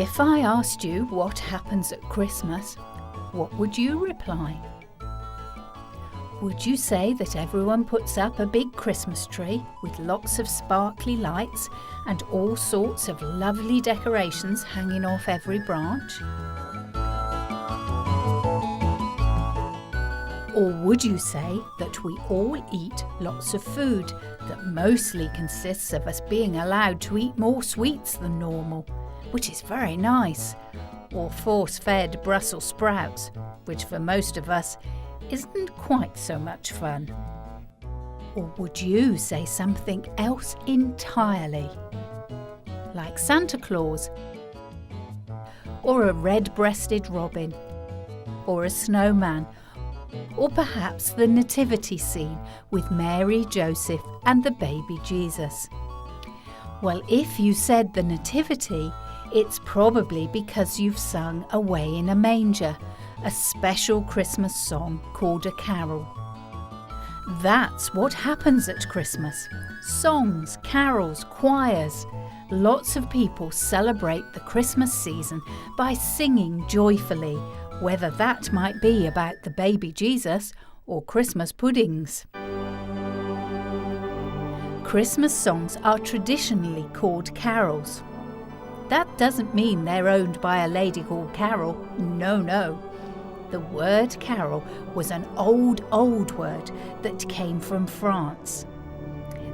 If I asked you what happens at Christmas, what would you reply? Would you say that everyone puts up a big Christmas tree with lots of sparkly lights and all sorts of lovely decorations hanging off every branch? Or would you say that we all eat lots of food that mostly consists of us being allowed to eat more sweets than normal, which is very nice, or force-fed Brussels sprouts, which for most of us isn't quite so much fun? Or would you say something else entirely? Like Santa Claus, or a red-breasted robin, or a snowman, or perhaps the nativity scene with Mary, Joseph and the baby Jesus? Well, if you said the nativity, it's probably because you've sung Away in a Manger, a special Christmas song called a carol. That's what happens at Christmas. Songs, carols, choirs. Lots of people celebrate the Christmas season by singing joyfully, whether that might be about the baby Jesus or Christmas puddings. Christmas songs are traditionally called carols. That doesn't mean they're owned by a lady called Carol. No. The word carol was an old word that came from France.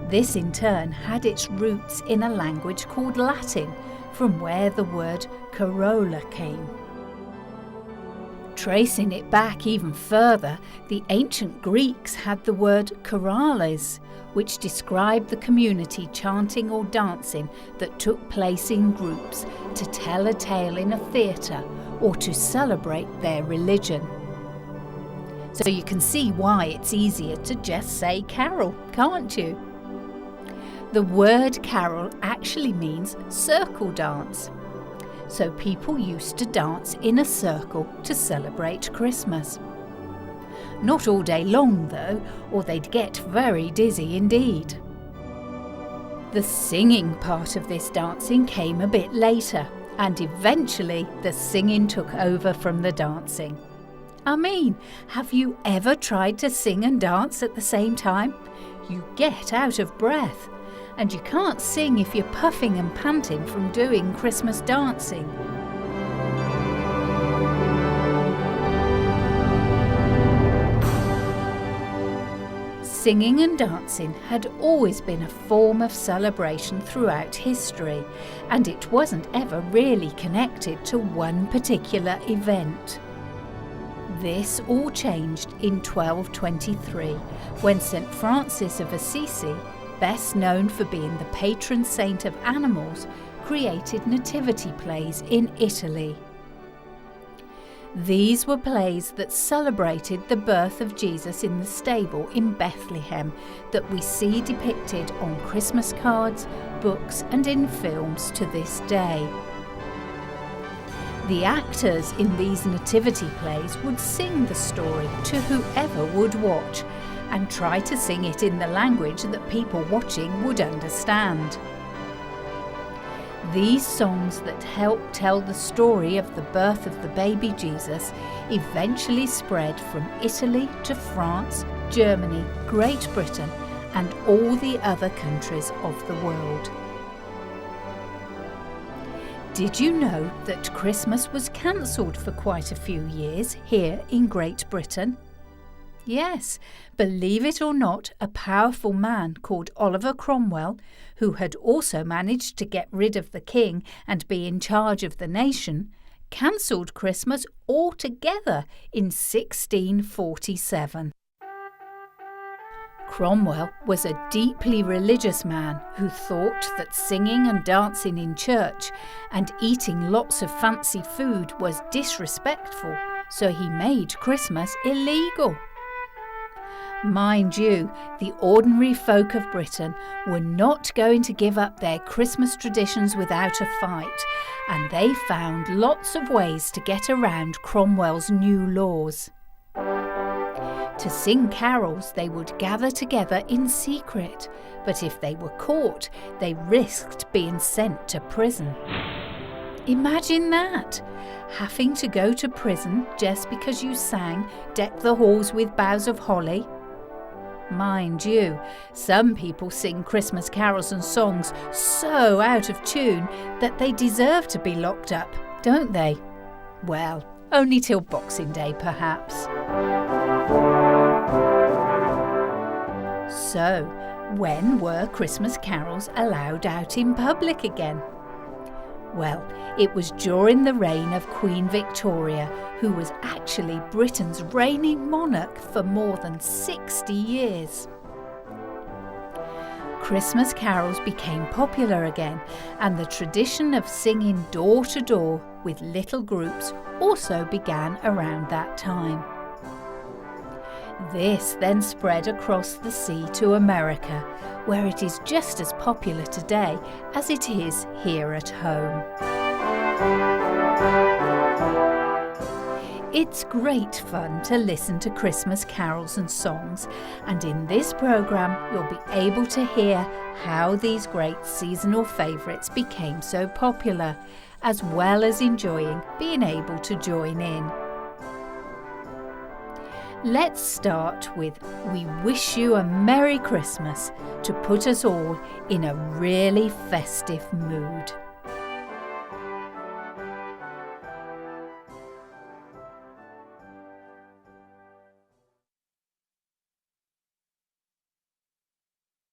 This in turn had its roots in a language called Latin, from where the word carola came. Tracing it back even further, the ancient Greeks had the word chorales, which described the community chanting or dancing that took place in groups to tell a tale in a theatre or to celebrate their religion. So you can see why it's easier to just say carol, can't you? The word carol actually means circle dance. So people used to dance in a circle to celebrate Christmas. Not all day long though, or they'd get very dizzy indeed. The singing part of this dancing came a bit later, and eventually the singing took over from the dancing. I mean, have you ever tried to sing and dance at the same time? You get out of breath. And you can't sing if you're puffing and panting from doing Christmas dancing. Singing and dancing had always been a form of celebration throughout history, and it wasn't ever really connected to one particular event. This all changed in 1223, when St. Francis of Assisi, best known for being the patron saint of animals, created nativity plays in Italy. These were plays that celebrated the birth of Jesus in the stable in Bethlehem that we see depicted on Christmas cards, books and in films to this day. The actors in these nativity plays would sing the story to whoever would watch, and try to sing it in the language that people watching would understand. These songs that help tell the story of the birth of the baby Jesus eventually spread from Italy to France, Germany, Great Britain, and all the other countries of the world. Did you know that Christmas was cancelled for quite a few years here in Great Britain? Yes, believe it or not, a powerful man called Oliver Cromwell, who had also managed to get rid of the king and be in charge of the nation, cancelled Christmas altogether in 1647. Cromwell was a deeply religious man who thought that singing and dancing in church and eating lots of fancy food was disrespectful, so he made Christmas illegal. Mind you, the ordinary folk of Britain were not going to give up their Christmas traditions without a fight, and they found lots of ways to get around Cromwell's new laws. To sing carols, they would gather together in secret, but if they were caught, they risked being sent to prison. Imagine that! Having to go to prison just because you sang "Deck the Halls with Boughs of Holly." Mind you, some people sing Christmas carols and songs so out of tune that they deserve to be locked up, don't they? Well, only till Boxing Day, perhaps. So, when were Christmas carols allowed out in public again? Well, it was during the reign of Queen Victoria, who was actually Britain's reigning monarch for more than 60 years. Christmas carols became popular again, and the tradition of singing door to door with little groups also began around that time. This then spread across the sea to America, where it is just as popular today as it is here at home. It's great fun to listen to Christmas carols and songs, and in this programme you'll be able to hear how these great seasonal favourites became so popular, as well as enjoying being able to join in. Let's start with "We Wish You a Merry Christmas" to put us all in a really festive mood.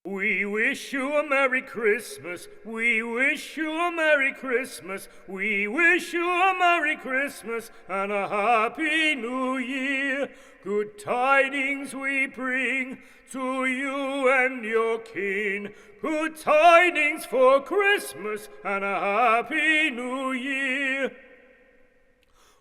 We wish you a Merry Christmas, we wish you a Merry Christmas, we wish you a Merry Christmas and a Happy New Year. Good tidings we bring to you and your kin, good tidings for Christmas and a Happy New Year.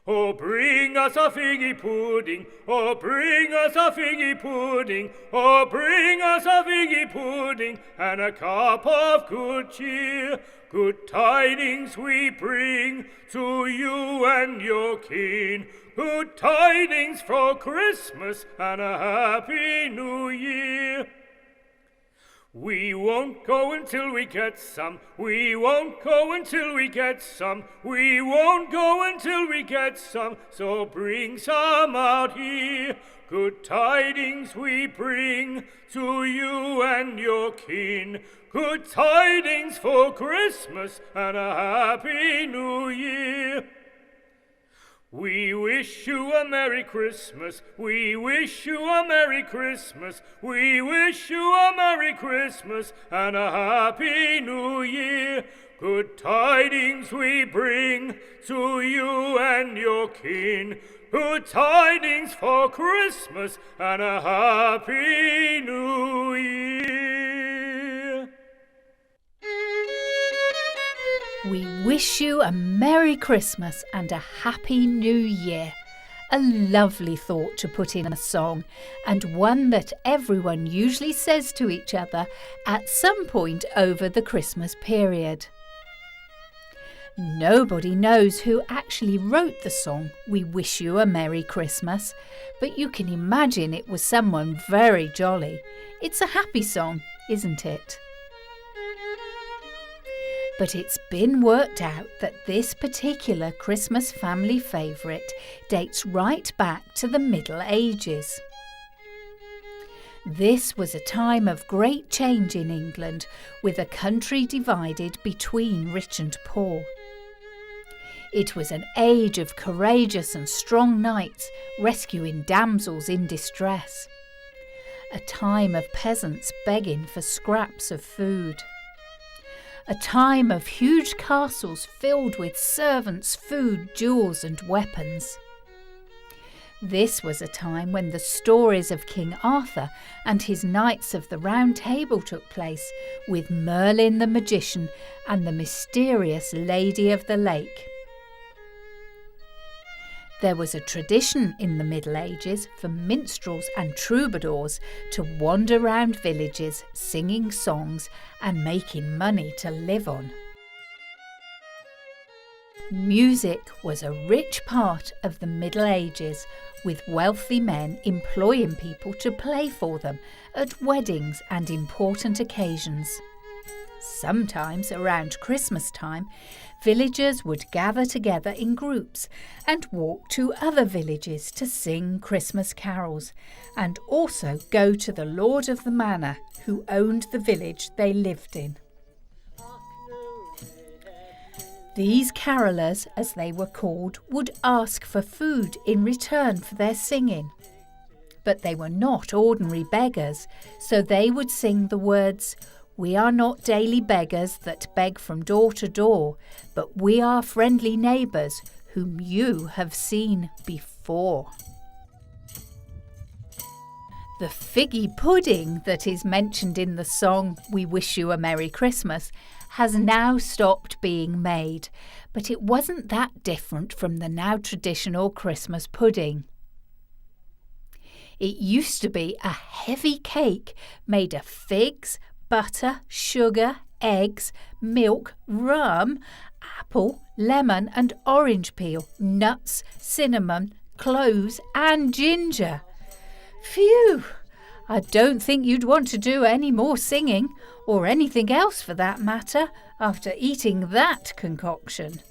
Oh, bring us a figgy pudding, oh, bring us a figgy pudding, oh, bring us a figgy pudding, and a cup of good cheer. Good tidings we bring to you and your kin, good tidings for Christmas and a Happy New Year. We won't go until we get some, we won't go until we get some, we won't go until we get some, so bring some out here. Good tidings we bring to you and your kin, good tidings for Christmas and a Happy New Year. We wish you a Merry Christmas, we wish you a Merry Christmas, we wish you a Merry Christmas and a Happy New Year. Good tidings we bring to you and your kin, good tidings for Christmas and a Happy New Year. We wish you a Merry Christmas and a Happy New Year. A lovely thought to put in a song, and one that everyone usually says to each other at some point over the Christmas period. Nobody knows who actually wrote the song "We Wish You a Merry Christmas," but you can imagine it was someone very jolly. It's a happy song, isn't it? But it's been worked out that this particular Christmas family favourite dates right back to the Middle Ages. This was a time of great change in England, with a country divided between rich and poor. It was an age of courageous and strong knights rescuing damsels in distress. A time of peasants begging for scraps of food. A time of huge castles filled with servants, food, jewels and weapons. This was a time when the stories of King Arthur and his Knights of the Round Table took place, with Merlin the magician and the mysterious Lady of the Lake. There was a tradition in the Middle Ages for minstrels and troubadours to wander round villages singing songs and making money to live on. Music was a rich part of the Middle Ages, with wealthy men employing people to play for them at weddings and important occasions. Sometimes around Christmas time, villagers would gather together in groups and walk to other villages to sing Christmas carols, and also go to the lord of the manor who owned the village they lived in. These carolers, as they were called, would ask for food in return for their singing. But they were not ordinary beggars, so they would sing the words, "We are not daily beggars that beg from door to door, but we are friendly neighbours whom you have seen before." The figgy pudding that is mentioned in the song "We Wish You a Merry Christmas" has now stopped being made, but it wasn't that different from the now traditional Christmas pudding. It used to be a heavy cake made of figs, butter, sugar, eggs, milk, rum, apple, lemon and orange peel, nuts, cinnamon, cloves and ginger. Phew! I don't think you'd want to do any more singing, or anything else for that matter, after eating that concoction.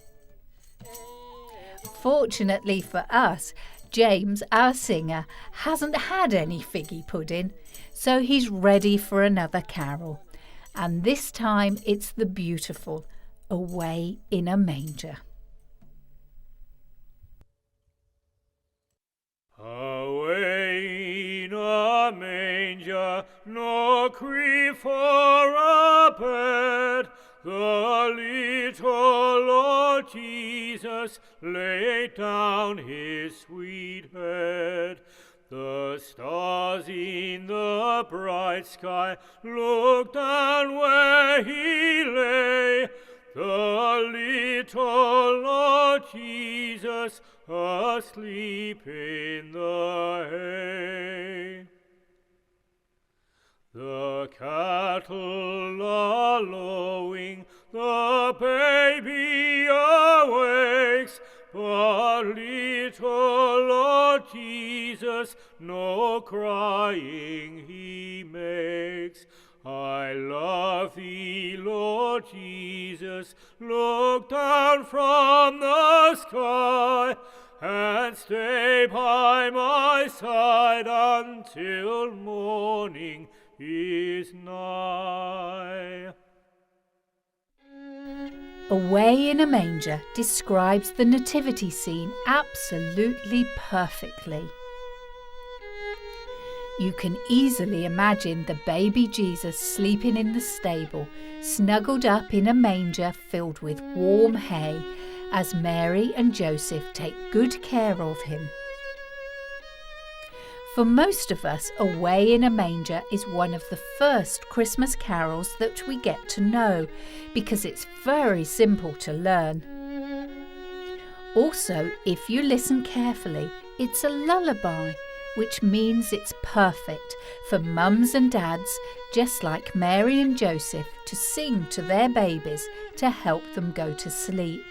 Fortunately for us, James, our singer, hasn't had any figgy pudding, so he's ready for another carol. And this time it's the beautiful "Away in a Manger." Away in a manger, no crib for a bed, the little Lord Jesus laid down his sweet head. The stars in the bright sky looked down where he lay. The little Lord Jesus asleep in the hay. The cattle are lowing, the baby awakes, but little Lord Jesus no crying he makes. I love thee, Lord Jesus, look down from the sky, and stay by my side until morning is nigh. Away in a Manger describes the nativity scene absolutely perfectly. You can easily imagine the baby Jesus sleeping in the stable, snuggled up in a manger filled with warm hay, as Mary and Joseph take good care of him. For most of us, Away in a Manger is one of the first Christmas carols that we get to know, because it's very simple to learn. Also, if you listen carefully, it's a lullaby, which means it's perfect for mums and dads, just like Mary and Joseph, to sing to their babies to help them go to sleep.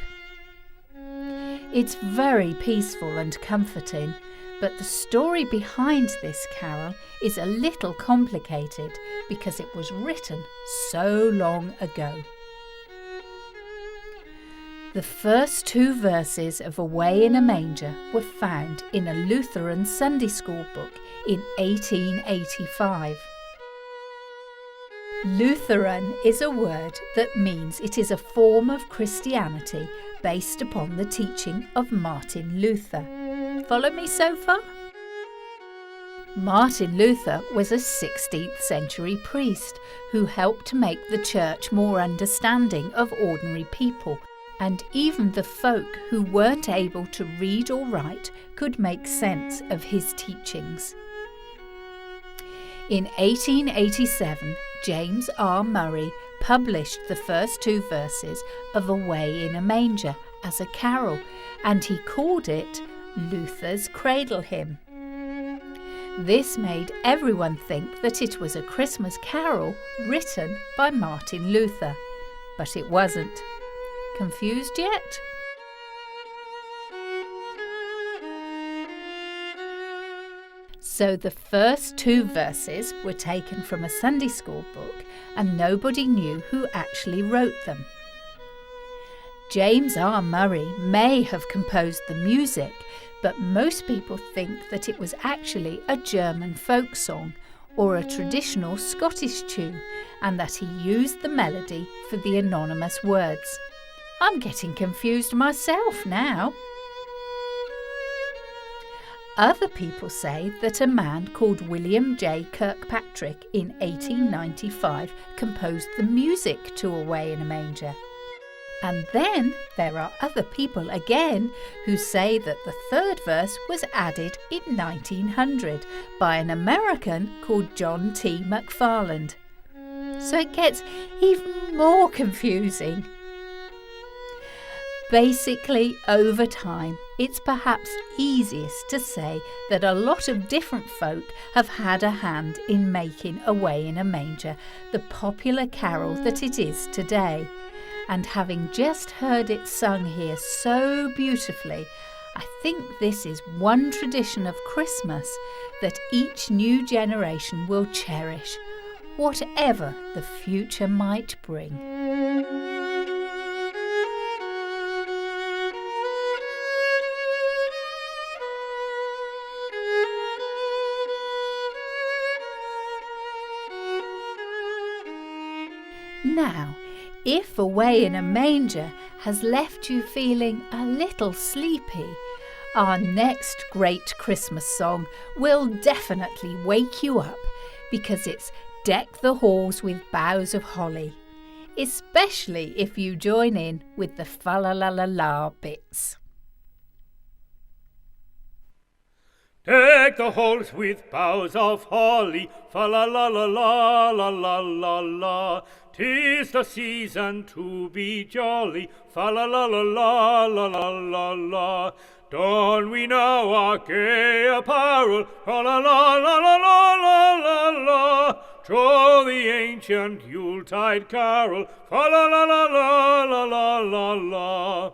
It's very peaceful and comforting, but the story behind this carol is a little complicated because it was written so long ago. The first two verses of Away in a Manger were found in a Lutheran Sunday school book in 1885. Lutheran is a word that means it is a form of Christianity based upon the teaching of Martin Luther. Follow me so far? Martin Luther was a 16th century priest who helped to make the church more understanding of ordinary people, and even the folk who weren't able to read or write could make sense of his teachings. In 1887, James R. Murray published the first two verses of Away in a Manger as a carol, and he called it Luther's Cradle Hymn. This made everyone think that it was a Christmas carol written by Martin Luther, but it wasn't. Confused yet? So the first two verses were taken from a Sunday school book, and nobody knew who actually wrote them. James R. Murray may have composed the music, but most people think that it was actually a German folk song or a traditional Scottish tune, and that he used the melody for the anonymous words. I'm getting confused myself now. Other people say that a man called William J. Kirkpatrick in 1895 composed the music to Away in a Manger. And then there are other people again who say that the third verse was added in 1900 by an American called John T. McFarland. So it gets even more confusing. Basically, over time, it's perhaps easiest to say that a lot of different folk have had a hand in making Away in a Manger the popular carol that it is today. And having just heard it sung here so beautifully, I think this is one tradition of Christmas that each new generation will cherish, whatever the future might bring. Now, if Away in a Manger has left you feeling a little sleepy, our next great Christmas song will definitely wake you up, because it's Deck the Halls with Boughs of Holly, especially if you join in with the fa-la-la-la-la bits. Deck the halls with boughs of holly, fa-la-la-la-la-la-la-la-la. 'Tis the season to be jolly, fa-la-la-la-la-la-la-la-la. Don we now our gay apparel, fa-la-la-la-la-la-la-la. Troll the ancient Yuletide carol, fa-la-la-la-la-la-la-la.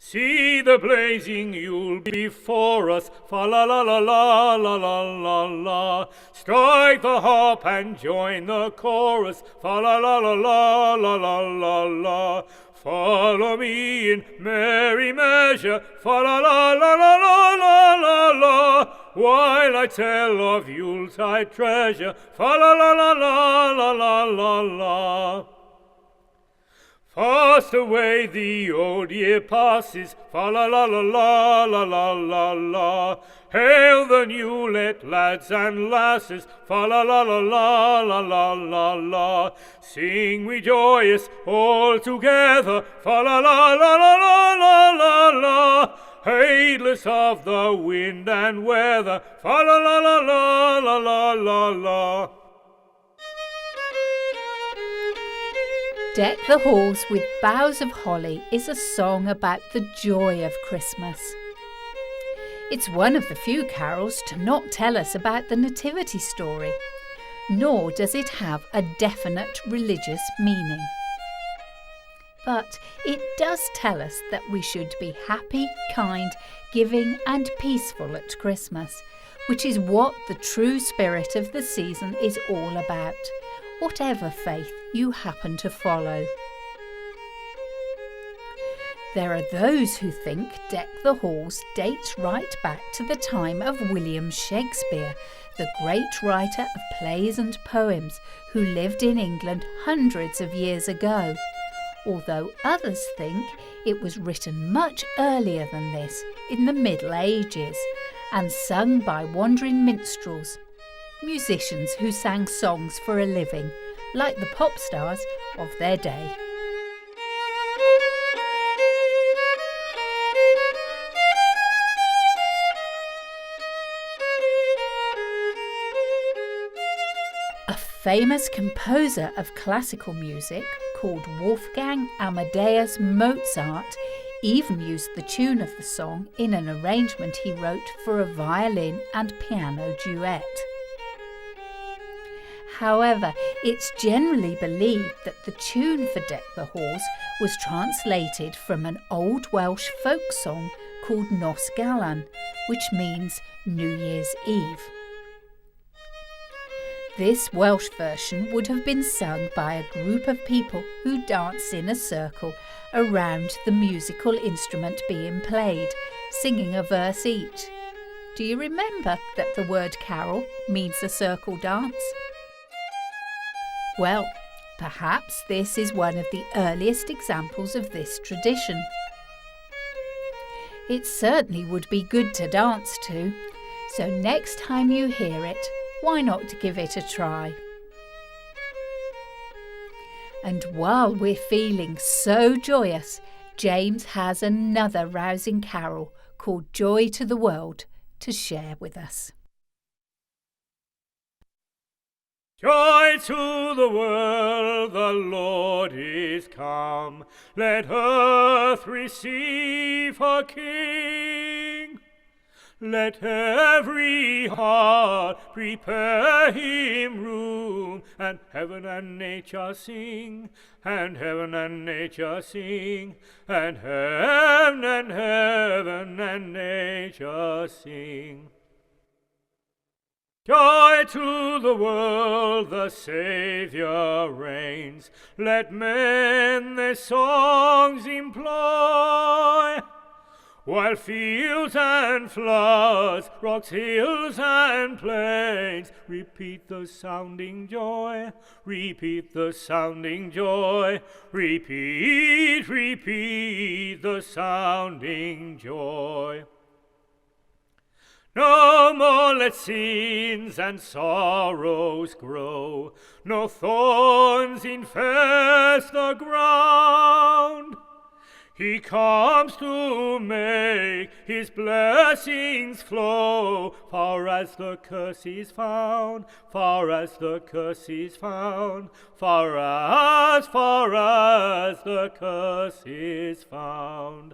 See the blazing Yule before us, fa-la-la-la-la-la-la-la-la. Strike the harp and join the chorus, fa-la-la-la-la-la-la-la-la. Follow me in merry measure, fa-la-la-la-la-la-la-la. While I tell of Yuletide treasure, fa-la-la-la-la-la-la-la. Fast away the old year passes, fa-la-la-la-la-la-la-la-la. Hail the new let lads and lasses, fa-la-la-la-la-la-la-la-la. Sing we joyous all together, fa-la-la-la-la-la-la-la. Heedless of the wind and weather, fa-la-la-la-la-la-la-la. Deck the Halls with Boughs of Holly is a song about the joy of Christmas. It's one of the few carols to not tell us about the nativity story, nor does it have a definite religious meaning. But it does tell us that we should be happy, kind, giving and peaceful at Christmas, which is what the true spirit of the season is all about, whatever faith you happen to follow. There are those who think Deck the Halls dates right back to the time of William Shakespeare, the great writer of plays and poems who lived in England hundreds of years ago, although others think it was written much earlier than this, in the Middle Ages, and sung by wandering minstrels, musicians who sang songs for a living, like the pop stars of their day. A famous composer of classical music called Wolfgang Amadeus Mozart even used the tune of the song in an arrangement he wrote for a violin and piano duet. However, it's generally believed that the tune for Deck the Halls was translated from an old Welsh folk song called Nos Galan, which means New Year's Eve. This Welsh version would have been sung by a group of people who dance in a circle around the musical instrument being played, singing a verse each. Do you remember that the word carol means a circle dance? Well, perhaps this is one of the earliest examples of this tradition. It certainly would be good to dance to, so next time you hear it, why not give it a try? And while we're feeling so joyous, James has another rousing carol called Joy to the World to share with us. Joy to the world, the Lord is come. Let earth receive her King. Let every heart prepare him room, and heaven and nature sing, and heaven and nature sing, and heaven and nature sing. Joy to the world, the Saviour reigns. Let men their songs employ, while fields and floods, rocks, hills and plains, repeat the sounding joy, repeat the sounding joy, repeat the sounding joy. No more let sins and sorrows grow, no thorns infest the ground. He comes to make his blessings flow, far as the curse is found, far as the curse is found, far as the curse is found.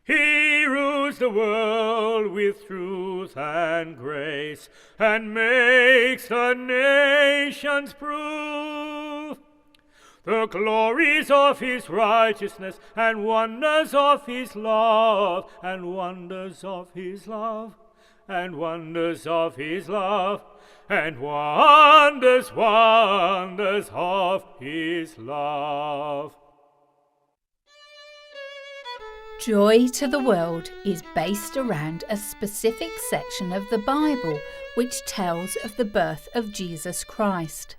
He rules the world with truth and grace, and makes the nations prove the glories of his righteousness, and wonders of his love, and wonders of his love, and wonders of his love, and wonders of his love. Joy to the World is based around a specific section of the Bible which tells of the birth of Jesus Christ.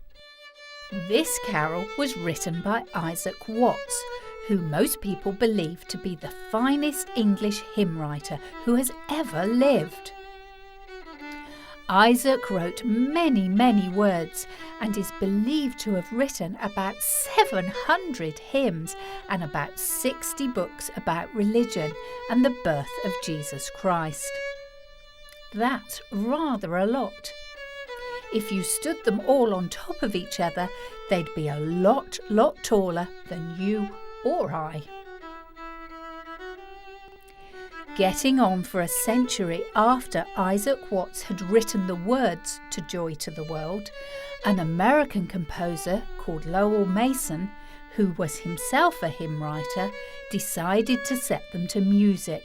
This carol was written by Isaac Watts, who most people believe to be the finest English hymn writer who has ever lived. Isaac wrote many words and is believed to have written about 700 hymns and about 60 books about religion and the birth of Jesus Christ. That's rather a lot. If you stood them all on top of each other, they'd be a lot taller than you or I. Getting on for a century after Isaac Watts had written the words to Joy to the World, an American composer called Lowell Mason, who was himself a hymn writer, decided to set them to music.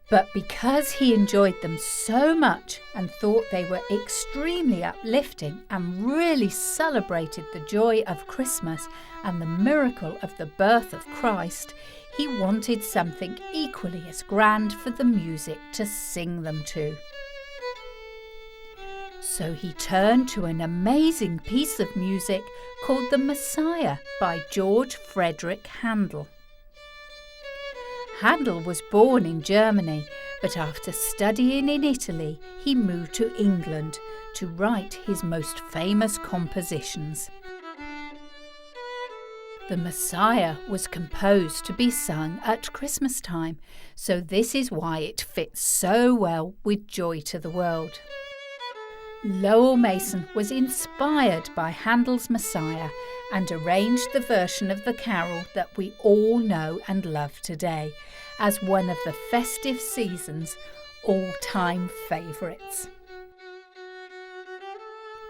But because he enjoyed them so much and thought they were extremely uplifting and really celebrated the joy of Christmas and the miracle of the birth of Christ, he wanted something equally as grand for the music to sing them to. So he turned to an amazing piece of music called The Messiah by George Frederick Handel. Handel was born in Germany, but after studying in Italy, he moved to England to write his most famous compositions. The Messiah was composed to be sung at Christmas time, so this is why it fits so well with Joy to the World. Lowell Mason was inspired by Handel's Messiah and arranged the version of the carol that we all know and love today as one of the festive season's all-time favourites.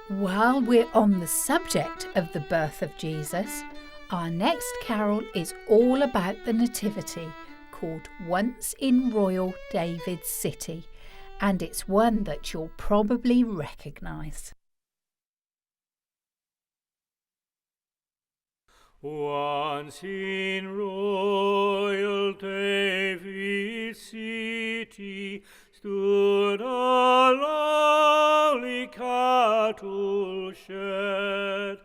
While we're on the subject of the birth of Jesus, our next carol is all about the Nativity, called Once in Royal David's City, and it's one that you'll probably recognise. Once in royal David's city stood a lowly cattle shed,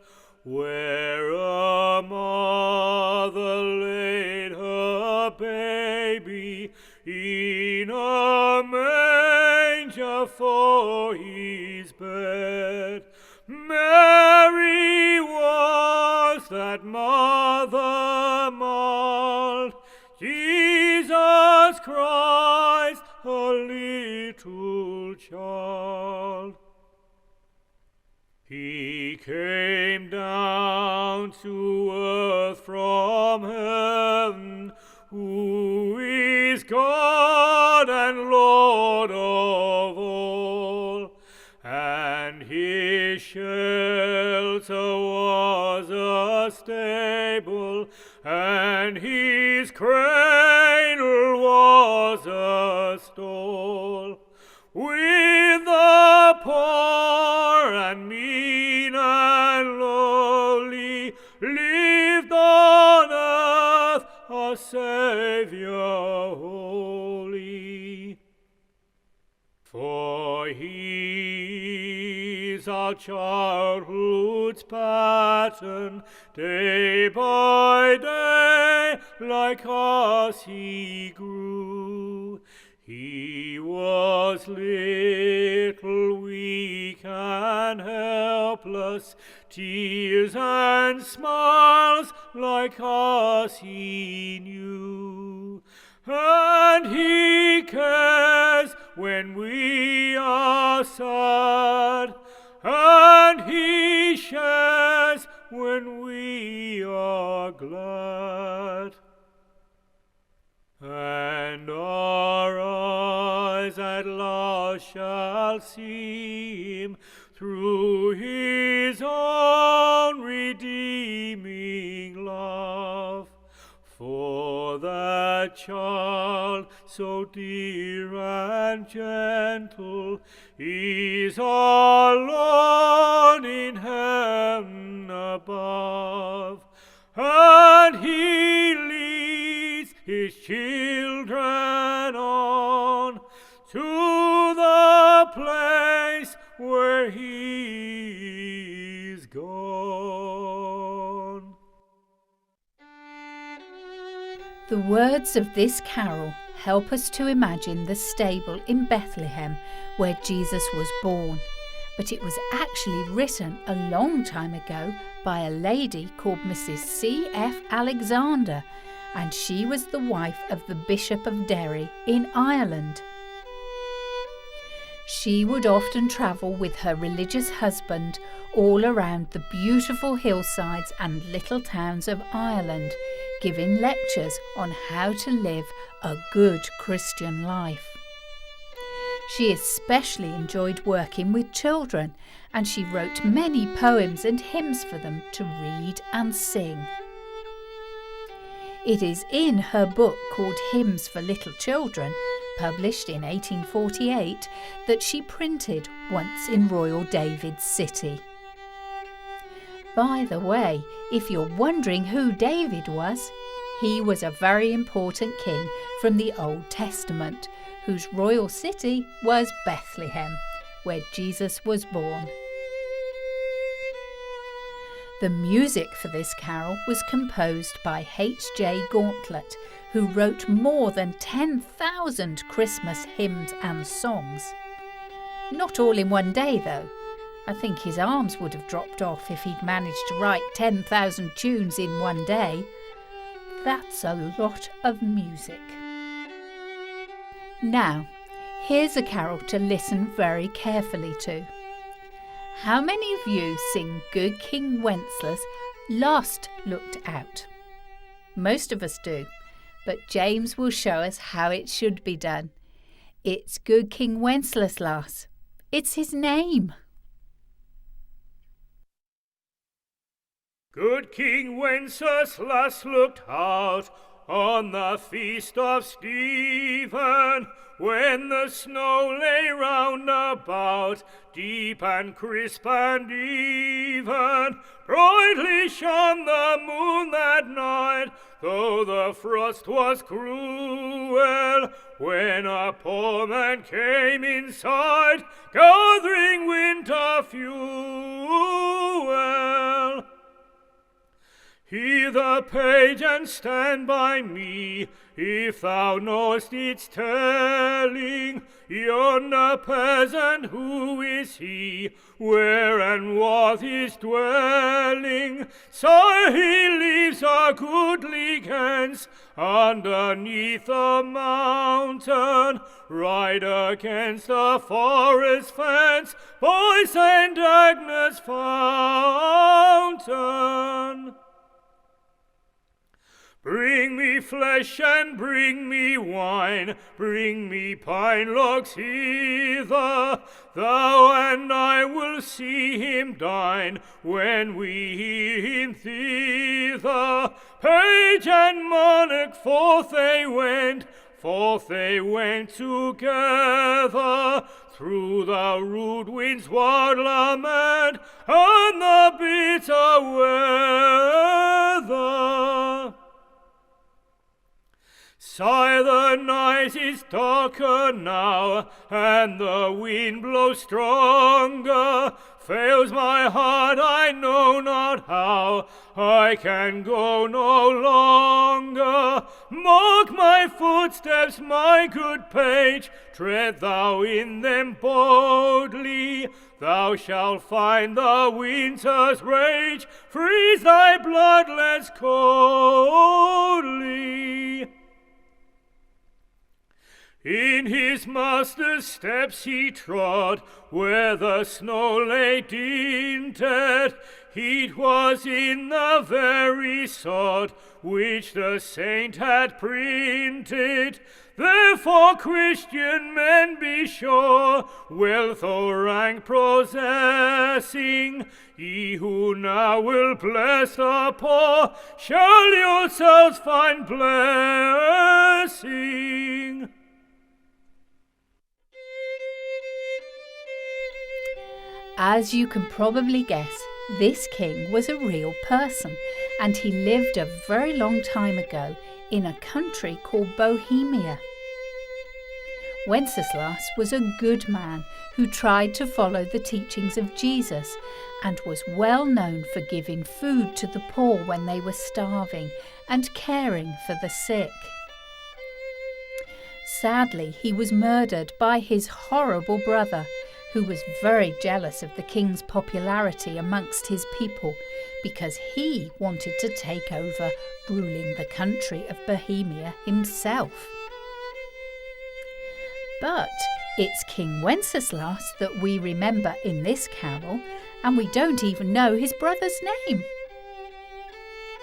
where a mother laid her baby in a manger for his bed. Mary was that mother mild, Jesus Christ, a little child. He came down to earth from heaven, who is God and Lord of all, and his shelter was a stable, and his cradle was a stall. With the poor and mean and lowly lived on earth a Saviour holy. For he is our childhood's pattern, day by day like us he grew. He was little, weak and helpless, tears and smiles like us he knew. And he cares when we are sad, and he shares when we are glad. And our eyes at last shall see him through his own redeeming love. For that child so dear and gentle is our Lord in heaven above, and he leads his children on to the place where he is gone. The words of this carol help us to imagine the stable in Bethlehem where Jesus was born. But it was actually written a long time ago by a lady called Mrs. C.F. Alexander, and she was the wife of the Bishop of Derry in Ireland. She would often travel with her religious husband all around the beautiful hillsides and little towns of Ireland, giving lectures on how to live a good Christian life. She especially enjoyed working with children, and she wrote many poems and hymns for them to read and sing. It is in her book called Hymns for Little Children, published in 1848, that she printed once in Royal David's city. By the way, if you're wondering who David was, he was a very important king from the Old Testament, whose royal city was Bethlehem, where Jesus was born. The music for this carol was composed by H.J. Gauntlet, who wrote more than 10,000 Christmas hymns and songs. Not all in one day, though. I think his arms would have dropped off if he'd managed to write 10,000 tunes in one day. That's a lot of music. Now, here's a carol to listen very carefully to. How many of you sing Good King Wenceslas Last Looked Out? Most of us do, but James will show us how it should be done. It's Good King Wenceslas, lass. It's his name. Good King Wenceslas looked out on the feast of Stephen, when the snow lay round about, deep and crisp and even, brightly shone the moon that night, though the frost was cruel, when a poor man came in sight, gathering winter fuel. Hear the page and stand by me, if thou knowest its telling. Yonder peasant, who is he? Where and what his dwelling? So he lives a good league hence, underneath the mountain, right against the forest fence, by St. Agnes' fountain. Bring me flesh and bring me wine, bring me pine logs hither, thou and I will see him dine, when we hear him thither. Page and monarch, forth they went together, through the rude wind's wild lament, and the bitter weather. Sigh, the night is darker now, and the wind blows stronger. Fails my heart, I know not how, I can go no longer. Mark my footsteps, my good page, tread thou in them boldly. Thou shalt find the winter's rage freeze thy bloodless coldly. In his master's steps he trod, where the snow lay dinted. It was in the very sod which the saint had printed. Therefore, Christian men, be sure, wealth or rank possessing, ye who now will bless the poor, shall yourselves find blessing. As you can probably guess, this king was a real person, and he lived a very long time ago in a country called Bohemia. Wenceslas was a good man who tried to follow the teachings of Jesus and was well known for giving food to the poor when they were starving and caring for the sick. Sadly, he was murdered by his horrible brother, who was very jealous of the king's popularity amongst his people because he wanted to take over ruling the country of Bohemia himself. But it's King Wenceslas that we remember in this carol, and we don't even know his brother's name.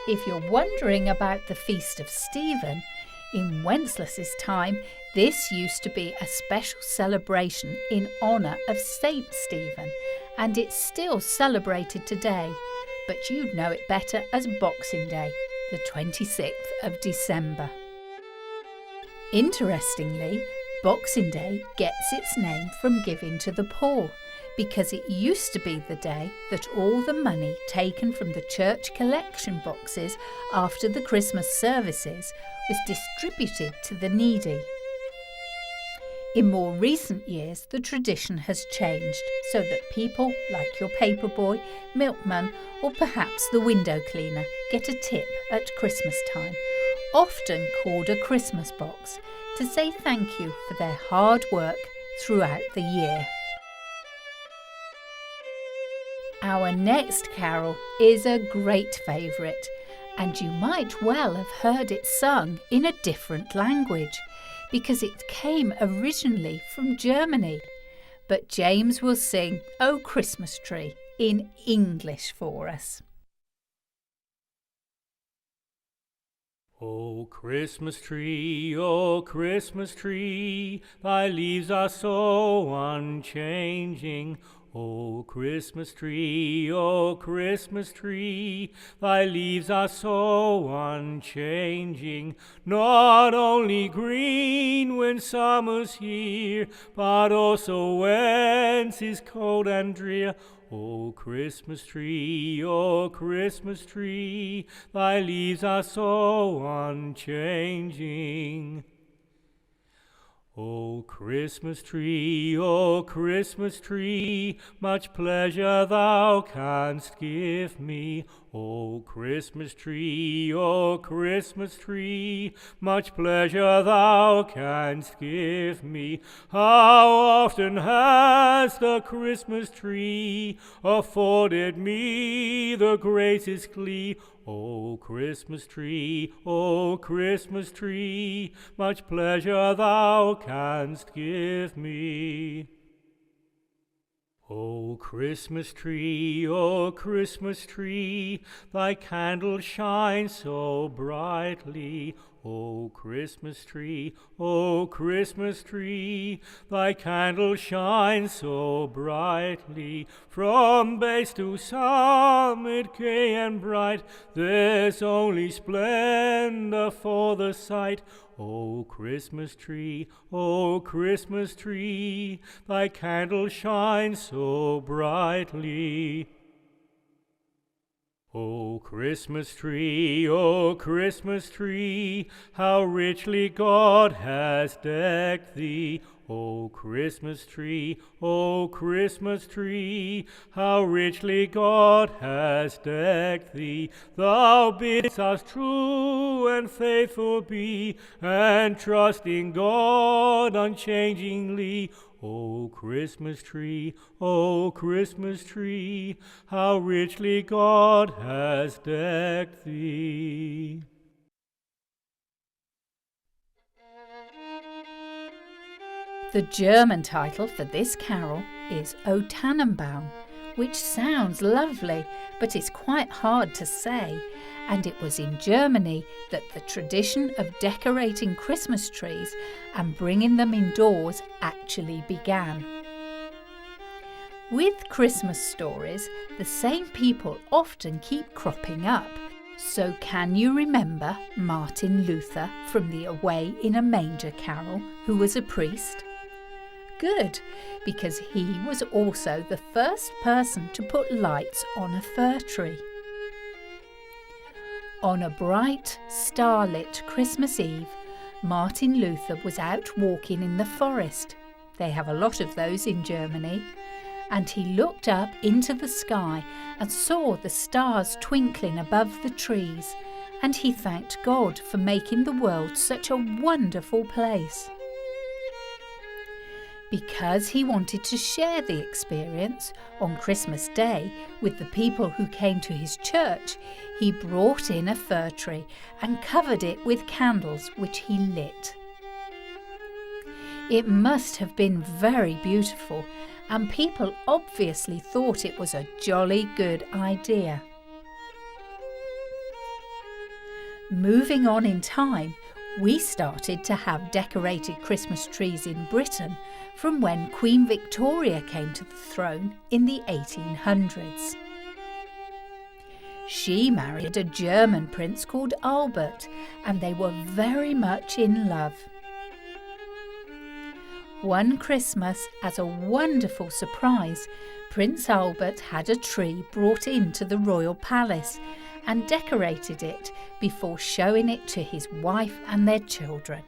If you're wondering about the Feast of Stephen, in Wenceslas's time, this used to be a special celebration in honour of Saint Stephen, and it's still celebrated today, but you'd know it better as Boxing Day, the 26th of December. Interestingly, Boxing Day gets its name from giving to the poor, because it used to be the day that all the money taken from the church collection boxes after the Christmas services was distributed to the needy. In more recent years, the tradition has changed so that people like your paperboy, milkman, or perhaps the window cleaner get a tip at Christmas time, often called a Christmas box, to say thank you for their hard work throughout the year. Our next carol is a great favourite, and you might well have heard it sung in a different language, because it came originally from Germany. But James will sing "O Christmas Tree" in English for us. O Christmas tree, thy leaves are so unchanging. O Christmas tree, thy leaves are so unchanging, not only green when summer's here, but also when 'tis cold and drear. O Christmas tree, thy leaves are so unchanging. O Christmas tree, much pleasure thou canst give me. O Christmas tree, much pleasure thou canst give me. How often has the Christmas tree afforded me the greatest glee. O Christmas tree, much pleasure thou canst give me. O Christmas tree, thy candle shines so brightly. O Christmas tree, thy candle shines so brightly. From base to summit gay and bright, there's only splendor for the sight. O Christmas tree, thy candle shines so brightly. O Christmas tree, how richly God has decked thee. O Christmas tree, how richly God has decked thee. Thou bidst us true and faithful be, and trust in God unchangingly. O Christmas tree, how richly God has decked thee. The German title for this carol is O Tannenbaum, which sounds lovely, but is quite hard to say, and it was in Germany that the tradition of decorating Christmas trees and bringing them indoors actually began. With Christmas stories, the same people often keep cropping up. So can you remember Martin Luther from the Away in a Manger carol, who was a priest? Good, because he was also the first person to put lights on a fir tree. On a bright, starlit Christmas Eve, Martin Luther was out walking in the forest. They have a lot of those in Germany. And he looked up into the sky and saw the stars twinkling above the trees, and he thanked God for making the world such a wonderful place. Because he wanted to share the experience on Christmas Day with the people who came to his church, he brought in a fir tree and covered it with candles which he lit. It must have been very beautiful, and people obviously thought it was a jolly good idea. Moving on in time, we started to have decorated Christmas trees in Britain from when Queen Victoria came to the throne in the 1800s. She married a German prince called Albert, and they were very much in love. One Christmas, as a wonderful surprise, Prince Albert had a tree brought into the royal palace and decorated it before showing it to his wife and their children.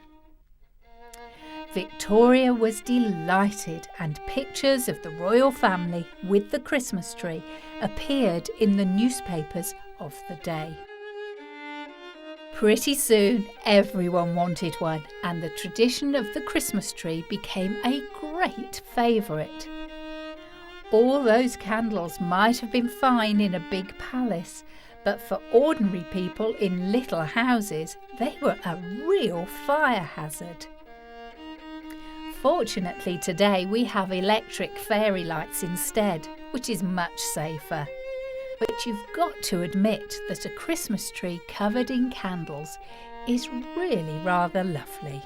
Victoria was delighted, and pictures of the royal family with the Christmas tree appeared in the newspapers of the day. Pretty soon, everyone wanted one, and the tradition of the Christmas tree became a great favourite. All those candles might have been fine in a big palace, but for ordinary people in little houses, they were a real fire hazard. Fortunately, today we have electric fairy lights instead, which is much safer. But you've got to admit that a Christmas tree covered in candles is really rather lovely.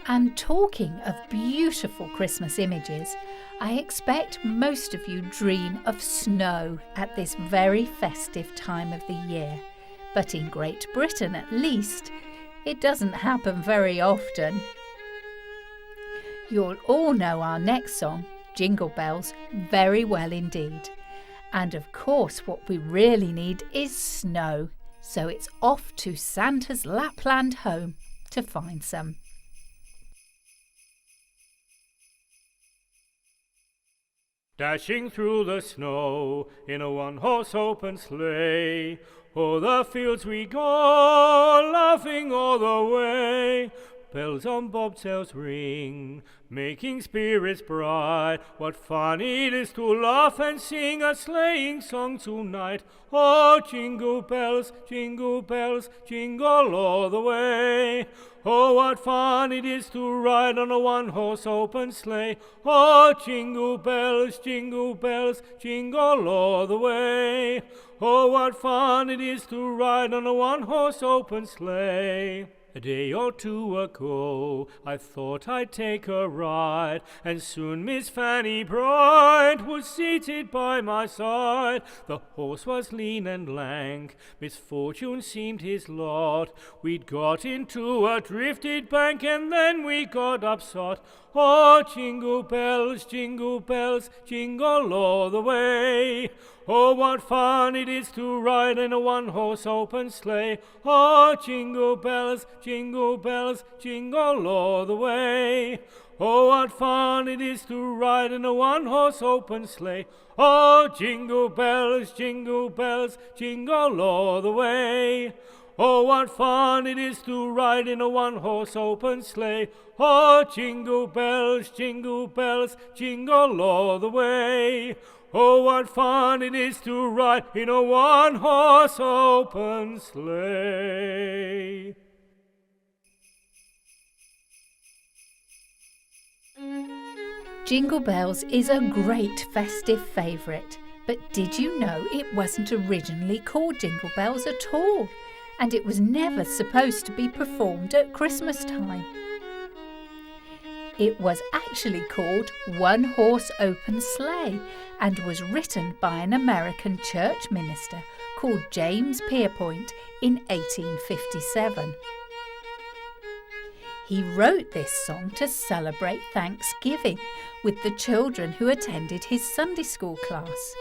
And talking of beautiful Christmas images, I expect most of you dream of snow at this very festive time of the year. But in Great Britain at least, it doesn't happen very often. You'll all know our next song, Jingle Bells, very well indeed. And of course what we really need is snow, so it's off to Santa's Lapland home to find some. Dashing through the snow in a one-horse open sleigh, o'er the fields we go, laughing all the way. Bells on bobtails ring, making spirits bright. What fun it is to laugh and sing a sleighing song tonight. Oh, jingle bells, jingle all the way. Oh, what fun it is to ride on a one-horse open sleigh. Oh, jingle bells, jingle all the way. Oh, what fun it is to ride on a one-horse open sleigh. A day or two ago, I thought I'd take a ride, and soon Miss Fanny Bright was seated by my side. The horse was lean and lank, misfortune seemed his lot. We'd got into a drifted bank, and then we got upsot. Oh, jingle bells, jingle all the way. Oh, what fun it is to ride in a one-horse open sleigh. Oh, jingle bells, jingle all the way. Oh, what fun it is to ride in a one-horse open sleigh. Oh, jingle bells, jingle all the way. Oh, what fun it is to ride in a one-horse open sleigh. Oh, jingle bells, jingle all the way. Oh, what fun it is to ride in a one-horse open sleigh. Jingle Bells is a great festive favourite, but did you know it wasn't originally called Jingle Bells at all, and it was never supposed to be performed at Christmas time? It was actually called One Horse Open Sleigh and was written by an American church minister called James Pierpont in 1857. He wrote this song to celebrate Thanksgiving with the children who attended his Sunday school class.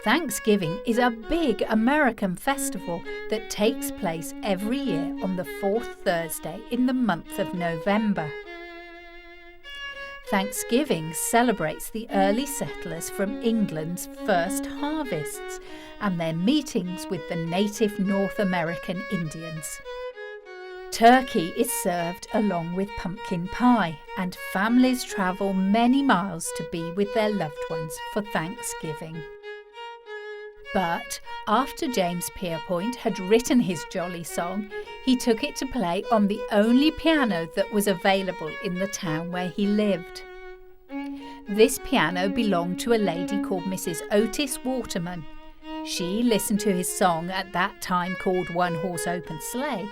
Thanksgiving is a big American festival that takes place every year on the fourth Thursday in the month of November. Thanksgiving celebrates the early settlers from England's first harvests and their meetings with the native North American Indians. Turkey is served along with pumpkin pie, and families travel many miles to be with their loved ones for Thanksgiving. But after James Pierpont had written his jolly song, he took it to play on the only piano that was available in the town where he lived. This piano belonged to a lady called Mrs. Otis Waterman. She listened to his song at that time called One Horse Open Sleigh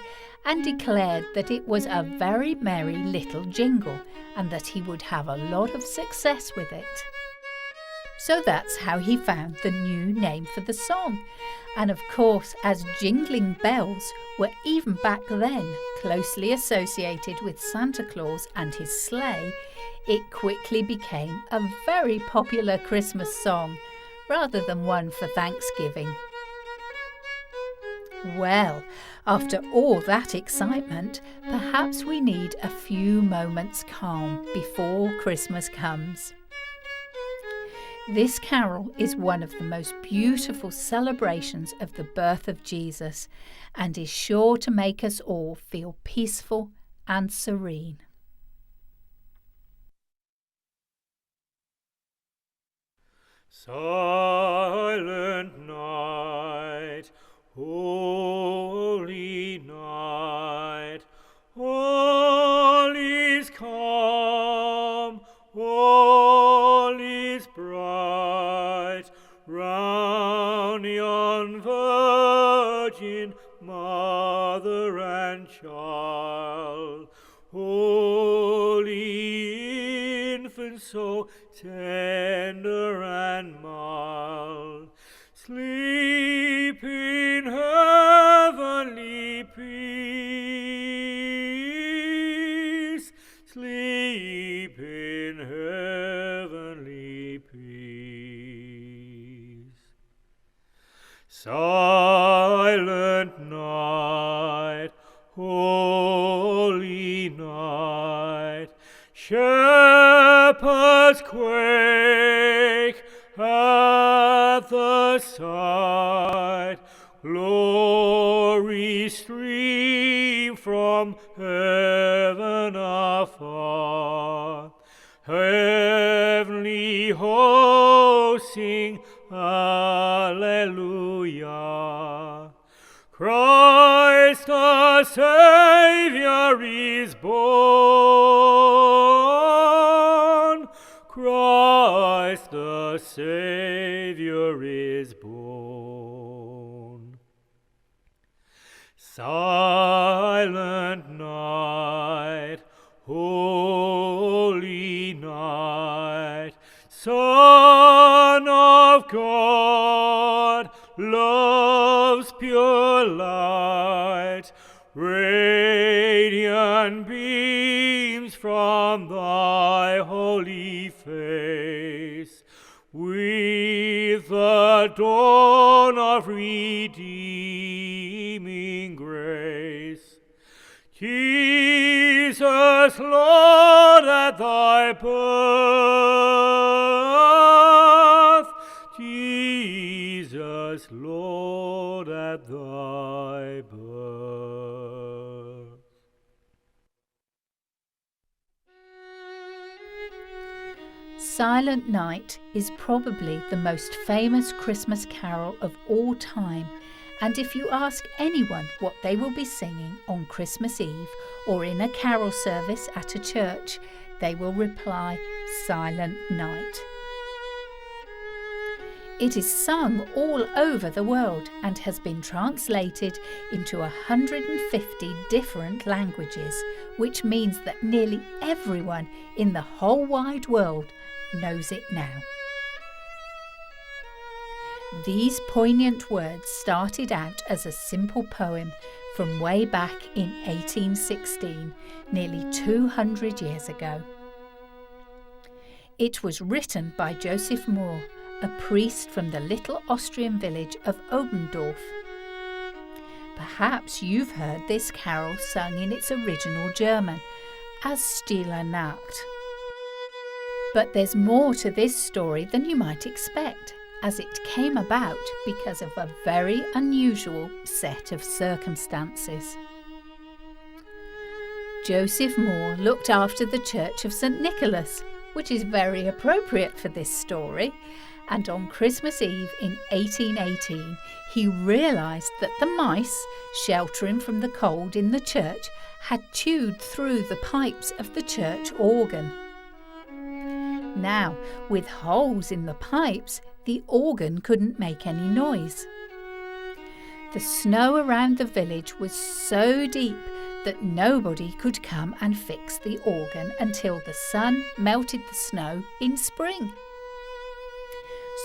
and declared that it was a very merry little jingle and that he would have a lot of success with it. So that's how he found the new name for the song. And of course, as jingling bells were even back then closely associated with Santa Claus and his sleigh, it quickly became a very popular Christmas song rather than one for Thanksgiving. Well, after all that excitement, perhaps we need a few moments calm before Christmas comes. This carol is one of the most beautiful celebrations of the birth of Jesus and is sure to make us all feel peaceful and serene. Silent night, holy night, all is calm, all is bright, round yon virgin mother and child. so tender and mild. Sleep in heavenly peace. Sleep in heavenly peace. Silent night, holy night, shepherds quake at the sight. Glory stream from heaven afar. Heavenly hosts sing Alleluia. Christ the Saviour is born. Christ the Saviour is born. Silent night, holy night, Son of God, love's pure light, radiant beams from thy holy face, with the dawn of redeeming grace. Jesus, Lord, at thy birth, Jesus, Lord, at thy birth. Silent Night is probably the most famous Christmas carol of all time, and if you ask anyone what they will be singing on Christmas Eve or in a carol service at a church, they will reply, Silent Night. It is sung all over the world and has been translated into 150 different languages, which means that nearly everyone in the whole wide world knows it now. These poignant words started out as a simple poem from way back in 1816, nearly 200 years ago. It was written by Joseph Mohr, a priest from the little Austrian village of Obendorf. Perhaps you've heard this carol sung in its original German, as Stille Nacht. But there's more to this story than you might expect, as it came about because of a very unusual set of circumstances. Joseph Mohr looked after the Church of St. Nicholas, which is very appropriate for this story, and on Christmas Eve in 1818 he realised that the mice, sheltering from the cold in the church, had chewed through the pipes of the church organ. Now, with holes in the pipes, the organ couldn't make any noise. The snow around the village was so deep that nobody could come and fix the organ until the sun melted the snow in spring.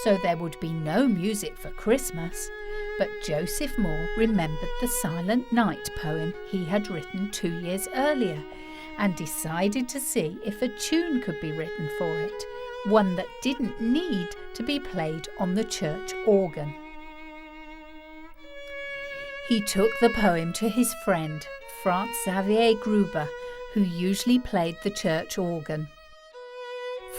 So there would be no music for Christmas, but Joseph Mohr remembered the Silent Night poem he had written 2 years earlier and decided to see if a tune could be written for it, one that didn't need to be played on the church organ. He took the poem to his friend, Franz Xavier Gruber, who usually played the church organ.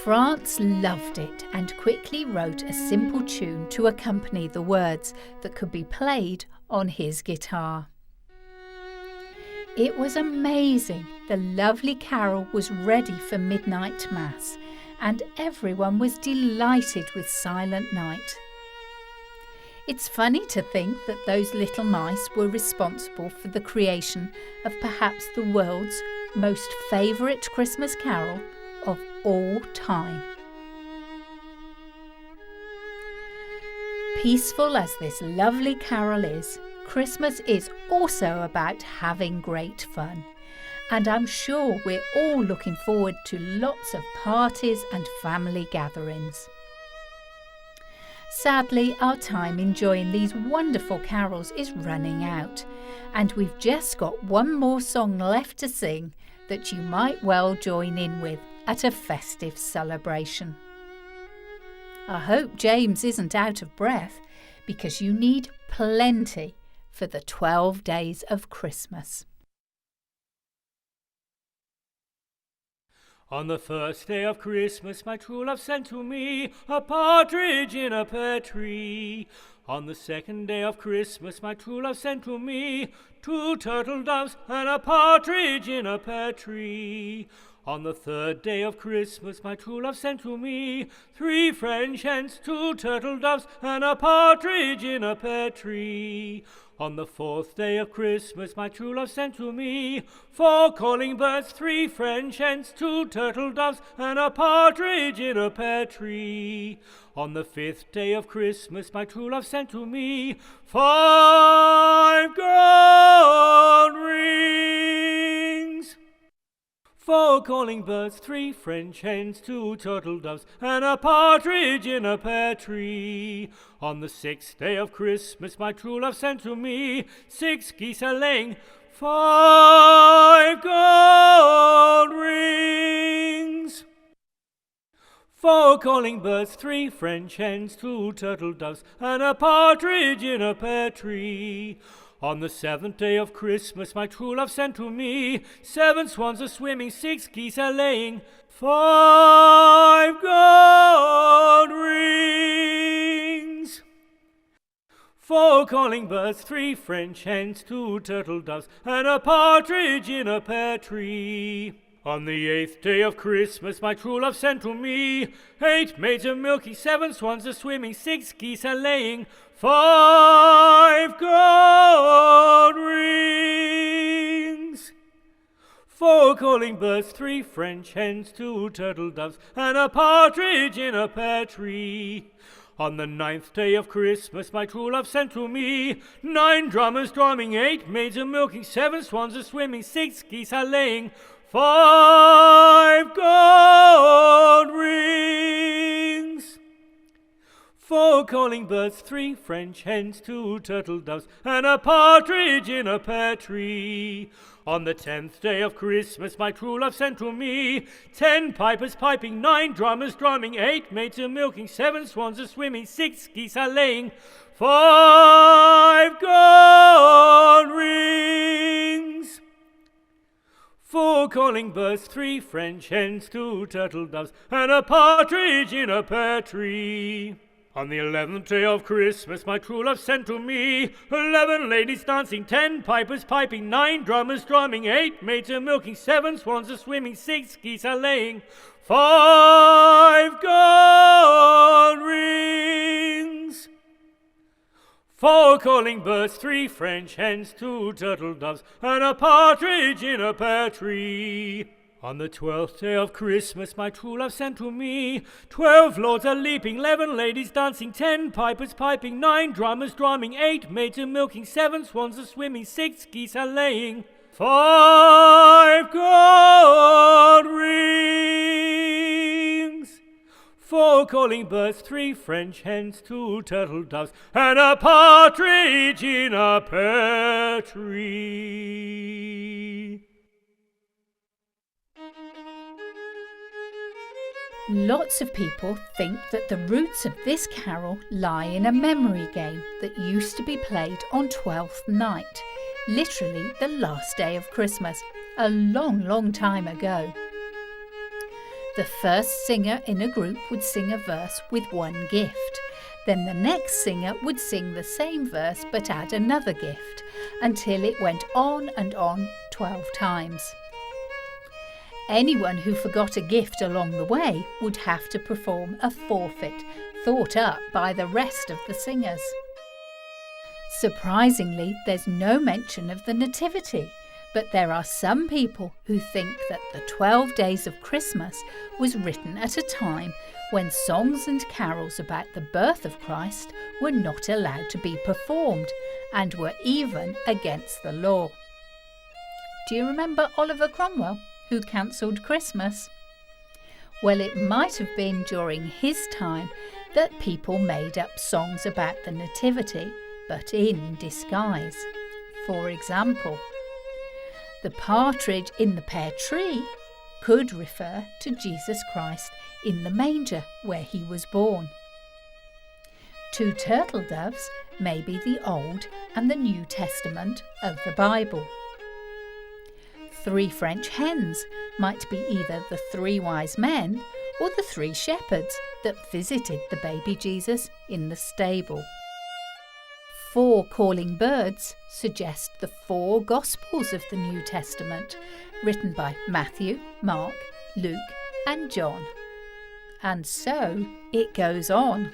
Franz loved it and quickly wrote a simple tune to accompany the words that could be played on his guitar. It was amazing. The lovely carol was ready for midnight mass, and everyone was delighted with Silent Night. It's funny to think that those little mice were responsible for the creation of perhaps the world's most favourite Christmas carol of all time. Peaceful as this lovely carol is, Christmas is also about having great fun. and I'm sure we're all looking forward to lots of parties and family gatherings. Sadly, our time enjoying these wonderful carols is running out, and we've just got one more song left to sing that you might well join in with at a festive celebration. I hope James isn't out of breath, because you need plenty for the 12 days of Christmas. On the first day of Christmas, my true love sent to me a partridge in a pear tree. On the second day of Christmas, my true love sent to me 2 turtle doves and a partridge in a pear tree. On the third day of Christmas, my true love sent to me 3 French hens, 2 turtle doves, and a partridge in a pear tree. On the fourth day of Christmas, my true love sent to me 4 calling birds, 3 French hens, 2 turtle doves, and a partridge in a pear tree. On the fifth day of Christmas, my true love sent to me 5 gold rings. 4 calling birds, 3 French hens, 2 turtle doves, and a partridge in a pear tree. On the sixth day of Christmas, my true love sent to me 6 geese a-laying, 5 gold rings. 4 calling birds, 3 French hens, 2 turtle doves, and a partridge in a pear tree. On the seventh day of Christmas, my true love sent to me 7 swans a-swimming, 6 geese a-laying, 5 gold rings. 4 calling birds, 3 French hens, 2 turtle doves, and a partridge in a pear tree. On the 8th day of Christmas, my true love sent to me 8 maids a-milking, 7 swans a-swimming, 6 geese a-laying, 5 gold rings. 4 calling birds, 3 French hens, 2 turtle doves, and a partridge in a pear tree. On the 9th day of Christmas, my true love sent to me 9 drummers drumming, 8 maids a-milking, 7 swans a-swimming, 6 geese a-laying, 5 gold rings. 4 calling birds, 3 French hens, 2 turtle doves, and a partridge in a pear tree. On the 10th day of Christmas, my true love sent to me 10 pipers piping, 9 drummers drumming, 8 maids a-milking, 7 swans a-swimming, 6 geese a-laying, 5 gold rings. 4 calling birds, 3 French hens, 2 turtle doves, and a partridge in a pear tree. On the 11th day of Christmas, my true love sent to me 11 ladies dancing, 10 pipers piping, 9 drummers drumming, 8 maids a-milking, 7 swans a-swimming, 6 geese a-laying, 5 gold rings. 4 calling birds, 3 French hens, 2 turtle doves, and a partridge in a pear tree. On the 12th day of Christmas, my true love sent to me 12 lords a-leaping, 11 ladies dancing, 10 pipers piping, 9 drummers drumming, 8 maids a-milking, 7 swans a-swimming, 6 geese a-laying, 5 gold rings. 4 calling birds, 3 French hens, 2 turtle doves, and a partridge in a pear tree. Lots of people think that the roots of this carol lie in a memory game that used to be played on 12th night, literally the last day of Christmas, a long time ago. The first singer in a group would sing a verse with one gift. Then the next singer would sing the same verse but add another gift, until it went on and on 12 times. Anyone who forgot a gift along the way would have to perform a forfeit, thought up by the rest of the singers. Surprisingly, there's no mention of the Nativity, but there are some people who think that the 12 Days of Christmas was written at a time when songs and carols about the birth of Christ were not allowed to be performed and were even against the law. Do you remember Oliver Cromwell, who cancelled Christmas? Well, it might have been during his time that people made up songs about the Nativity, but in disguise. For example, the partridge in the pear tree could refer to Jesus Christ in the manger where he was born. Two turtle doves may be the Old and the New Testament of the Bible. Three French hens might be either the three wise men or the three shepherds that visited the baby Jesus in the stable. Four calling birds suggest the four Gospels of the New Testament, written by Matthew, Mark, Luke and John. And so it goes on,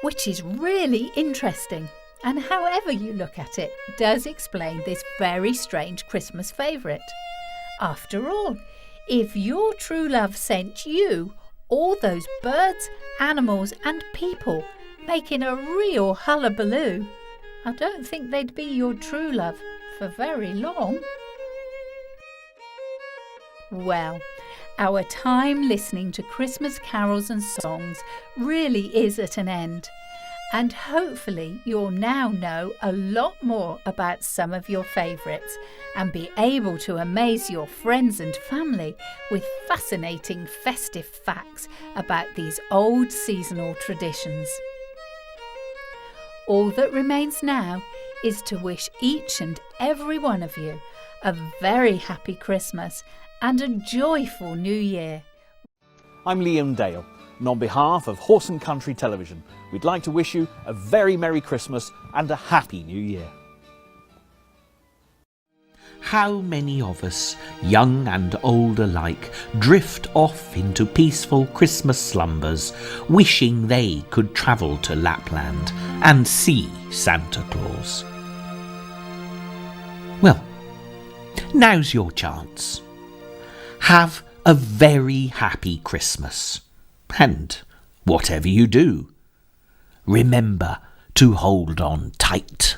which is really interesting, and however you look at it, does explain this very strange Christmas favourite. After all, if your true love sent you all those birds, animals and people making a real hullabaloo, I don't think they'd be your true love for very long. Well, our time listening to Christmas carols and songs really is at an end. And hopefully you'll now know a lot more about some of your favourites and be able to amaze your friends and family with fascinating festive facts about these old seasonal traditions. All that remains now is to wish each and every one of you a very happy Christmas and a joyful New Year. I'm Liam Dale, and on behalf of Horse and Country Television, we'd like to wish you a very Merry Christmas and a Happy New Year. How many of us, young and old alike, drift off into peaceful Christmas slumbers, wishing they could travel to Lapland and see Santa Claus? Well, now's your chance. Have a very happy Christmas. And whatever you do, remember to hold on tight.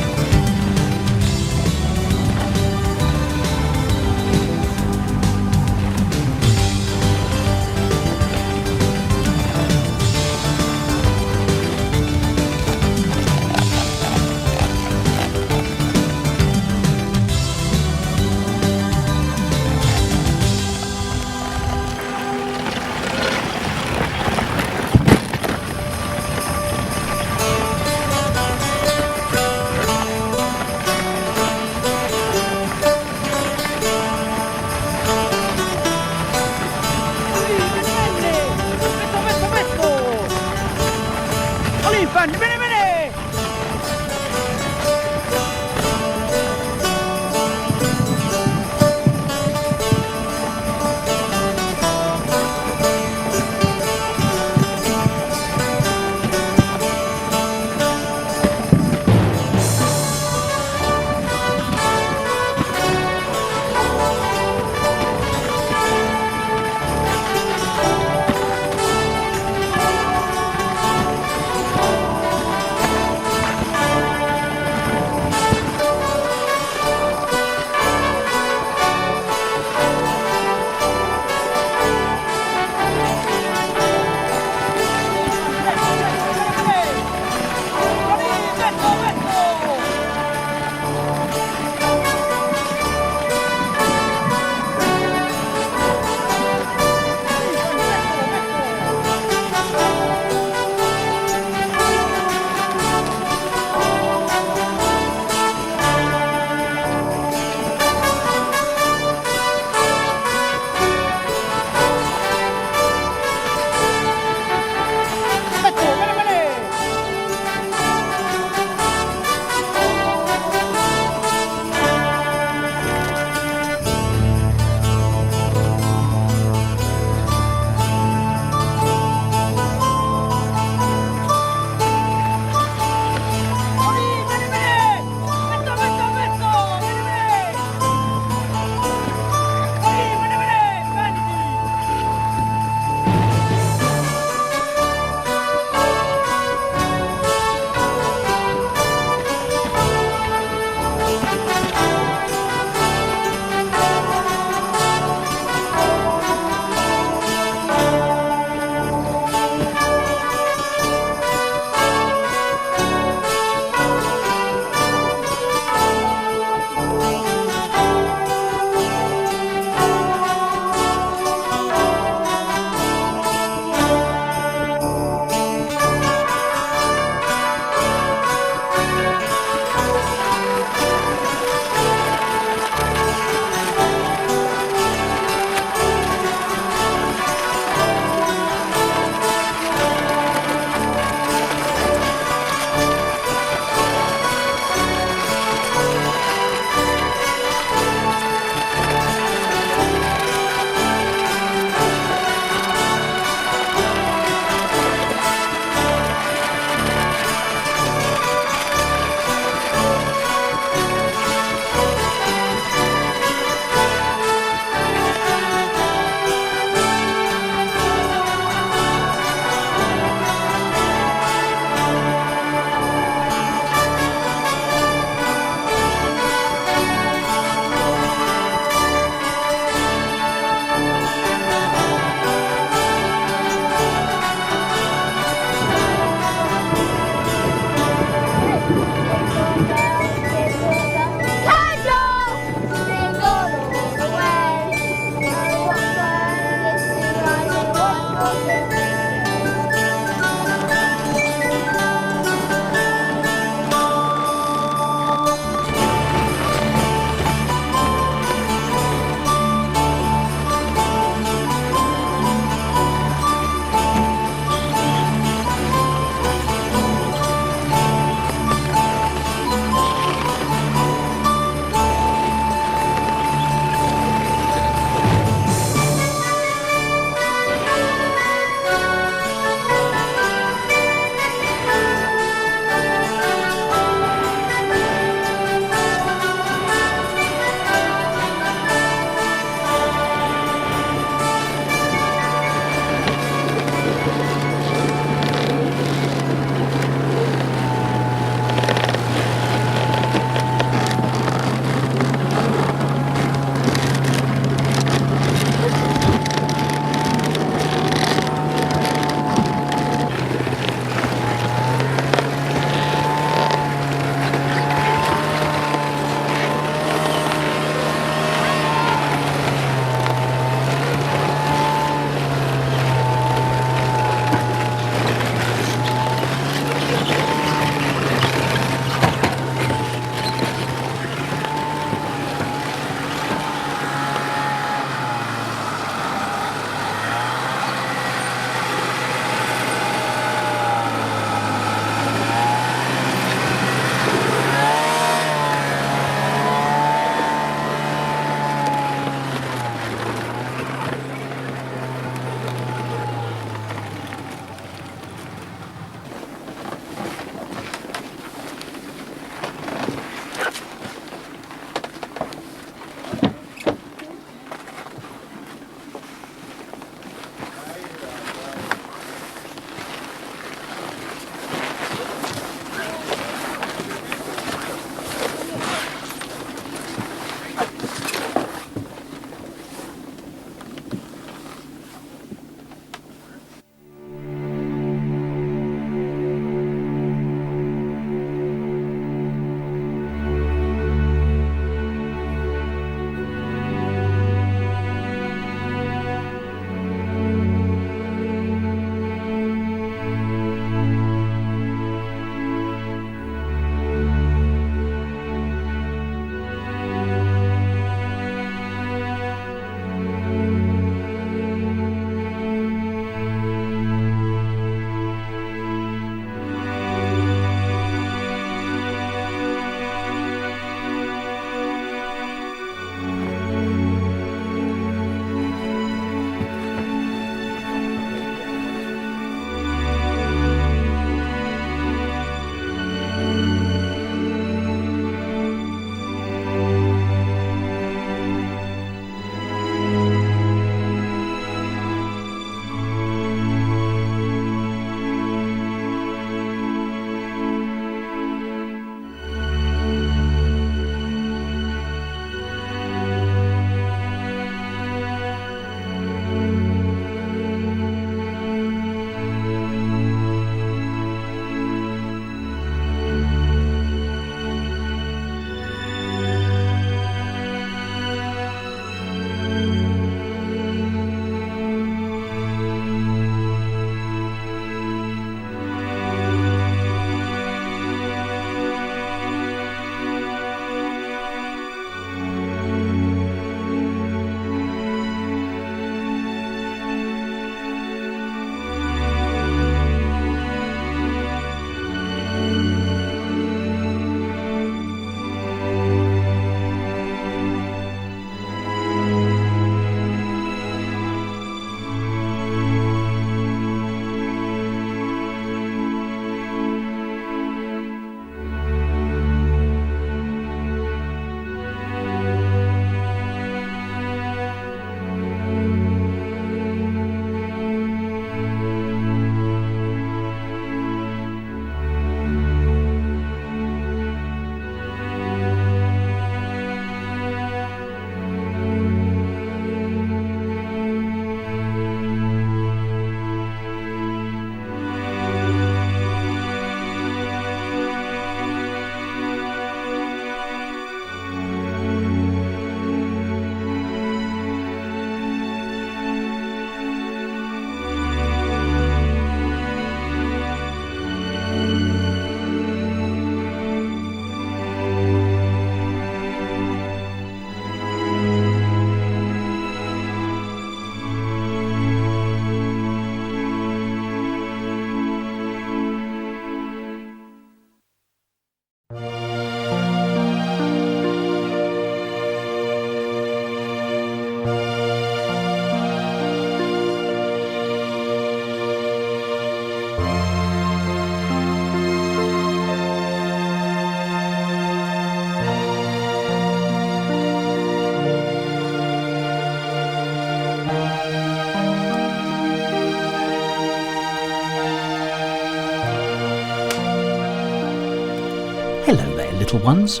little ones,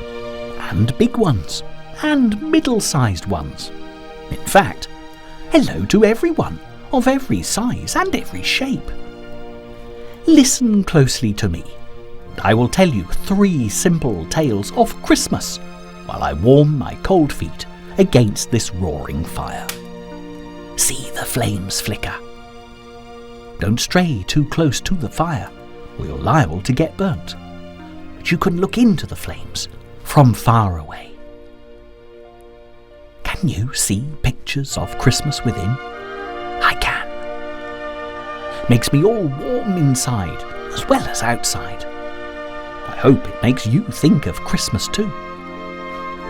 and big ones, and middle-sized ones. In fact, hello to everyone, of every size and every shape. Listen closely to me. I will tell you 3 simple tales of Christmas while I warm my cold feet against this roaring fire. See the flames flicker. Don't stray too close to the fire, or you're liable to get burnt. But you can look into the flames from far away. Can you see pictures of Christmas within? I can. Makes me all warm inside as well as outside. I hope it makes you think of Christmas too.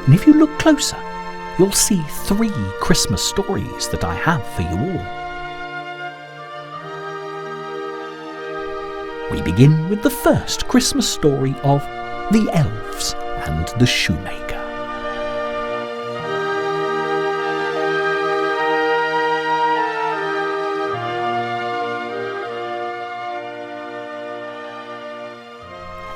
And if you look closer, you'll see 3 Christmas stories that I have for you all. We begin with the first Christmas story of the Elves and the Shoemaker.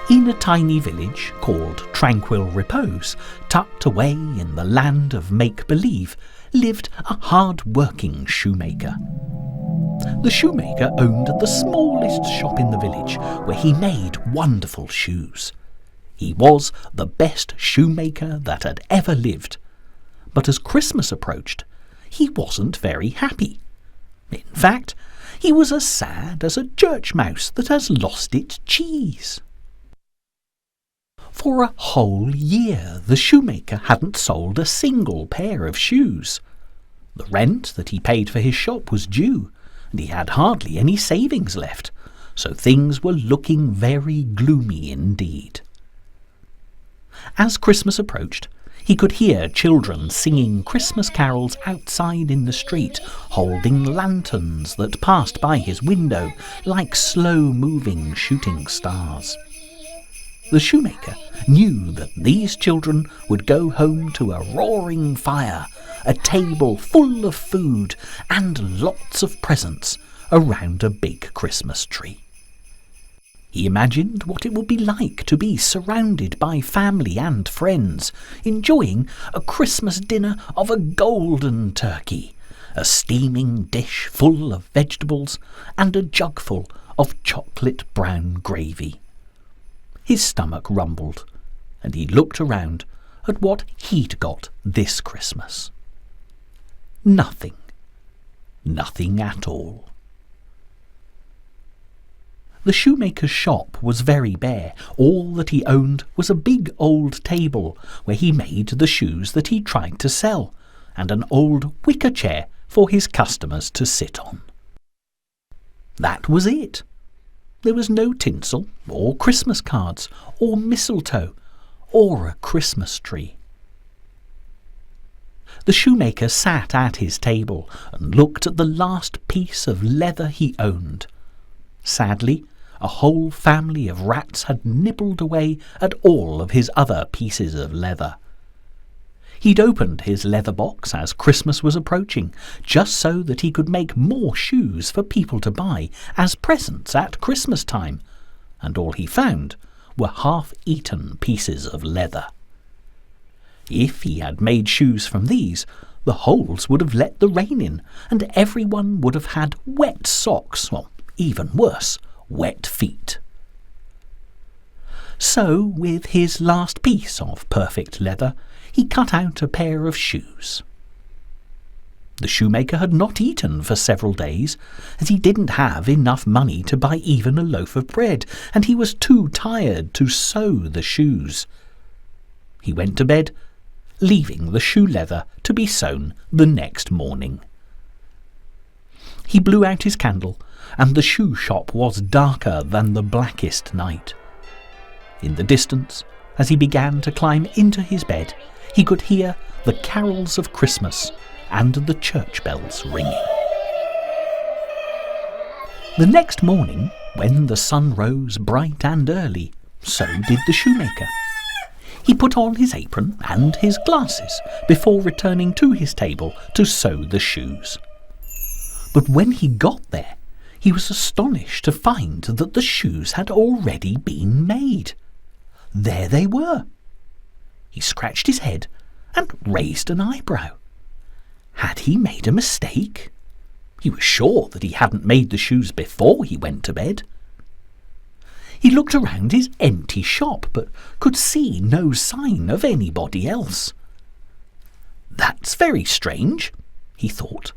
In a tiny village called Tranquil Repose, tucked away in the land of make-believe, lived a hard-working shoemaker. The shoemaker owned the smallest shop in the village, where he made wonderful shoes. He was the best shoemaker that had ever lived. But as Christmas approached, he wasn't very happy. In fact, he was as sad as a church mouse that has lost its cheese. For a whole year, the shoemaker hadn't sold a single pair of shoes. The rent that he paid for his shop was due, and he had hardly any savings left, so things were looking very gloomy indeed. As Christmas approached, he could hear children singing Christmas carols outside in the street, holding lanterns that passed by his window like slow-moving shooting stars. The shoemaker knew that these children would go home to a roaring fire, a table full of food, and lots of presents around a big Christmas tree. He imagined what it would be like to be surrounded by family and friends, enjoying a Christmas dinner of a golden turkey, a steaming dish full of vegetables, and a jugful of chocolate brown gravy. His stomach rumbled, and he looked around at what he'd got this Christmas. Nothing. Nothing at all. The shoemaker's shop was very bare. All that he owned was a big old table where he made the shoes that he tried to sell, and an old wicker chair for his customers to sit on. That was it. There was no tinsel, or Christmas cards, or mistletoe, or a Christmas tree. The shoemaker sat at his table and looked at the last piece of leather he owned. Sadly, a whole family of rats had nibbled away at all of his other pieces of leather. He'd opened his leather box as Christmas was approaching, just so that he could make more shoes for people to buy as presents at Christmas time, and all he found were half-eaten pieces of leather. If he had made shoes from these, the holes would have let the rain in, and everyone would have had wet socks, or even worse, wet feet. So, with his last piece of perfect leather, he cut out a pair of shoes. The shoemaker had not eaten for several days, as he didn't have enough money to buy even a loaf of bread, and he was too tired to sew the shoes. He went to bed, leaving the shoe leather to be sewn the next morning. He blew out his candle, and the shoe shop was darker than the blackest night. In the distance, as he began to climb into his bed, he could hear the carols of Christmas and the church bells ringing. The next morning, when the sun rose bright and early, so did the shoemaker. He put on his apron and his glasses before returning to his table to sew the shoes. But when he got there, he was astonished to find that the shoes had already been made. There they were, He scratched his head and raised an eyebrow. Had he made a mistake? He was sure that he hadn't made the shoes before he went to bed. He looked around his empty shop, but could see no sign of anybody else. That's very strange, he thought,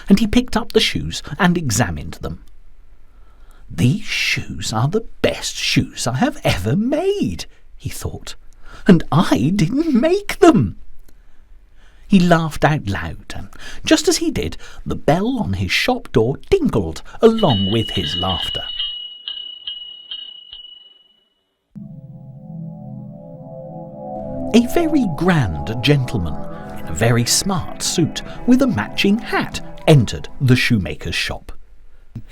and he picked up the shoes and examined them. These shoes are the best shoes I have ever made, he thought, and I didn't make them. He laughed out loud, and just as he did, the bell on his shop door tinkled along with his laughter. A very grand gentleman in a very smart suit with a matching hat entered the shoemaker's shop.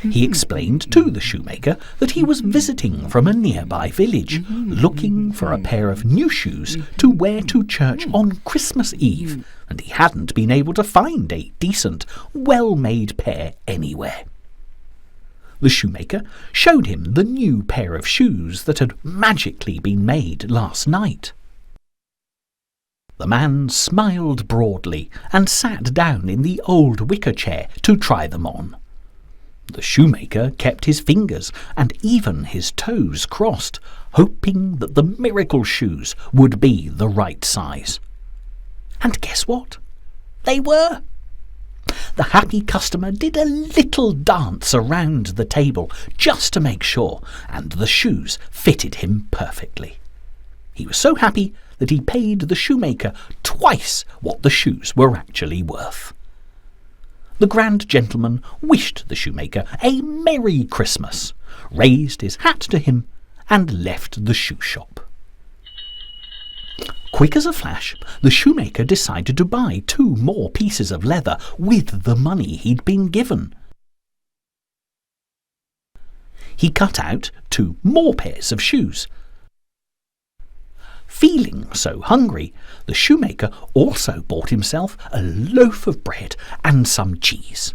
He explained to the shoemaker that he was visiting from a nearby village, looking for a pair of new shoes to wear to church on Christmas Eve, and he hadn't been able to find a decent, well-made pair anywhere. The shoemaker showed him the new pair of shoes that had magically been made last night. The man smiled broadly and sat down in the old wicker chair to try them on. The shoemaker kept his fingers and even his toes crossed, hoping that the miracle shoes would be the right size. And guess what? They were! The happy customer did a little dance around the table just to make sure, and the shoes fitted him perfectly. He was so happy that he paid the shoemaker twice what the shoes were actually worth. The grand gentleman wished the shoemaker a Merry Christmas, raised his hat to him, and left the shoe shop. Quick as a flash, the shoemaker decided to buy 2 more pieces of leather with the money he'd been given. He cut out 2 more pairs of shoes. Feeling so hungry, the shoemaker also bought himself a loaf of bread and some cheese.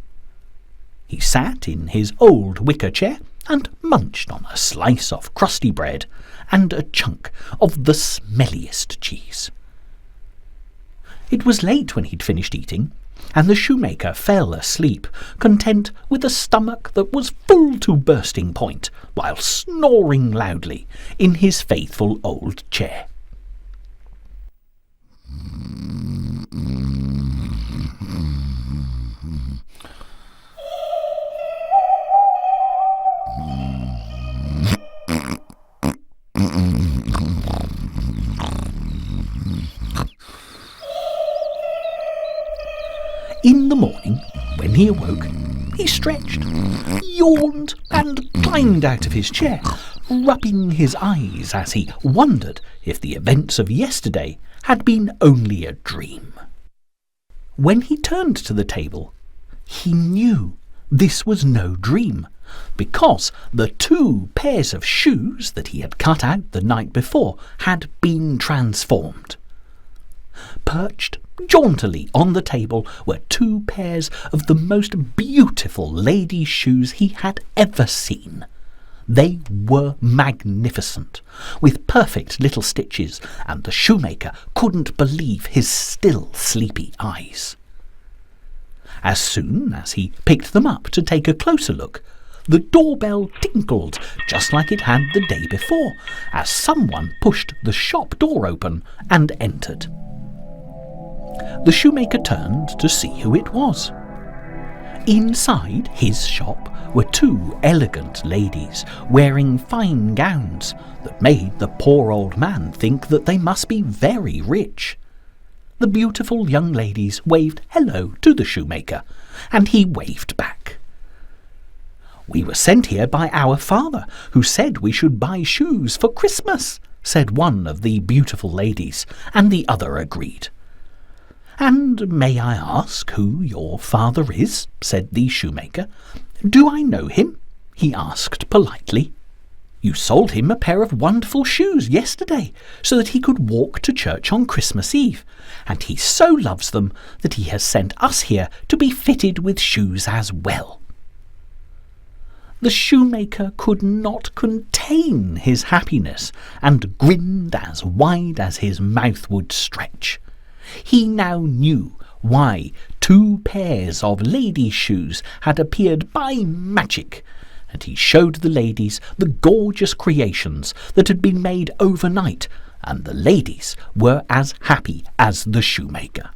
He sat in his old wicker chair and munched on a slice of crusty bread and a chunk of the smelliest cheese. It was late when he'd finished eating, and the shoemaker fell asleep, content with a stomach that was full to bursting point, while snoring loudly in his faithful old chair. In the morning, when he awoke, he stretched, yawned, and climbed out of his chair, rubbing his eyes as he wondered if the events of yesterday had been only a dream. When he turned to the table, he knew this was no dream, because the 2 pairs of shoes that he had cut out the night before had been transformed. Perched jauntily on the table were 2 pairs of the most beautiful ladies' shoes he had ever seen. They were magnificent, with perfect little stitches, and the shoemaker couldn't believe his still sleepy eyes. As soon as he picked them up to take a closer look, the doorbell tinkled just like it had the day before, as someone pushed the shop door open and entered. The shoemaker turned to see who it was. Inside his shop were 2 elegant ladies wearing fine gowns that made the poor old man think that they must be very rich. The beautiful young ladies waved hello to the shoemaker, and he waved back. "We were sent here by our father, who said we should buy shoes for Christmas," said one of the beautiful ladies, and the other agreed. "And may I ask who your father is?" said the shoemaker. "Do I know him?" he asked politely. "You sold him a pair of wonderful shoes yesterday, so that he could walk to church on Christmas Eve, and he so loves them that he has sent us here to be fitted with shoes as well." The shoemaker could not contain his happiness, and grinned as wide as his mouth would stretch. He now knew why 2 pairs of ladies' shoes had appeared by magic, and he showed the ladies the gorgeous creations that had been made overnight, and the ladies were as happy as the shoemaker.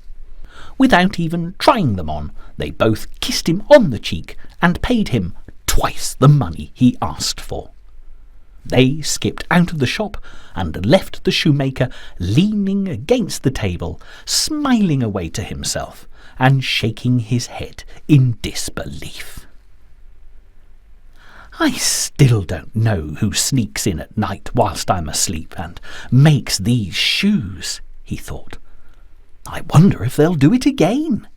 Without even trying them on, they both kissed him on the cheek and paid him twice the money he asked for. They skipped out of the shop and left the shoemaker leaning against the table, smiling away to himself and shaking his head in disbelief. I still don't know who sneaks in at night whilst I'm asleep and makes these shoes, he thought. I wonder if they'll do it again.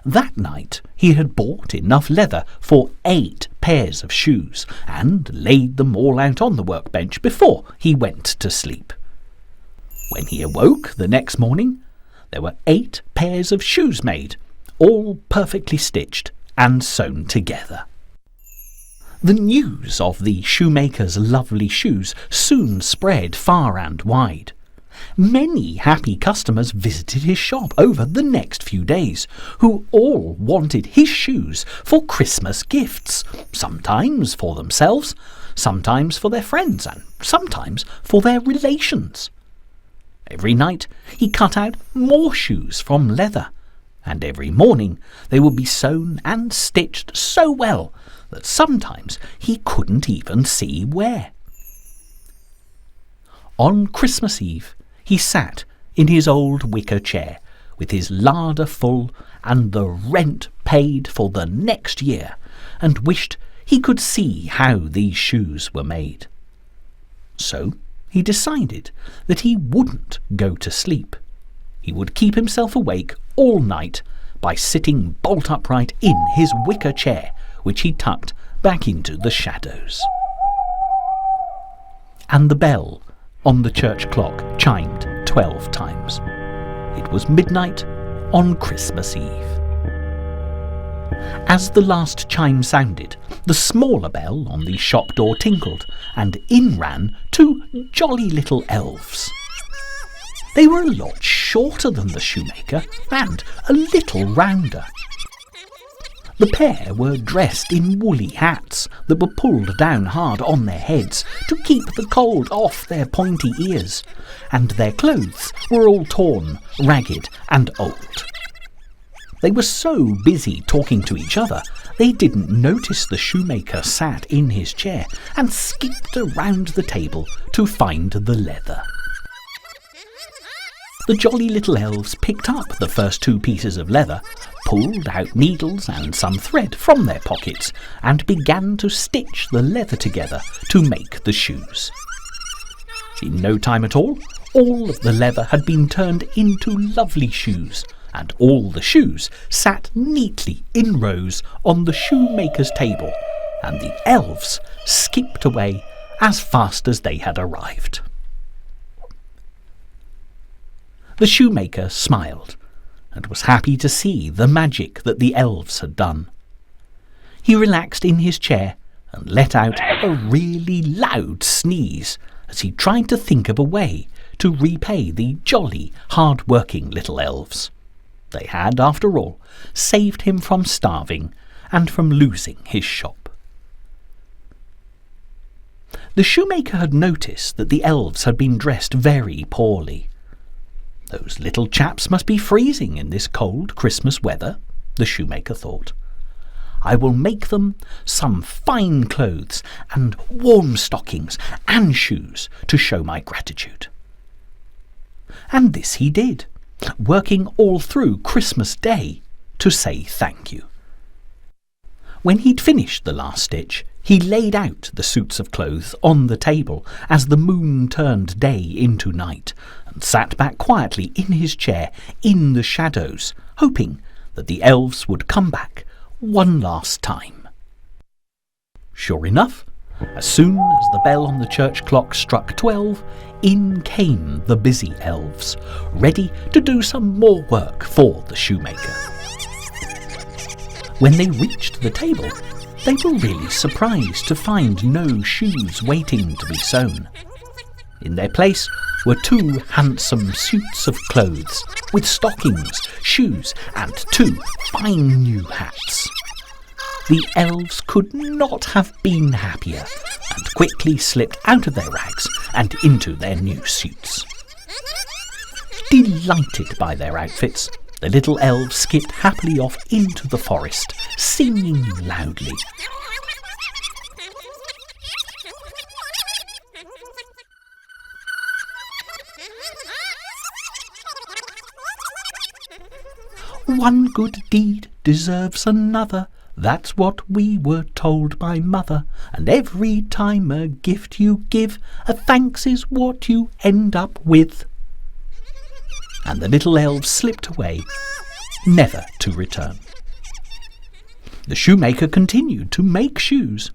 That night he had bought enough leather for 8 pairs of shoes and laid them all out on the workbench before he went to sleep. When he awoke the next morning, there were 8 pairs of shoes made, all perfectly stitched and sewn together. The news of the shoemaker's lovely shoes soon spread far and wide. Many happy customers visited his shop over the next few days, who all wanted his shoes for Christmas gifts, sometimes for themselves, sometimes for their friends, and sometimes for their relations. Every night he cut out more shoes from leather, and every morning they would be sewn and stitched so well that sometimes he couldn't even see where. On Christmas Eve, he sat in his old wicker chair, with his larder full and the rent paid for the next year, and wished he could see how these shoes were made. So he decided that he wouldn't go to sleep. He would keep himself awake all night by sitting bolt upright in his wicker chair, which he tucked back into the shadows. And the bell on the church clock chimed 12 times. It was midnight on Christmas Eve. As the last chime sounded, the smaller bell on the shop door tinkled, and in ran 2 jolly little elves. They were a lot shorter than the shoemaker and a little rounder. The pair were dressed in woolly hats that were pulled down hard on their heads to keep the cold off their pointy ears, and their clothes were all torn, ragged and old. They were so busy talking to each other they didn't notice the shoemaker sat in his chair and skipped around the table to find the leather. The jolly little elves picked up the first 2 pieces of leather, pulled out needles and some thread from their pockets, and began to stitch the leather together to make the shoes. In no time at all of the leather had been turned into lovely shoes, and all the shoes sat neatly in rows on the shoemaker's table, and the elves skipped away as fast as they had arrived. The shoemaker smiled, and was happy to see the magic that the elves had done. He relaxed in his chair and let out a really loud sneeze as he tried to think of a way to repay the jolly, hard-working little elves. They had, after all, saved him from starving and from losing his shop. The shoemaker had noticed that the elves had been dressed very poorly. Those little chaps must be freezing in this cold Christmas weather, the shoemaker thought. I will make them some fine clothes and warm stockings and shoes to show my gratitude. And this he did, working all through Christmas Day to say thank you. When he'd finished the last stitch, he laid out the suits of clothes on the table as the moon turned day into night, and sat back quietly in his chair in the shadows, hoping that the elves would come back one last time. Sure enough, as soon as the bell on the church clock struck 12, in came the busy elves, ready to do some more work for the shoemaker. When they reached the table, They were really surprised to find no shoes waiting to be sewn. In their place were 2 handsome suits of clothes, with stockings, shoes, and 2 fine new hats. The elves could not have been happier, and quickly slipped out of their rags and into their new suits. Delighted by their outfits, the little elves skipped happily off into the forest, singing loudly. One good deed deserves another, that's what we were told by Mother, and every time a gift you give, a thanks is what you end up with. And the little elves slipped away, never to return. The shoemaker continued to make shoes,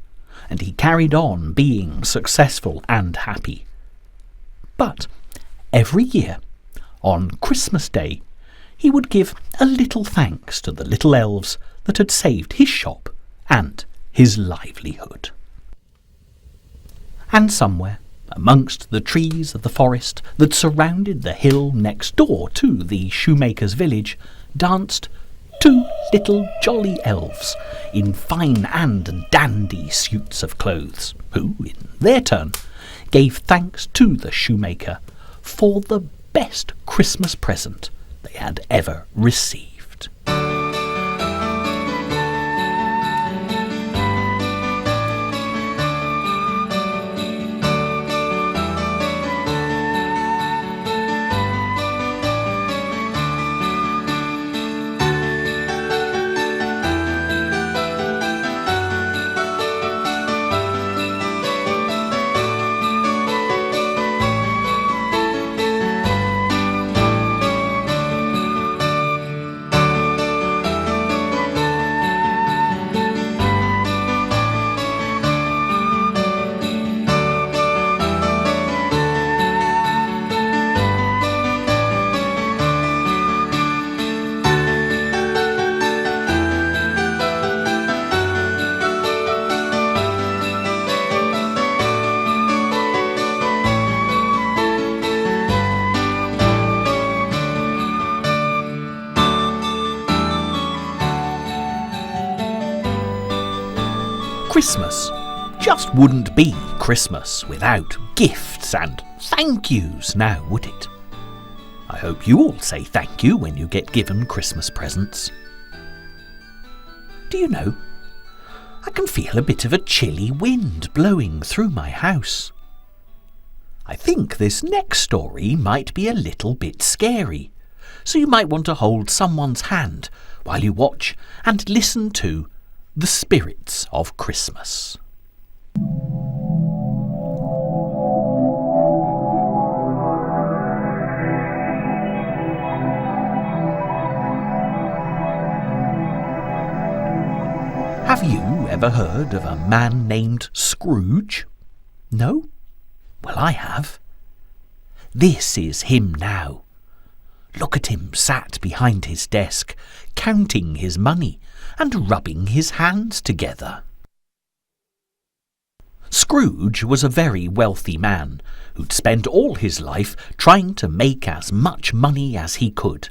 and he carried on being successful and happy. But every year, on Christmas Day, he would give a little thanks to the little elves that had saved his shop and his livelihood. And somewhere, amongst the trees of the forest that surrounded the hill next door to the shoemaker's village, danced 2 little jolly elves in fine and dandy suits of clothes, who, in their turn, gave thanks to the shoemaker for the best Christmas present they had ever received. Christmas just wouldn't be Christmas without gifts and thank yous now, would it? I hope you all say thank you when you get given Christmas presents. Do you know, I can feel a bit of a chilly wind blowing through my house. I think this next story might be a little bit scary, so you might want to hold someone's hand while you watch and listen to The Spirits of Christmas. Have you ever heard of a man named Scrooge? No? Well, I have. This is him now. Look at him sat behind his desk, counting his money and rubbing his hands together. Scrooge was a very wealthy man who'd spent all his life trying to make as much money as he could.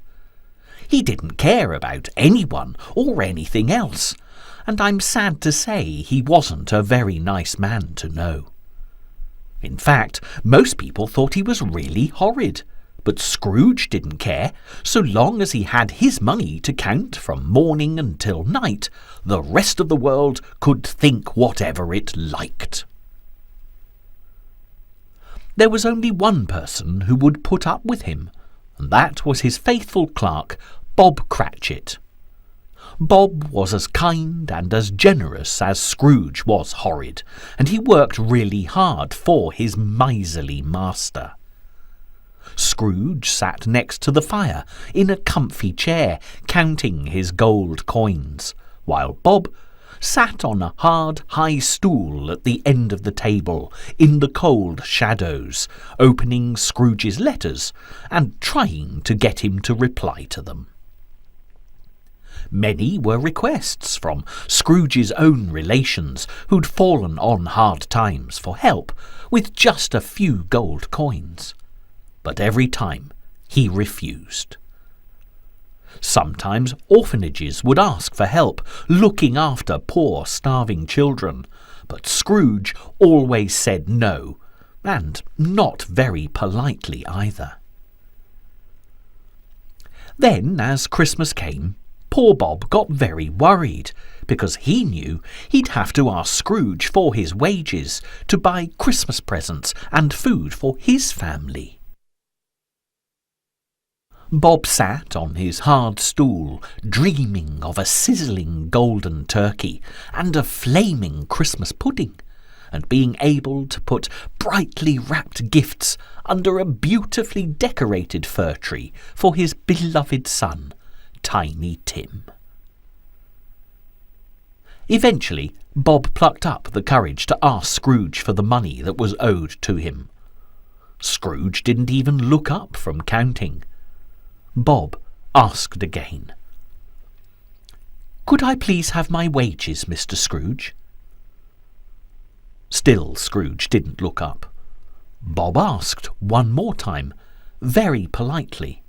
He didn't care about anyone or anything else, and I'm sad to say he wasn't a very nice man to know. In fact, most people thought he was really horrid, but Scrooge didn't care. So long as he had his money to count from morning until night, the rest of the world could think whatever it liked. There was only one person who would put up with him, and that was his faithful clerk, Bob Cratchit. Bob was as kind and as generous as Scrooge was horrid, and he worked really hard for his miserly master. Scrooge sat next to the fire in a comfy chair, counting his gold coins, while Bob sat on a hard, high stool at the end of the table in the cold shadows, opening Scrooge's letters and trying to get him to reply to them. Many were requests from Scrooge's own relations who'd fallen on hard times for help with just a few gold coins. But every time he refused. Sometimes orphanages would ask for help looking after poor starving children, but Scrooge always said no, and not very politely either. Then, as Christmas came, poor Bob got very worried, because he knew he'd have to ask Scrooge for his wages to buy Christmas presents and food for his family. Bob sat on his hard stool, dreaming of a sizzling golden turkey and a flaming Christmas pudding, and being able to put brightly wrapped gifts under a beautifully decorated fir tree for his beloved son, Tiny Tim. Eventually, Bob plucked up the courage to ask Scrooge for the money that was owed to him. Scrooge didn't even look up from counting. Bob asked again. "Could I please have my wages, Mr. Scrooge?" Still Scrooge didn't look up. Bob asked one more time, very politely.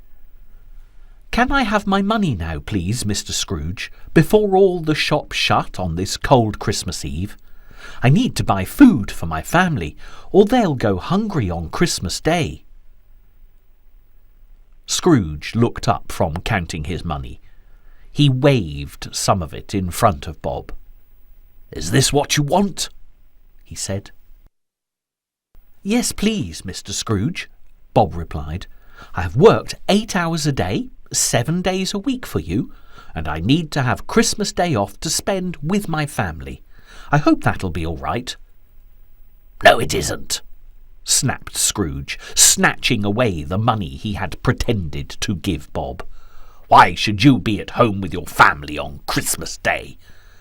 "Can I have my money now, please, Mr. Scrooge, before all the shops shut on this cold Christmas Eve? I need to buy food for my family, or they'll go hungry on Christmas Day." Scrooge looked up from counting his money. He waved some of it in front of Bob. "Is this what you want?" he said. "Yes, please, Mr. Scrooge," Bob replied. "I have worked 8 hours a day, 7 days a week for you, and I need to have Christmas Day off to spend with my family. I hope that'll be all right." "No, it isn't," snapped Scrooge, snatching away the money he had pretended to give Bob. "Why should you be at home with your family on Christmas Day?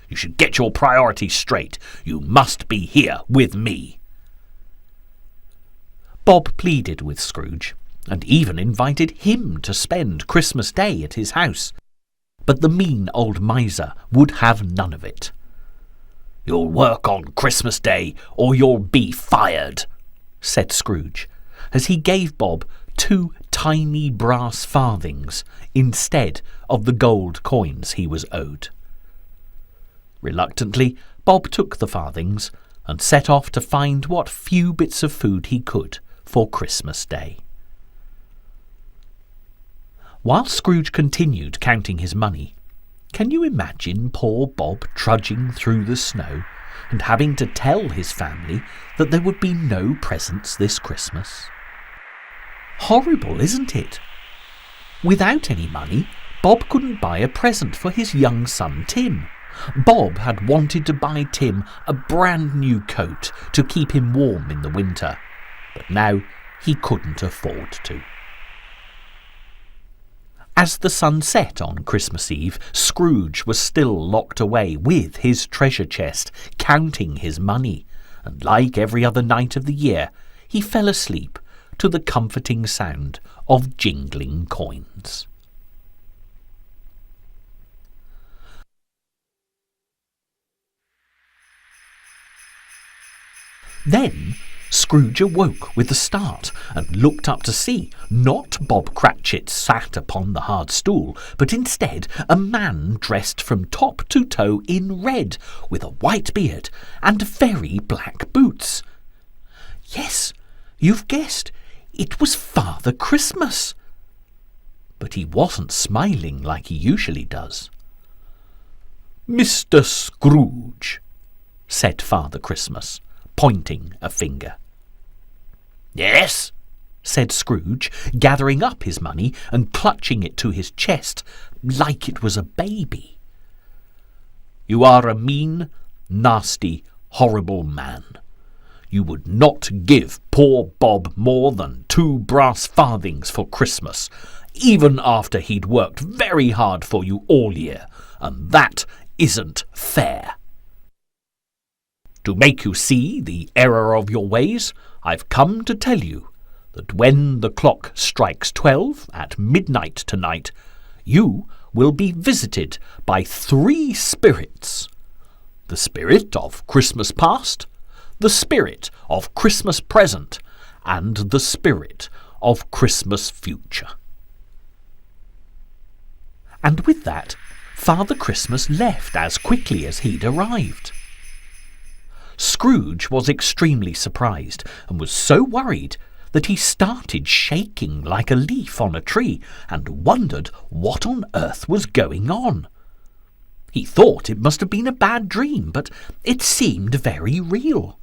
You should get your priorities straight. You must be here with me." Bob pleaded with Scrooge, and even invited him to spend Christmas Day at his house. But the mean old miser would have none of it. "You'll work on Christmas Day, or you'll be fired," said Scrooge, as he gave Bob 2 tiny brass farthings instead of the gold coins he was owed. Reluctantly, Bob took the farthings and set off to find what few bits of food he could for Christmas Day. While Scrooge continued counting his money, can you imagine poor Bob trudging through the snow and having to tell his family that there would be no presents this Christmas? Horrible, isn't it? Without any money, Bob couldn't buy a present for his young son Tim. Bob had wanted to buy Tim a brand new coat to keep him warm in the winter, but now he couldn't afford to. As the sun set on Christmas Eve, Scrooge was still locked away with his treasure chest, counting his money, and like every other night of the year, he fell asleep to the comforting sound of jingling coins. Then Scrooge awoke with a start and looked up to see not Bob Cratchit sat upon the hard stool, but instead a man dressed from top to toe in red, with a white beard and very black boots. Yes, you've guessed, it was Father Christmas. But he wasn't smiling like he usually does. "Mr. Scrooge," said Father Christmas, pointing a finger. "Yes," said Scrooge, gathering up his money and clutching it to his chest like it was a baby. "You are a mean, nasty, horrible man. You would not give poor Bob more than 2 brass farthings for Christmas, even after he'd worked very hard for you all year, and that isn't fair. To make you see the error of your ways, I've come to tell you that when the clock strikes 12 at midnight tonight, you will be visited by 3 spirits: the spirit of Christmas past, the spirit of Christmas present, and the spirit of Christmas future. And with that, Father Christmas left as quickly as he'd arrived. Scrooge was extremely surprised and was so worried that he started shaking like a leaf on a tree and wondered what on earth was going on. He thought it must have been a bad dream, but it seemed very real.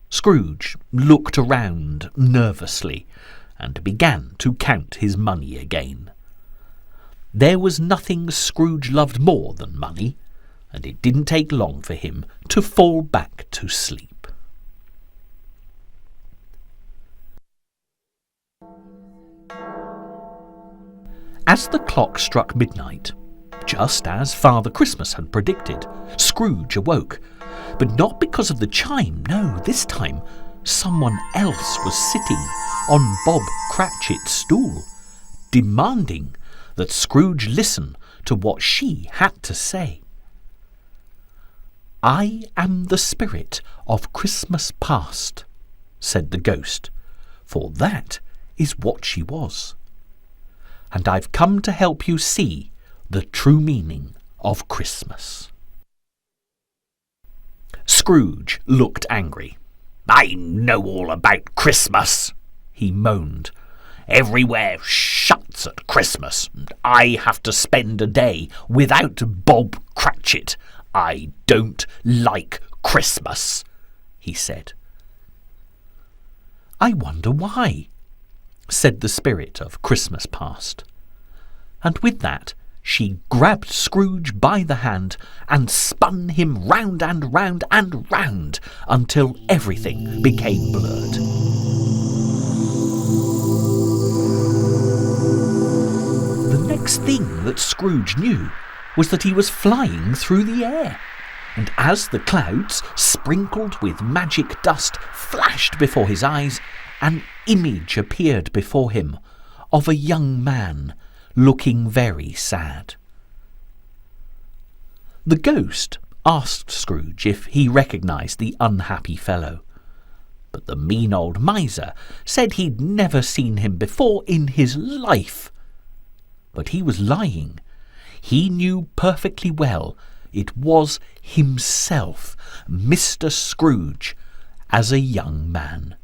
Scrooge looked around nervously and began to count his money again. There was nothing Scrooge loved more than money, and it didn't take long for him to fall back to sleep. As the clock struck midnight, just as Father Christmas had predicted, Scrooge awoke, but not because of the chime. No, this time someone else was sitting on Bob Cratchit's stool, demanding that Scrooge listen to what she had to say. "I am the spirit of Christmas past," said the ghost, for that is what she was. "And I've come to help you see the true meaning of Christmas." Scrooge looked angry. "I know all about Christmas," he moaned. "Everywhere shuts at Christmas, and I have to spend a day without Bob Cratchit. I don't like Christmas," he said. "I wonder why," said the spirit of Christmas past. And with that, she grabbed Scrooge by the hand and spun him round and round and round until everything became blurred. The next thing that Scrooge knew was that he was flying through the air, and as the clouds, sprinkled with magic dust, flashed before his eyes, an image appeared before him of a young man looking very sad. The ghost asked Scrooge if he recognised the unhappy fellow, but the mean old miser said he'd never seen him before in his life. But he was lying. He knew perfectly well it was himself, Mr. Scrooge, as a young man.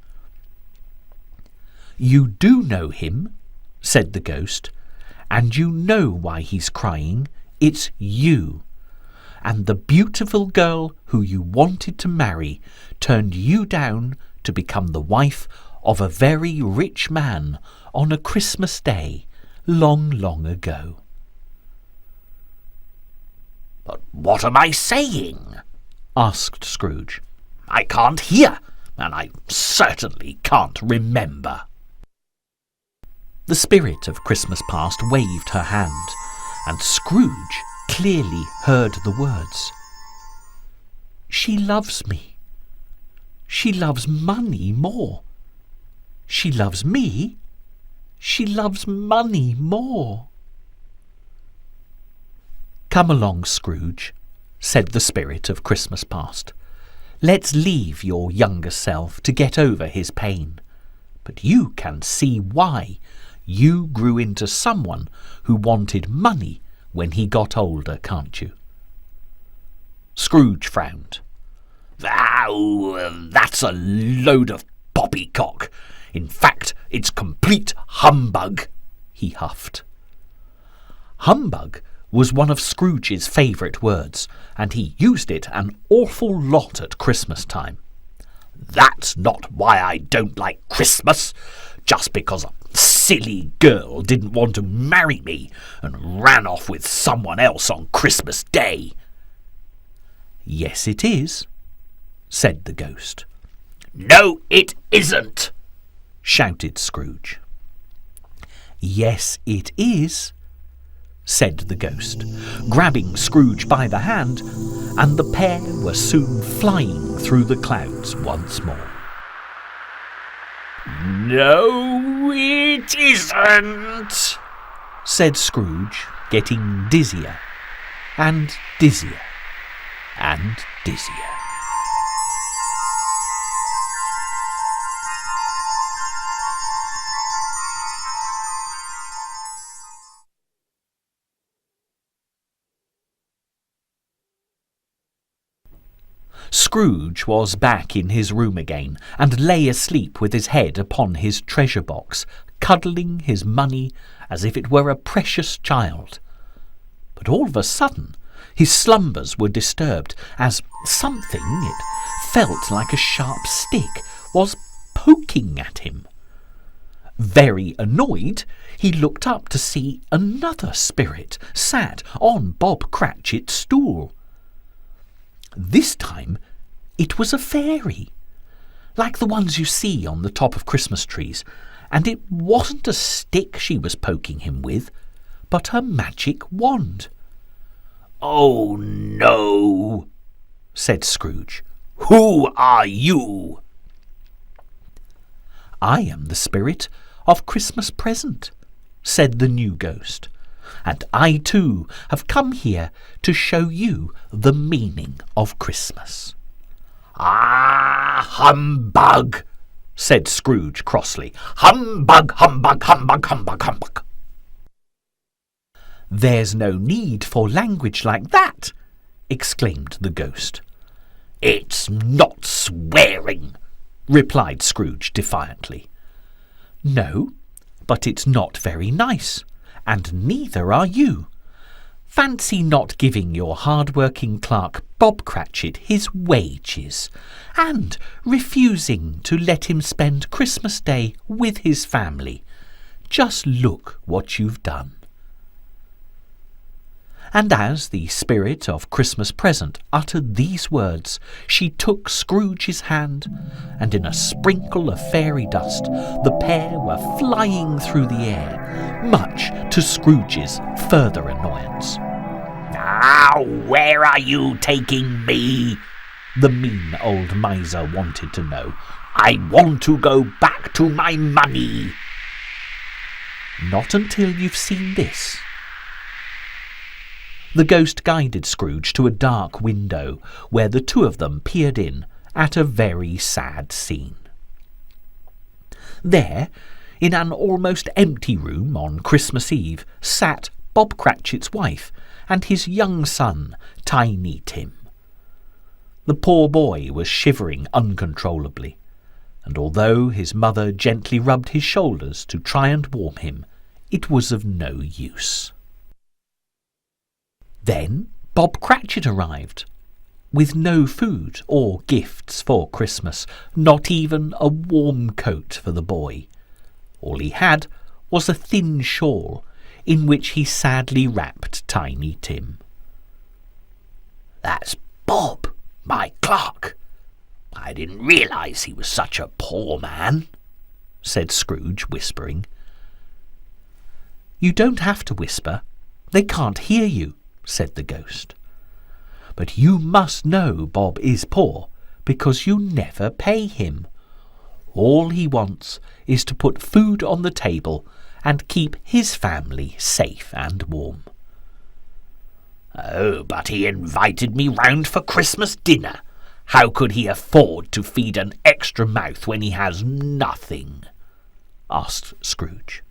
"You do know him," said the ghost, "and you know why he's crying. It's you. And the beautiful girl who you wanted to marry turned you down to become the wife of a very rich man on a Christmas day long, long ago." "But what am I saying?" asked Scrooge. "I can't hear, and I certainly can't remember." The spirit of Christmas past waved her hand, and Scrooge clearly heard the words. "She loves me. She loves money more. She loves me. She loves money more." "Come along, Scrooge," said the spirit of Christmas past. "Let's leave your younger self to get over his pain. But you can see why you grew into someone who wanted money when he got older, can't you?" Scrooge frowned. "Oh, that's a load of poppycock. In fact, it's complete humbug," he huffed. Humbug was one of Scrooge's favourite words, and he used it an awful lot at Christmas time. "That's not why I don't like Christmas, just because a silly girl didn't want to marry me and ran off with someone else on Christmas Day." "Yes, it is," said the ghost. "No, it isn't," shouted Scrooge. "Yes, it is," said the ghost, grabbing Scrooge by the hand, and the pair were soon flying through the clouds once more. "No, it isn't," said Scrooge, getting dizzier and dizzier and dizzier. Scrooge was back in his room again, and lay asleep with his head upon his treasure box, cuddling his money as if it were a precious child. But all of a sudden his slumbers were disturbed, as something, it felt like a sharp stick, was poking at him. Very annoyed, he looked up to see another spirit sat on Bob Cratchit's stool. This time it was a fairy, like the ones you see on the top of Christmas trees, and it wasn't a stick she was poking him with, but her magic wand. "Oh, no," said Scrooge. "Who are you?" "I am the spirit of Christmas Present," said the new ghost, "and I too have come here to show you the meaning of Christmas." "Ah, humbug!" said Scrooge crossly. "Humbug, humbug, humbug, humbug, humbug!" "There's no need for language like that," exclaimed the ghost. "It's not swearing," replied Scrooge defiantly. "No, but it's not very nice, and neither are you. Fancy not giving your hard-working clerk Bob Cratchit his wages, and refusing to let him spend Christmas Day with his family. Just look what you've done." And as the spirit of Christmas Present uttered these words, she took Scrooge's hand, and in a sprinkle of fairy dust the pair were flying through the air, much to Scrooge's further annoyance. "Now, where are you taking me?" the mean old miser wanted to know. "I want to go back to my money." "Not until you've seen this." The ghost guided Scrooge to a dark window, where the two of them peered in at a very sad scene. There, in an almost empty room on Christmas Eve, sat Bob Cratchit's wife and his young son, Tiny Tim. The poor boy was shivering uncontrollably, and although his mother gently rubbed his shoulders to try and warm him, it was of no use. Then Bob Cratchit arrived, with no food or gifts for Christmas, not even a warm coat for the boy. All he had was a thin shawl, in which he sadly wrapped Tiny Tim. "That's Bob, my clerk. I didn't realise he was such a poor man," said Scrooge, whispering. "You don't have to whisper. They can't hear you," said the ghost. "But you must know Bob is poor, because you never pay him. All he wants is to put food on the table and keep his family safe and warm." "Oh, but he invited me round for Christmas dinner. How could he afford to feed an extra mouth when he has nothing?" asked Scrooge.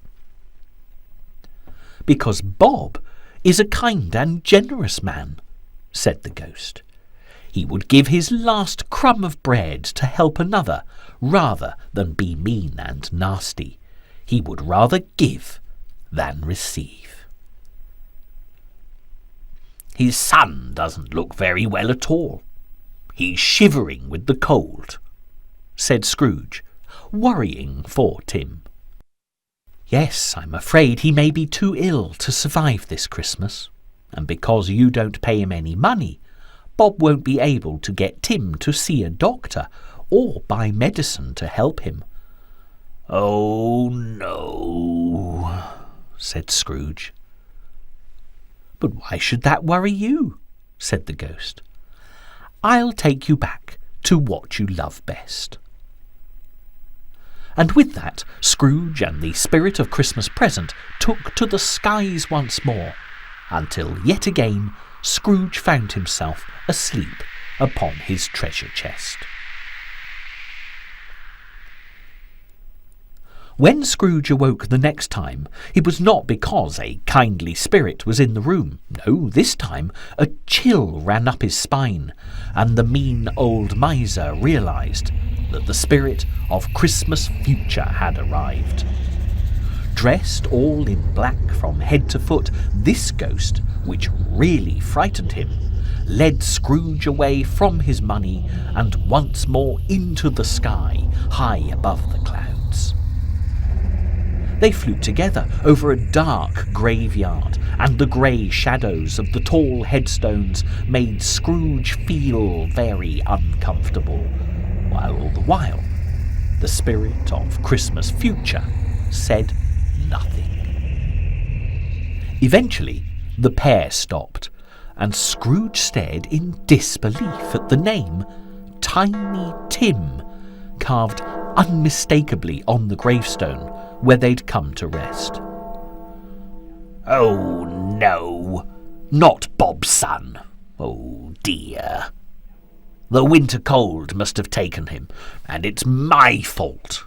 "Because Bob is a kind and generous man," said the ghost. "He would give his last crumb of bread to help another, rather than be mean and nasty. He would rather give than receive." "His son doesn't look very well at all. He's shivering with the cold," said Scrooge, worrying for Tim. "Yes, I'm afraid he may be too ill to survive this Christmas, and because you don't pay him any money, Bob won't be able to get Tim to see a doctor or buy medicine to help him." "Oh, no," said Scrooge. "But why should that worry you?" said the ghost. "I'll take you back to what you love best." And with that, Scrooge and the spirit of Christmas Present took to the skies once more, until yet again Scrooge found himself asleep upon his treasure chest. When Scrooge awoke the next time, it was not because a kindly spirit was in the room. No, this time a chill ran up his spine, and the mean old miser realized that the spirit of Christmas future had arrived. Dressed all in black from head to foot, this ghost, which really frightened him, led Scrooge away from his money and once more into the sky, high above the clouds. They flew together over a dark graveyard, and the grey shadows of the tall headstones made Scrooge feel very uncomfortable, while all the while the spirit of Christmas future said nothing. Eventually the pair stopped, and Scrooge stared in disbelief at the name Tiny Tim carved unmistakably on the gravestone where they'd come to rest. "Oh no, not Bob's son. Oh dear. The winter cold must have taken him, and it's my fault.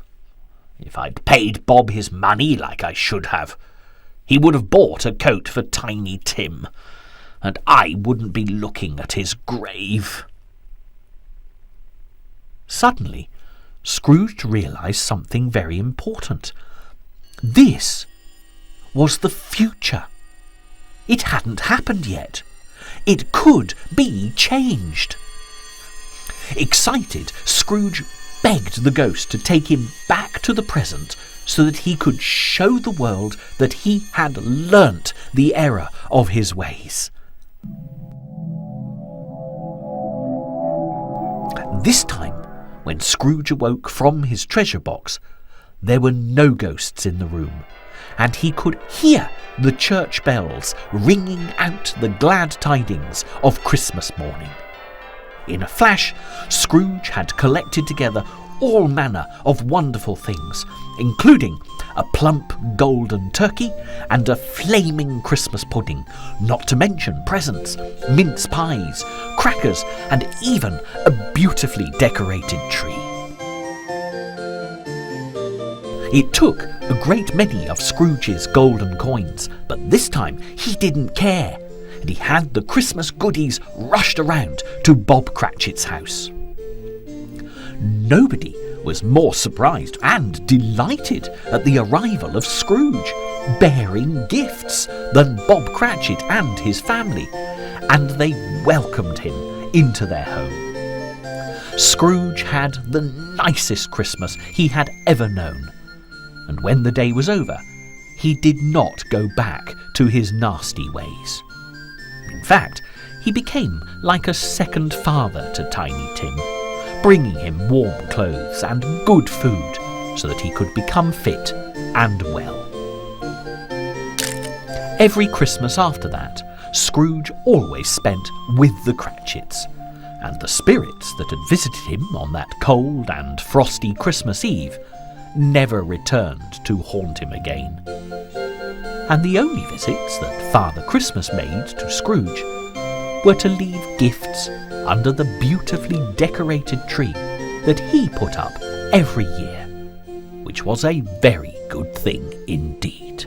If I'd paid Bob his money like I should have, he would have bought a coat for Tiny Tim, and I wouldn't be looking at his grave." Suddenly, Scrooge realized something very important. This was the future. It hadn't happened yet. It could be changed. Excited, Scrooge begged the ghost to take him back to the present so that he could show the world that he had learnt the error of his ways. This time, when Scrooge awoke from his treasure box, there were no ghosts in the room, and he could hear the church bells ringing out the glad tidings of Christmas morning. In a flash, Scrooge had collected together all manner of wonderful things, including a plump golden turkey and a flaming Christmas pudding, not to mention presents, mince pies, crackers, and even a beautifully decorated tree. It took a great many of Scrooge's golden coins, but this time he didn't care, and he had the Christmas goodies rushed around to Bob Cratchit's house. Nobody was more surprised and delighted at the arrival of Scrooge, bearing gifts, than Bob Cratchit and his family, and they welcomed him into their home. Scrooge had the nicest Christmas he had ever known, and when the day was over, he did not go back to his nasty ways. In fact, he became like a second father to Tiny Tim, bringing him warm clothes and good food so that he could become fit and well. Every Christmas after that, Scrooge always spent with the Cratchits, and the spirits that had visited him on that cold and frosty Christmas Eve never returned to haunt him again. And the only visits that Father Christmas made to Scrooge were to leave gifts under the beautifully decorated tree that he put up every year, which was a very good thing indeed.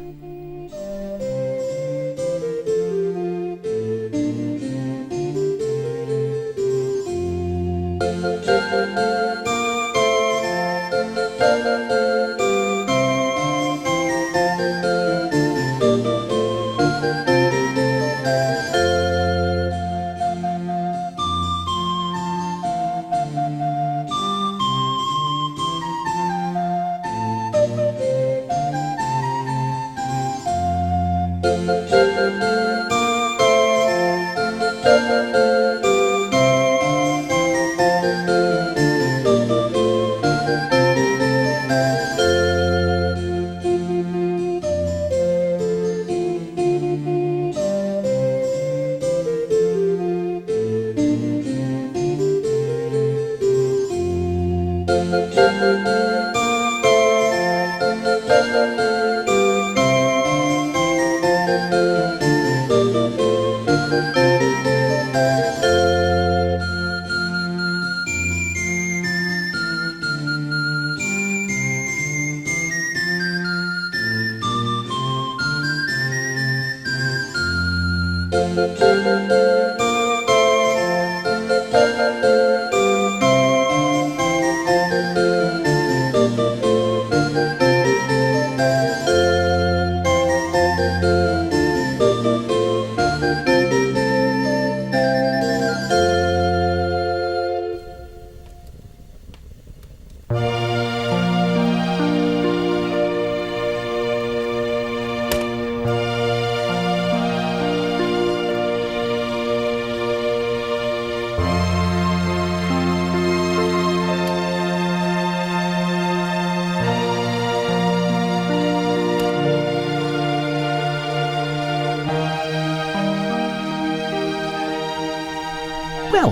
Well,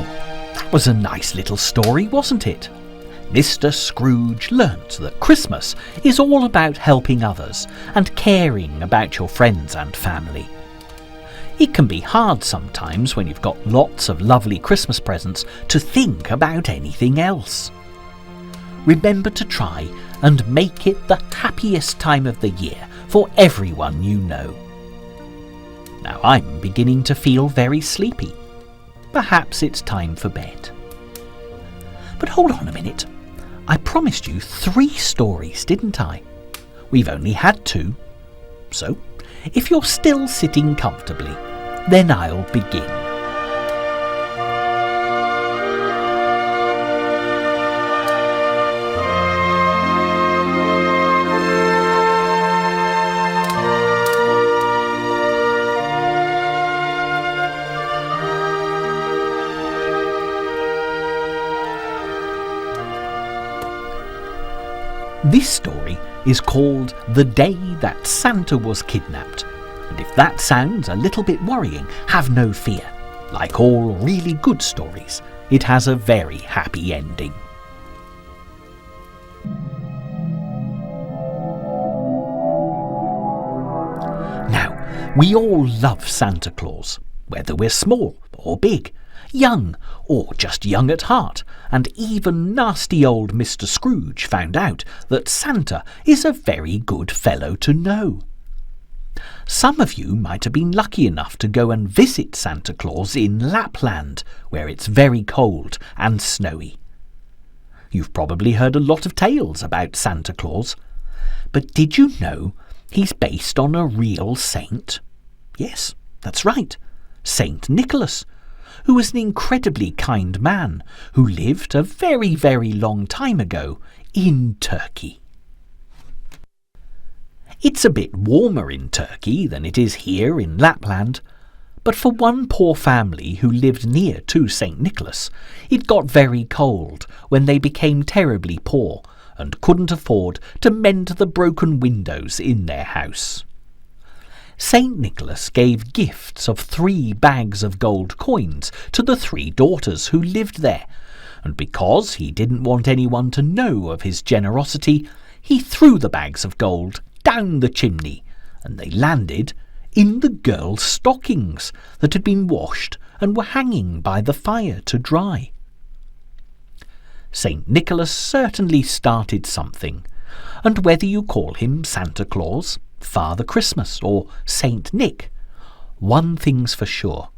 that was a nice little story, wasn't it? Mr. Scrooge learnt that Christmas is all about helping others and caring about your friends and family. It can be hard sometimes when you've got lots of lovely Christmas presents to think about anything else. Remember to try and make it the happiest time of the year for everyone you know. Now I'm beginning to feel very sleepy. Perhaps it's time for bed. But hold on a minute. I promised you 3 stories, didn't I? We've only had 2. So, if you're still sitting comfortably, then I'll begin. This story is called The Day That Santa Was Kidnapped, and if that sounds a little bit worrying, have no fear. Like all really good stories, it has a very happy ending. Now, we all love Santa Claus, whether we're small or big, young or just young at heart, and even nasty old Mr. Scrooge found out that Santa is a very good fellow to know. Some of you might have been lucky enough to go and visit Santa Claus in Lapland, where it's very cold and snowy. You've probably heard a lot of tales about Santa Claus, but did you know he's based on a real saint? Yes, that's right, Saint Nicholas, who was an incredibly kind man who lived a very, very long time ago in Turkey. It's a bit warmer in Turkey than it is here in Lapland, but for one poor family who lived near to St. Nicholas, it got very cold when they became terribly poor and couldn't afford to mend the broken windows in their house. St. Nicholas gave gifts of 3 bags of gold coins to the 3 daughters who lived there, and because he didn't want anyone to know of his generosity, he threw the bags of gold down the chimney, and they landed in the girls' stockings that had been washed and were hanging by the fire to dry. St. Nicholas certainly started something, and whether you call him Santa Claus, Father Christmas or Saint Nick, one thing's for sure,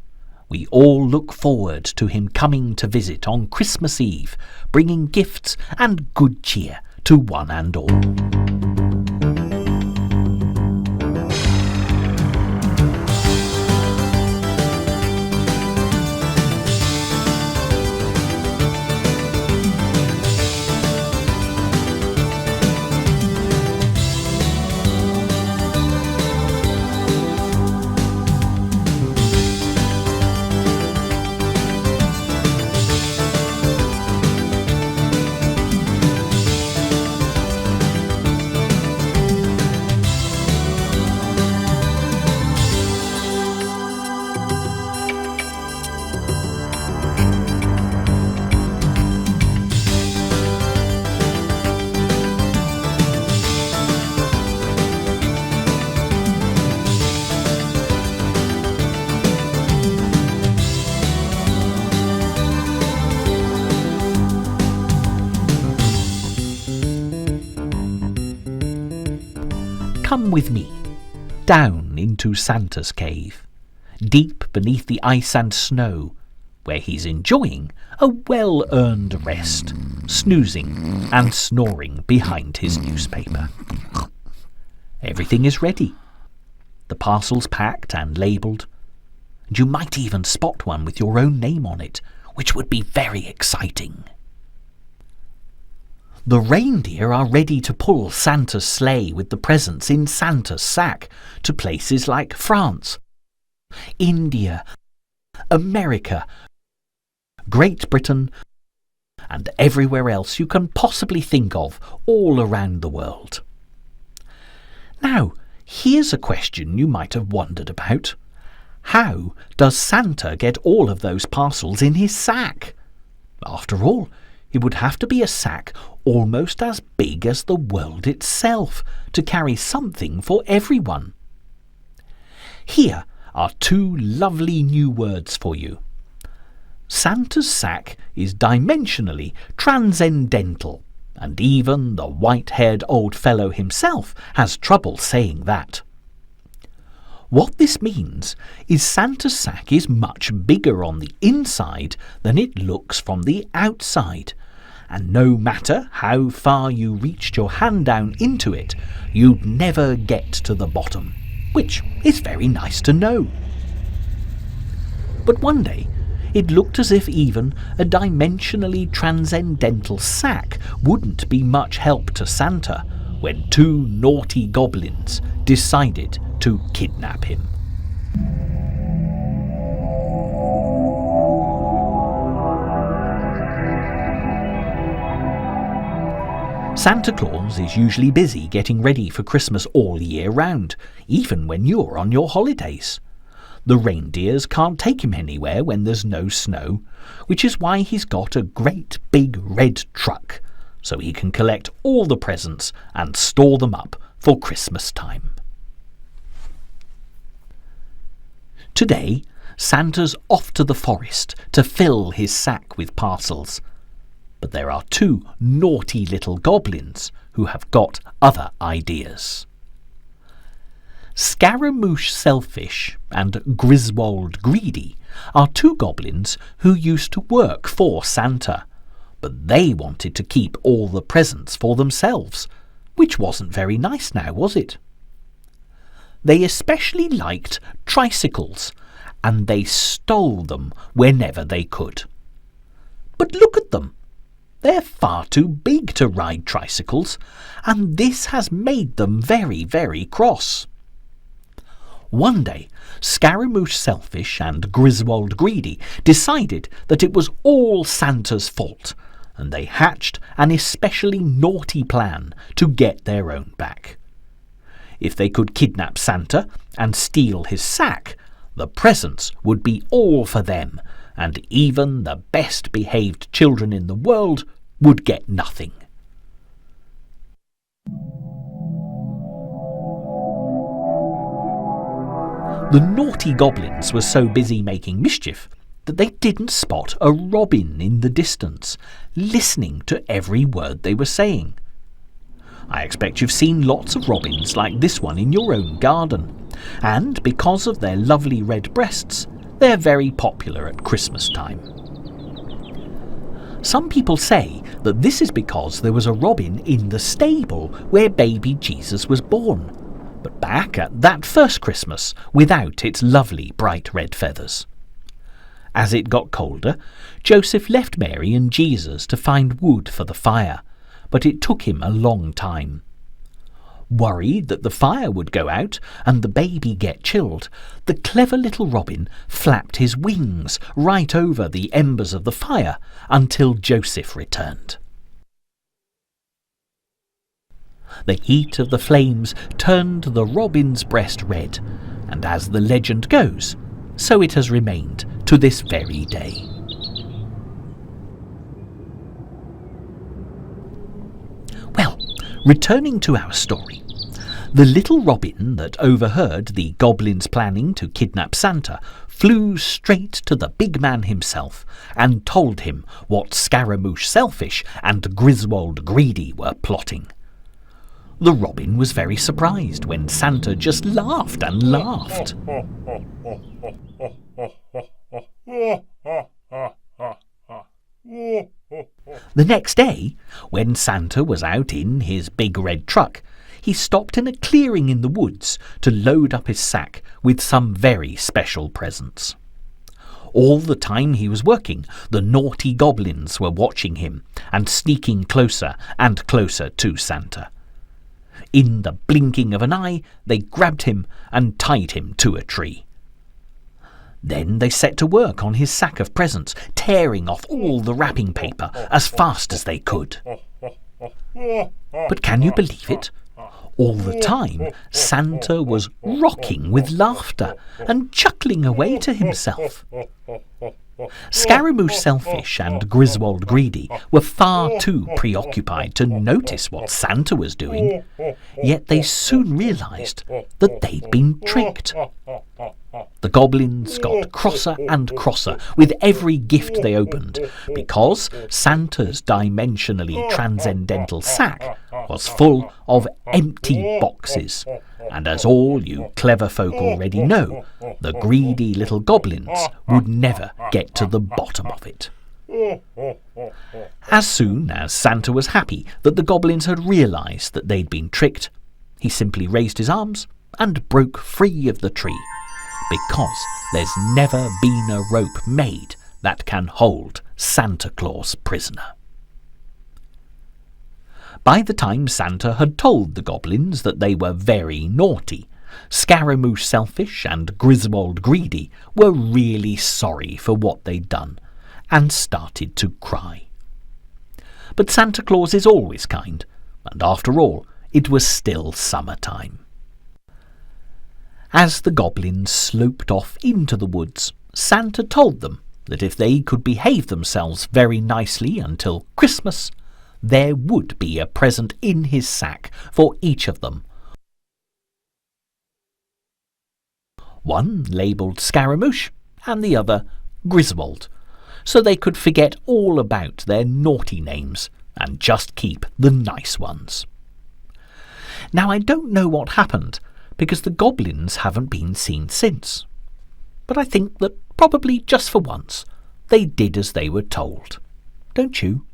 we all look forward to him coming to visit on Christmas Eve, bringing gifts and good cheer to one and all. Come with me, down into Santa's cave. deep beneath the ice and snow, where he's enjoying a well-earned rest, snoozing and snoring behind his newspaper. Everything is ready. The parcel's packed and labelled, and you might even spot one with your own name on it, which would be very exciting. The reindeer are ready to pull Santa's sleigh with the presents in Santa's sack to places like France, India, America, Great Britain, and everywhere else you can possibly think of all around the world. Now, here's a question you might have wondered about. How does Santa get all of those parcels in his sack? After all, it would have to be a sack almost as big as the world itself to carry something for everyone. Here are two lovely new words for you. Santa's sack is dimensionally transcendental, and even the white-haired old fellow himself has trouble saying that. What this means is Santa's sack is much bigger on the inside than it looks from the outside, and no matter how far you reached your hand down into it, you'd never get to the bottom, which is very nice to know. But one day, it looked as if even a dimensionally transcendental sack wouldn't be much help to Santa when two naughty goblins decided to kidnap him. Santa Claus is usually busy getting ready for Christmas all year round, even when you're on your holidays. The reindeers can't take him anywhere when there's no snow, which is why he's got a great big red truck, so he can collect all the presents and store them up for Christmas time. Today, Santa's off to the forest to fill his sack with parcels. But there are two naughty little goblins who have got other ideas. Scaramouche Selfish and Griswold Greedy are two goblins who used to work for Santa, but they wanted to keep all the presents for themselves, which wasn't very nice now, was it? They especially liked tricycles, and they stole them whenever they could. But look at them! They're far too big to ride tricycles, and this has made them very, very cross. One day, Scaramouche Selfish and Griswold Greedy decided that it was all Santa's fault, and they hatched an especially naughty plan to get their own back. If they could kidnap Santa and steal his sack, the presents would be all for them, and even the best-behaved children in the world would get nothing. The naughty goblins were so busy making mischief that they didn't spot a robin in the distance, listening to every word they were saying. I expect you've seen lots of robins like this one in your own garden, and because of their lovely red breasts, they're very popular at Christmas time. Some people say that this is because there was a robin in the stable where baby Jesus was born, but back at that first Christmas without its lovely bright red feathers. As it got colder, Joseph left Mary and Jesus to find wood for the fire, but it took him a long time. Worried that the fire would go out and the baby get chilled, the clever little robin flapped his wings right over the embers of the fire until Joseph returned. The heat of the flames turned the robin's breast red, and as the legend goes, so it has remained to this very day. Well, returning to our story, the little robin that overheard the goblins planning to kidnap Santa flew straight to the big man himself and told him what Scaramouche Selfish and Griswold Greedy were plotting. The robin was very surprised when Santa just laughed and laughed. The next day, when Santa was out in his big red truck, he stopped in a clearing in the woods to load up his sack with some very special presents. All the time he was working, the naughty goblins were watching him and sneaking closer and closer to Santa. In the blinking of an eye, they grabbed him and tied him to a tree. Then they set to work on his sack of presents, tearing off all the wrapping paper as fast as they could. But can you believe it? All the time, Santa was rocking with laughter and chuckling away to himself. Scaramouche Selfish and Griswold Greedy were far too preoccupied to notice what Santa was doing, yet they soon realised that they'd been tricked. The goblins got crosser and crosser with every gift they opened, because Santa's dimensionally transcendental sack was full of empty boxes. And as all you clever folk already know, the greedy little goblins would never get to the bottom of it. As soon as Santa was happy that the goblins had realised that they'd been tricked, he simply raised his arms and broke free of the tree, because there's never been a rope made that can hold Santa Claus prisoner. By the time Santa had told the goblins that they were very naughty, Scaramouche Selfish and Griswold Greedy were really sorry for what they'd done and started to cry. But Santa Claus is always kind, and after all, it was still summertime. As the goblins sloped off into the woods, Santa told them that if they could behave themselves very nicely until Christmas, there would be a present in his sack for each of them. One labelled Scaramouche and the other Griswold, so they could forget all about their naughty names and just keep the nice ones. Now, I don't know what happened, because the goblins haven't been seen since. But I think that probably just for once they did as they were told. Don't you?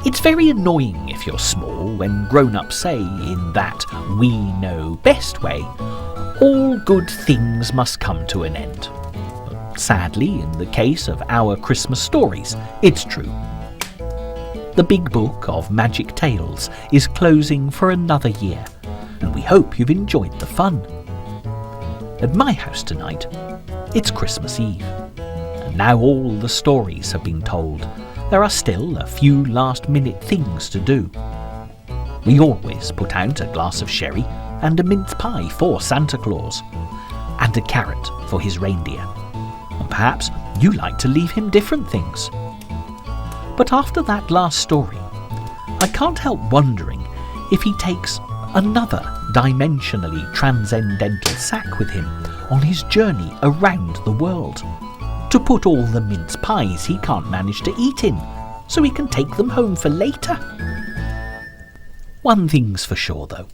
It's very annoying if you're small when grown-ups say in that we know best way, all good things must come to an end. But sadly, in the case of our Christmas stories, it's true. The big book of magic tales is closing for another year, and we hope you've enjoyed the fun. At my house tonight, it's Christmas Eve, and now all the stories have been told. There are still a few last-minute things to do. We always put out a glass of sherry and a mince pie for Santa Claus, and a carrot for his reindeer. And perhaps you like to leave him different things. But after that last story, I can't help wondering if he takes another dimensionally transcendental sack with him on his journey around the world, to put all the mince pies he can't manage to eat in, so he can take them home for later. One thing's for sure, though.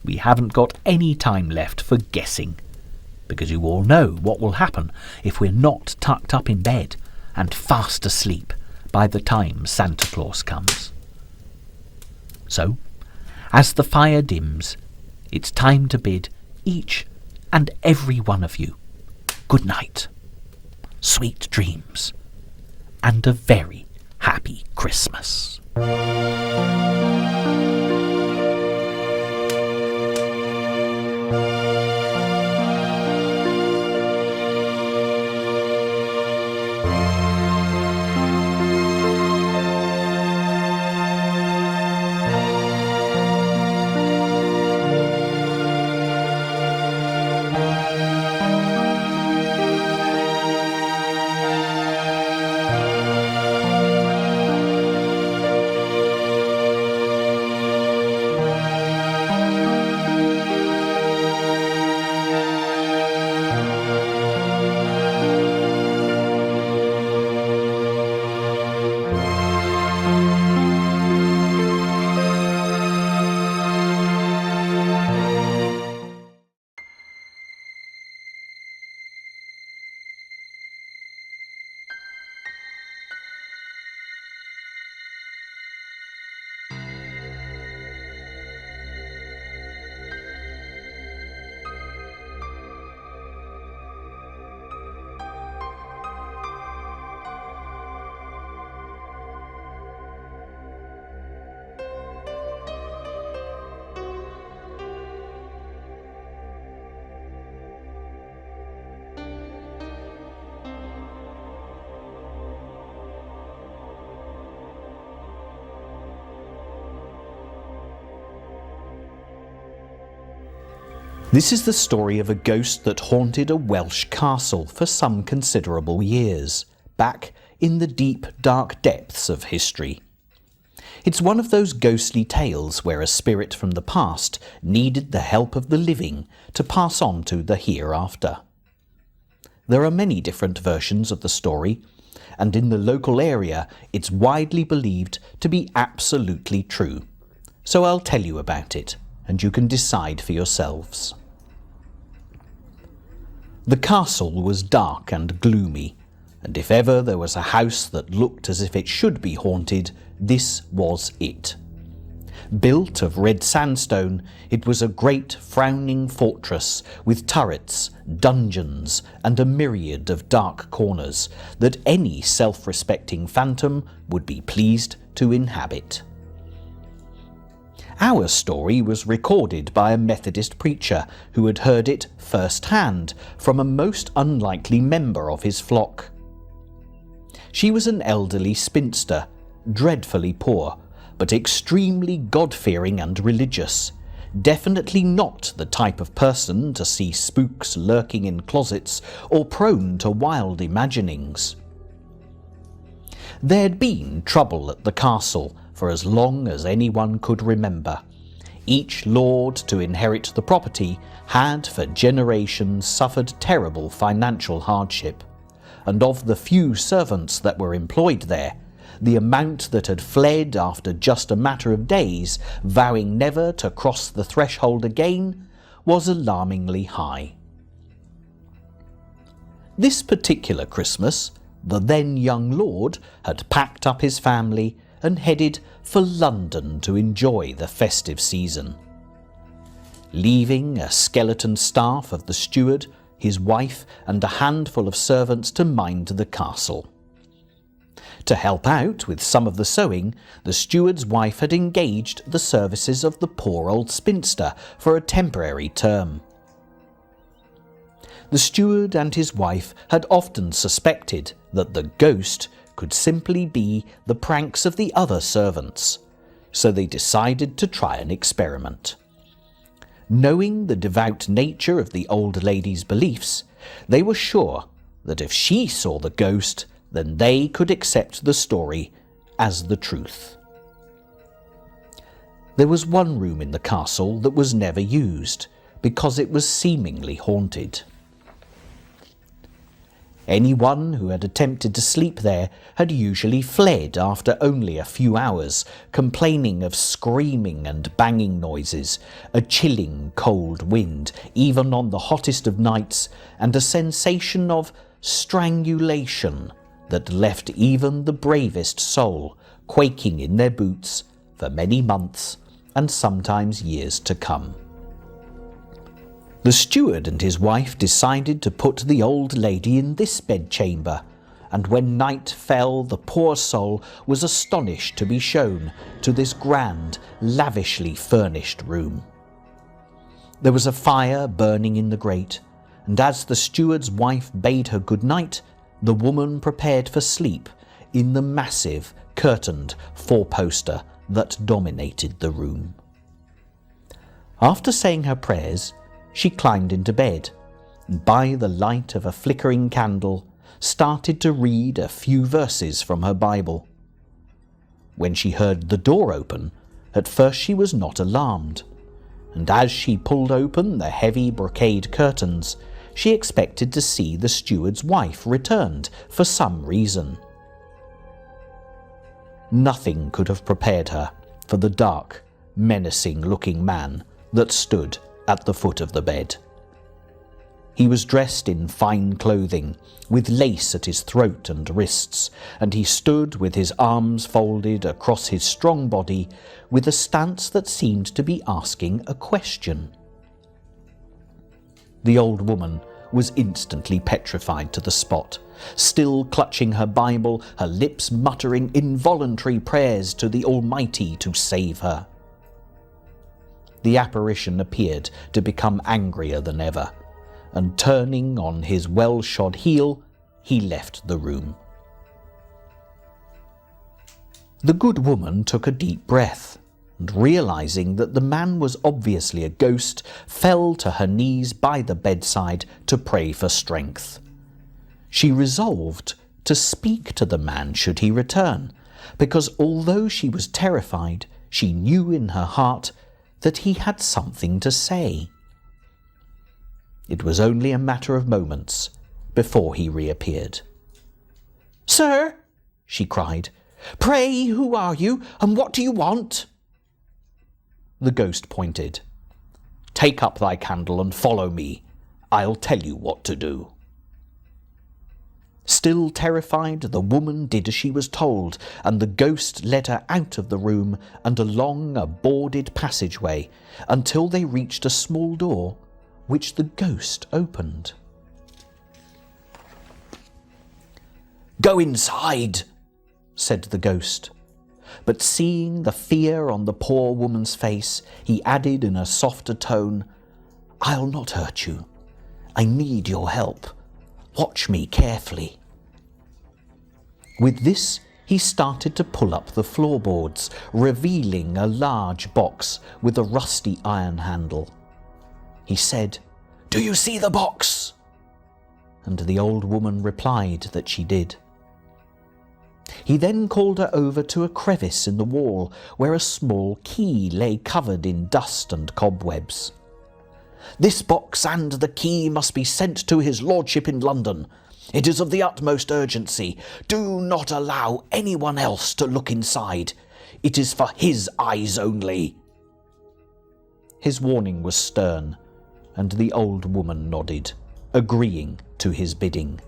We haven't got any time left for guessing, because you all know what will happen if we're not tucked up in bed and fast asleep by the time Santa Claus comes. So, as the fire dims, it's time to bid each and every one of you good night, sweet dreams, and a very happy Christmas. This is the story of a ghost that haunted a Welsh castle for some considerable years, back in the deep, dark depths of history. It's one of those ghostly tales where a spirit from the past needed the help of the living to pass on to the hereafter. There are many different versions of the story, and in the local area it's widely believed to be absolutely true. So I'll tell you about it, and you can decide for yourselves. The castle was dark and gloomy, and if ever there was a house that looked as if it should be haunted, this was it. Built of red sandstone, it was a great frowning fortress with turrets, dungeons, and a myriad of dark corners that any self-respecting phantom would be pleased to inhabit. Our story was recorded by a Methodist preacher who had heard it first-hand from a most unlikely member of his flock. She was an elderly spinster, dreadfully poor, but extremely God-fearing and religious, definitely not the type of person to see spooks lurking in closets or prone to wild imaginings. There'd been trouble at the castle for as long as anyone could remember. Each lord to inherit the property had for generations suffered terrible financial hardship, and of the few servants that were employed there, the amount that had fled after just a matter of days, vowing never to cross the threshold again, was alarmingly high. This particular Christmas, the then young lord had packed up his family and headed for London to enjoy the festive season. Leaving a skeleton staff of the steward, his wife, and a handful of servants to mind the castle. To help out with some of the sewing, the steward's wife had engaged the services of the poor old spinster for a temporary term. The steward and his wife had often suspected that the ghost could simply be the pranks of the other servants, so they decided to try an experiment. Knowing the devout nature of the old lady's beliefs, they were sure that if she saw the ghost, then they could accept the story as the truth. There was one room in the castle that was never used, because it was seemingly haunted. Anyone who had attempted to sleep there had usually fled after only a few hours, complaining of screaming and banging noises, a chilling cold wind, even on the hottest of nights, and a sensation of strangulation that left even the bravest soul quaking in their boots for many months and sometimes years to come. The steward and his wife decided to put the old lady in this bedchamber, and when night fell, the poor soul was astonished to be shown to this grand, lavishly furnished room. There was a fire burning in the grate, and as the steward's wife bade her good night, the woman prepared for sleep in the massive, curtained four-poster that dominated the room. After saying her prayers, she climbed into bed, and by the light of a flickering candle, started to read a few verses from her Bible. When she heard the door open, at first she was not alarmed, and as she pulled open the heavy brocade curtains, she expected to see the steward's wife returned for some reason. Nothing could have prepared her for the dark, menacing-looking man that stood at the foot of the bed. He was dressed in fine clothing, with lace at his throat and wrists, and he stood with his arms folded across his strong body, with a stance that seemed to be asking a question. The old woman was instantly petrified to the spot, still clutching her Bible, her lips muttering involuntary prayers to the Almighty to save her. The apparition appeared to become angrier than ever, and turning on his well-shod heel, he left the room. The good woman took a deep breath, and realizing that the man was obviously a ghost, fell to her knees by the bedside to pray for strength. She resolved to speak to the man should he return, because although she was terrified, she knew in her heart that he had something to say. It was only a matter of moments before he reappeared. "Sir," she cried, "pray, who are you, and what do you want?" The ghost pointed. "Take up thy candle and follow me. I'll tell you what to do." Still terrified, the woman did as she was told, and the ghost led her out of the room and along a boarded passageway until they reached a small door, which the ghost opened. "Go inside," said the ghost. But seeing the fear on the poor woman's face, he added in a softer tone, "I'll not hurt you. I need your help. Watch me carefully." With this, he started to pull up the floorboards, revealing a large box with a rusty iron handle. He said, "Do you see the box?" And the old woman replied that she did. He then called her over to a crevice in the wall where a small key lay covered in dust and cobwebs. "This box and the key must be sent to his lordship in London. It is of the utmost urgency. Do not allow anyone else to look inside. It is for his eyes only." His warning was stern, and the old woman nodded, agreeing to his bidding.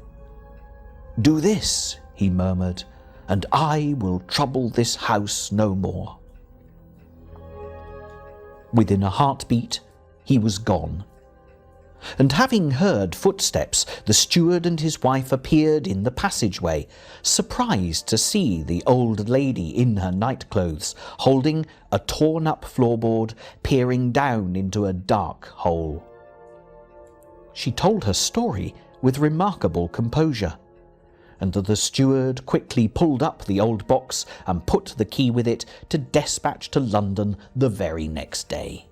"Do this," he murmured, "and I will trouble this house no more." Within a heartbeat, he was gone. And having heard footsteps, the steward and his wife appeared in the passageway, surprised to see the old lady in her nightclothes, holding a torn-up floorboard, peering down into a dark hole. She told her story with remarkable composure, and the steward quickly pulled up the old box and put the key with it to despatch to London the very next day.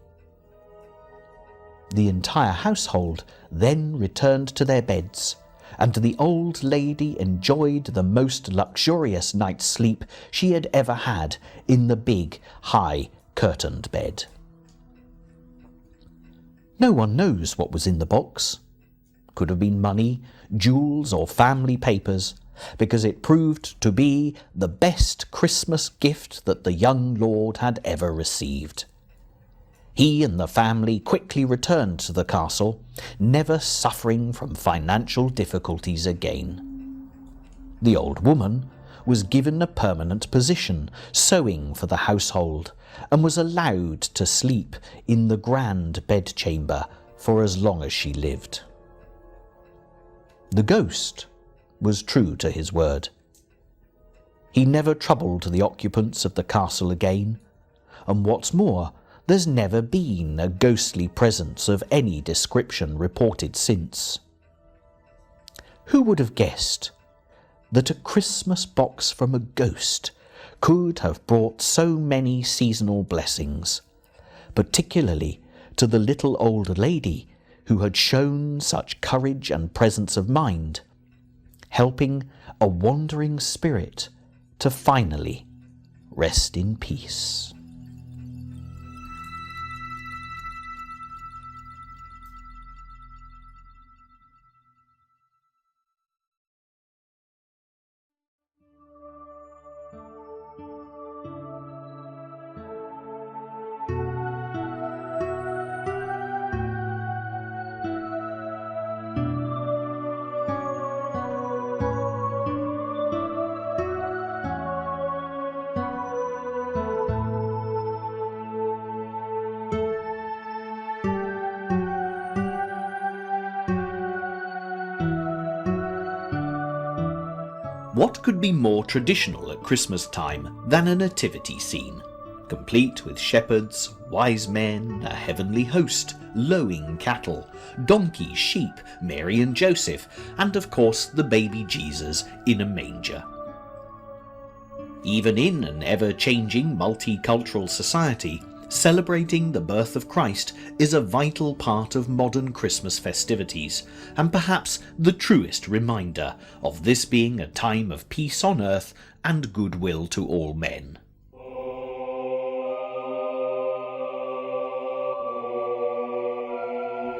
The entire household then returned to their beds, and the old lady enjoyed the most luxurious night's sleep she had ever had in the big, high-curtained bed. No one knows what was in the box. Could have been money, jewels, or family papers, because it proved to be the best Christmas gift that the young lord had ever received. He and the family quickly returned to the castle, never suffering from financial difficulties again. The old woman was given a permanent position, sewing for the household, and was allowed to sleep in the grand bedchamber for as long as she lived. The ghost was true to his word. He never troubled the occupants of the castle again, and what's more, there's never been a ghostly presence of any description reported since. Who would have guessed that a Christmas box from a ghost could have brought so many seasonal blessings, particularly to the little old lady who had shown such courage and presence of mind, helping a wandering spirit to finally rest in peace. What could be more traditional at Christmas time than a nativity scene, complete with shepherds, wise men, a heavenly host, lowing cattle, donkeys, sheep, Mary and Joseph, and of course the baby Jesus in a manger. Even in an ever-changing multicultural society, celebrating the birth of Christ is a vital part of modern Christmas festivities, and perhaps the truest reminder of this being a time of peace on earth and goodwill to all men.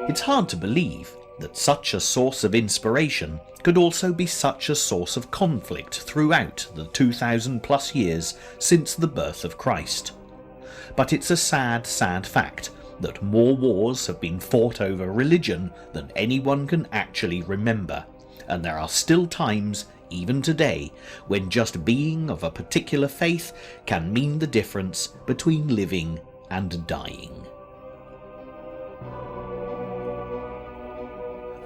It's hard to believe that such a source of inspiration could also be such a source of conflict throughout the 2,000 plus years since the birth of Christ. But it's a sad, sad fact that more wars have been fought over religion than anyone can actually remember, and there are still times, even today, when just being of a particular faith can mean the difference between living and dying.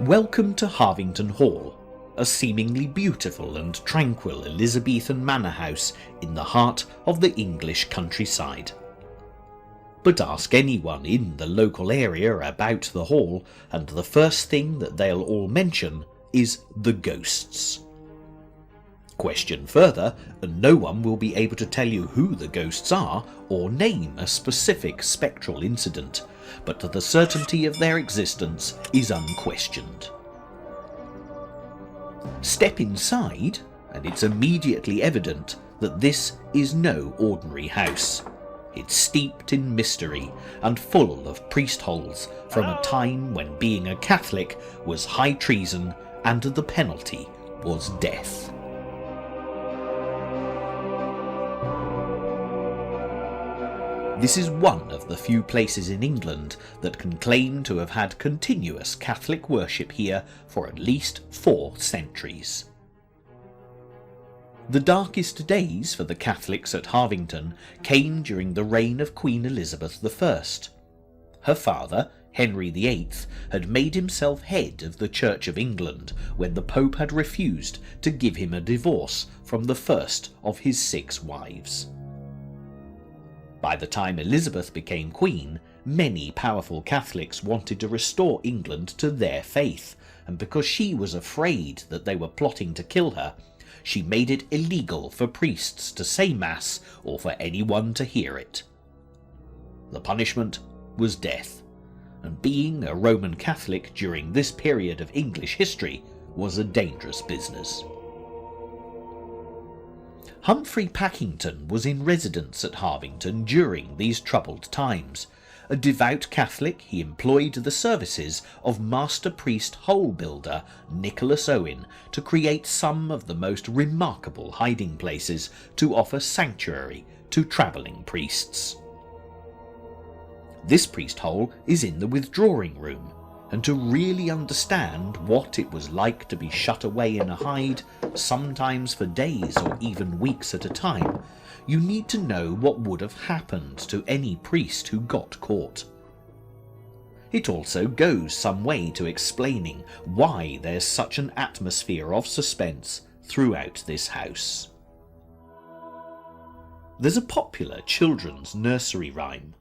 Welcome to Harvington Hall, a seemingly beautiful and tranquil Elizabethan manor house in the heart of the English countryside. But ask anyone in the local area about the hall, and the first thing that they'll all mention is the ghosts. Question further, and no one will be able to tell you who the ghosts are or name a specific spectral incident, but the certainty of their existence is unquestioned. Step inside, and it's immediately evident that this is no ordinary house. It's steeped in mystery and full of priest holes from a time when being a Catholic was high treason and the penalty was death. This is one of the few places in England that can claim to have had continuous Catholic worship here for at least 4 centuries. The darkest days for the Catholics at Harvington came during the reign of Queen Elizabeth I. Her father, Henry VIII, had made himself head of the Church of England when the Pope had refused to give him a divorce from the first of his 6 wives. By the time Elizabeth became queen, many powerful Catholics wanted to restore England to their faith, and because she was afraid that they were plotting to kill her, she made it illegal for priests to say Mass or for anyone to hear it. The punishment was death, and being a Roman Catholic during this period of English history was a dangerous business. Humphrey Packington was in residence at Harvington during these troubled times. A devout Catholic, he employed the services of master priest hole builder Nicholas Owen to create some of the most remarkable hiding places to offer sanctuary to travelling priests. This priest hole is in the withdrawing room, and to really understand what it was like to be shut away in a hide, sometimes for days or even weeks at a time, you need to know what would have happened to any priest who got caught. It also goes some way to explaining why there's such an atmosphere of suspense throughout this house. There's a popular children's nursery rhyme.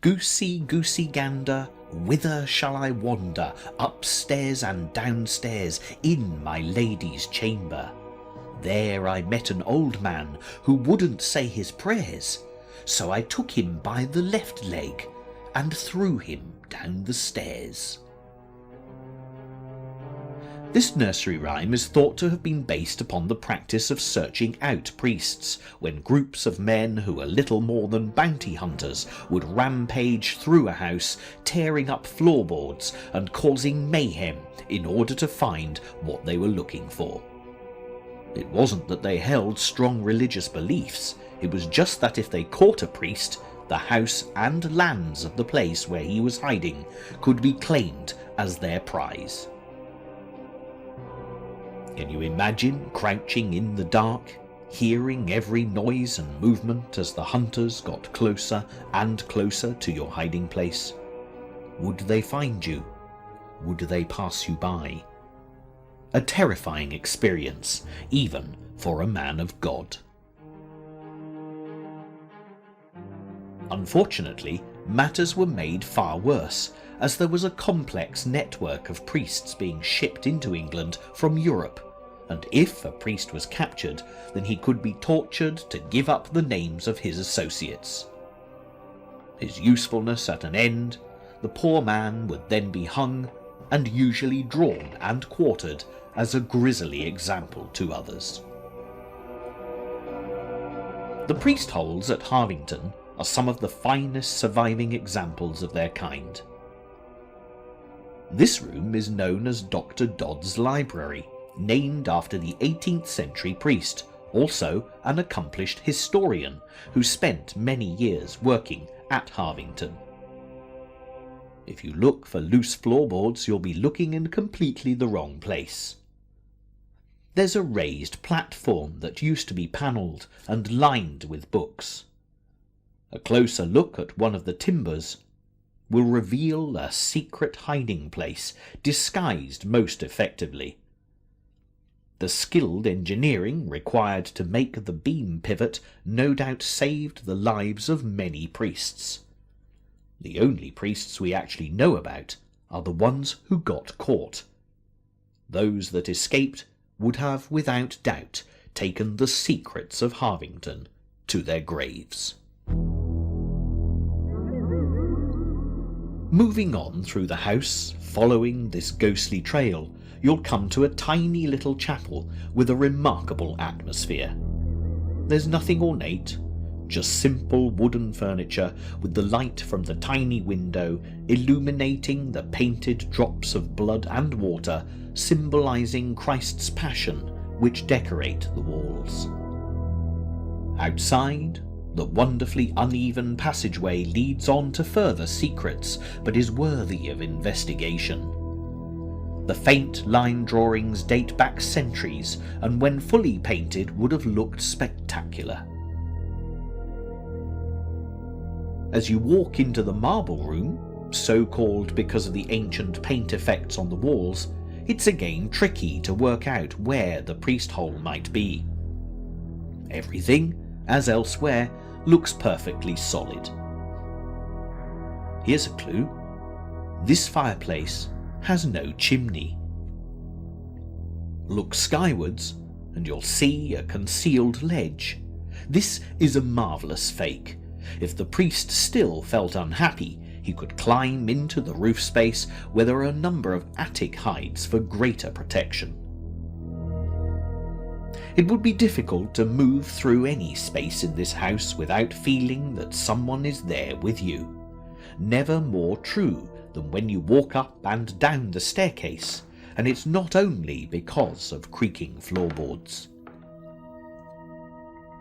Goosey, goosey gander, whither shall I wander, upstairs and downstairs, in my lady's chamber? There I met an old man who wouldn't say his prayers, so I took him by the left leg and threw him down the stairs. This nursery rhyme is thought to have been based upon the practice of searching out priests, when groups of men who were little more than bounty hunters would rampage through a house, tearing up floorboards and causing mayhem in order to find what they were looking for. It wasn't that they held strong religious beliefs, it was just that if they caught a priest, the house and lands of the place where he was hiding could be claimed as their prize. Can you imagine crouching in the dark, hearing every noise and movement as the hunters got closer and closer to your hiding place? Would they find you? Would they pass you by? A terrifying experience, even for a man of God. Unfortunately, matters were made far worse, as there was a complex network of priests being shipped into England from Europe, and if a priest was captured, then he could be tortured to give up the names of his associates. His usefulness at an end, the poor man would then be hung and usually drawn and quartered as a grisly example to others. The priest holes at Harvington are some of the finest surviving examples of their kind. This room is known as Dr. Dodd's Library, named after the 18th century priest, also an accomplished historian who spent many years working at Harvington. If you look for loose floorboards, you'll be looking in completely the wrong place. There's a raised platform that used to be panelled and lined with books. A closer look at one of the timbers will reveal a secret hiding place disguised most effectively. The skilled engineering required to make the beam pivot no doubt saved the lives of many priests. The only priests we actually know about are the ones who got caught. Those that escaped would have without doubt taken the secrets of Harvington to their graves. Moving on through the house, following this ghostly trail, you'll come to a tiny little chapel with a remarkable atmosphere. There's nothing ornate, just simple wooden furniture with the light from the tiny window illuminating the painted drops of blood and water symbolising Christ's Passion which decorate the walls. Outside, the wonderfully uneven passageway leads on to further secrets, but is worthy of investigation. The faint line drawings date back centuries, and when fully painted would have looked spectacular. As you walk into the marble room, so called because of the ancient paint effects on the walls, it's again tricky to work out where the priest hole might be. Everything, as elsewhere, looks perfectly solid. Here's a clue. This fireplace has no chimney. Look skywards and you'll see a concealed ledge. This is a marvellous fake. If the priest still felt unhappy, he could climb into the roof space where there are a number of attic hides for greater protection. It would be difficult to move through any space in this house without feeling that someone is there with you. Never more true than when you walk up and down the staircase, and it's not only because of creaking floorboards.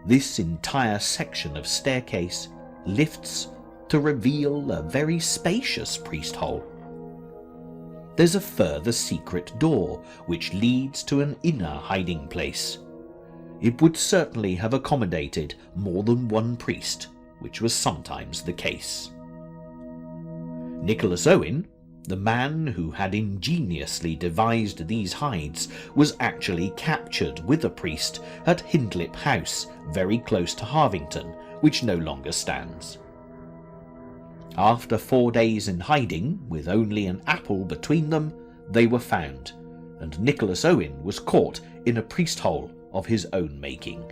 This entire section of staircase lifts to reveal a very spacious priest hole. There's a further secret door which leads to an inner hiding place. It would certainly have accommodated more than one priest, which was sometimes the case. Nicholas Owen, the man who had ingeniously devised these hides, was actually captured with a priest at Hindlip House, very close to Harvington, which no longer stands. After 4 days in hiding, with only an apple between them, they were found, and Nicholas Owen was caught in a priest hole of his own making.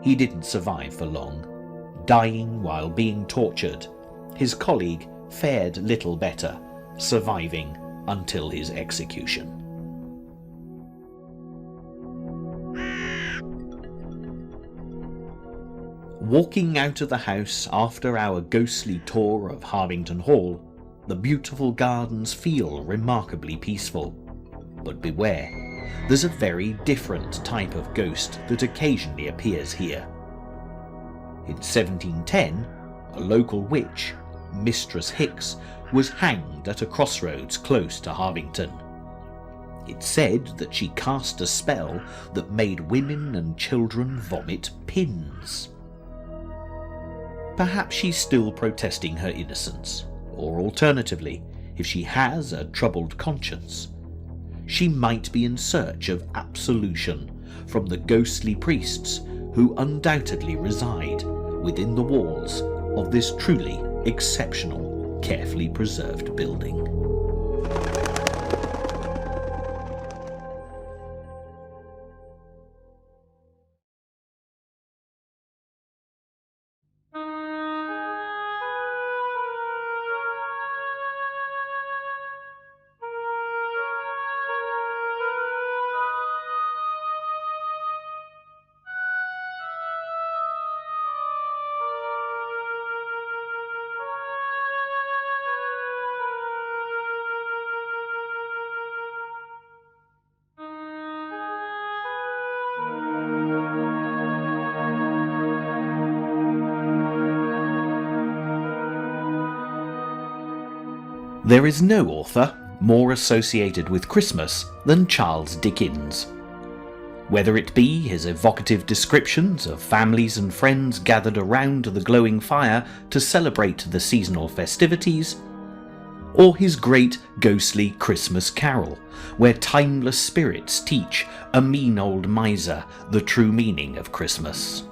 He didn't survive for long, dying while being tortured. His colleague fared little better, surviving until his execution. Walking out of the house after our ghostly tour of Harvington Hall, the beautiful gardens feel remarkably peaceful. But beware, there's a very different type of ghost that occasionally appears here. In 1710, a local witch, Mistress Hicks, was hanged at a crossroads close to Harvington. It's said that she cast a spell that made women and children vomit pins. Perhaps she's still protesting her innocence, or alternatively, if she has a troubled conscience, she might be in search of absolution from the ghostly priests who undoubtedly reside within the walls of this truly exceptional, carefully preserved building. There is no author more associated with Christmas than Charles Dickens. Whether it be his evocative descriptions of families and friends gathered around the glowing fire to celebrate the seasonal festivities, or his great ghostly Christmas Carol, where timeless spirits teach a mean old miser the true meaning of Christmas.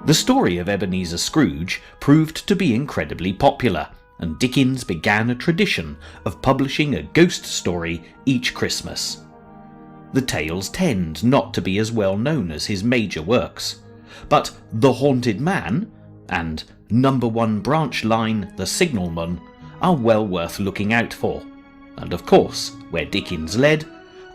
The story of Ebenezer Scrooge proved to be incredibly popular, and Dickens began a tradition of publishing a ghost story each Christmas. The tales tend not to be as well known as his major works, but The Haunted Man and Number 1 Branch Line The Signalman are well worth looking out for, and of course, where Dickens led,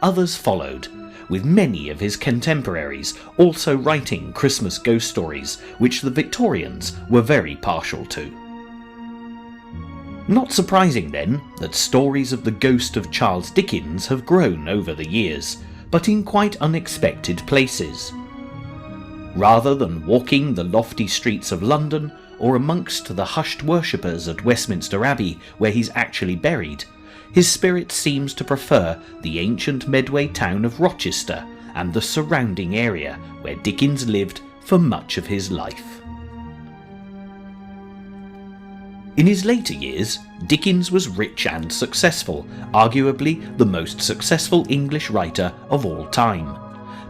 others followed, with many of his contemporaries also writing Christmas ghost stories which the Victorians were very partial to. Not surprising then that stories of the ghost of Charles Dickens have grown over the years, but in quite unexpected places. Rather than walking the lofty streets of London or amongst the hushed worshippers at Westminster Abbey where he's actually buried, his spirit seems to prefer the ancient Medway town of Rochester and the surrounding area where Dickens lived for much of his life. In his later years, Dickens was rich and successful, arguably the most successful English writer of all time.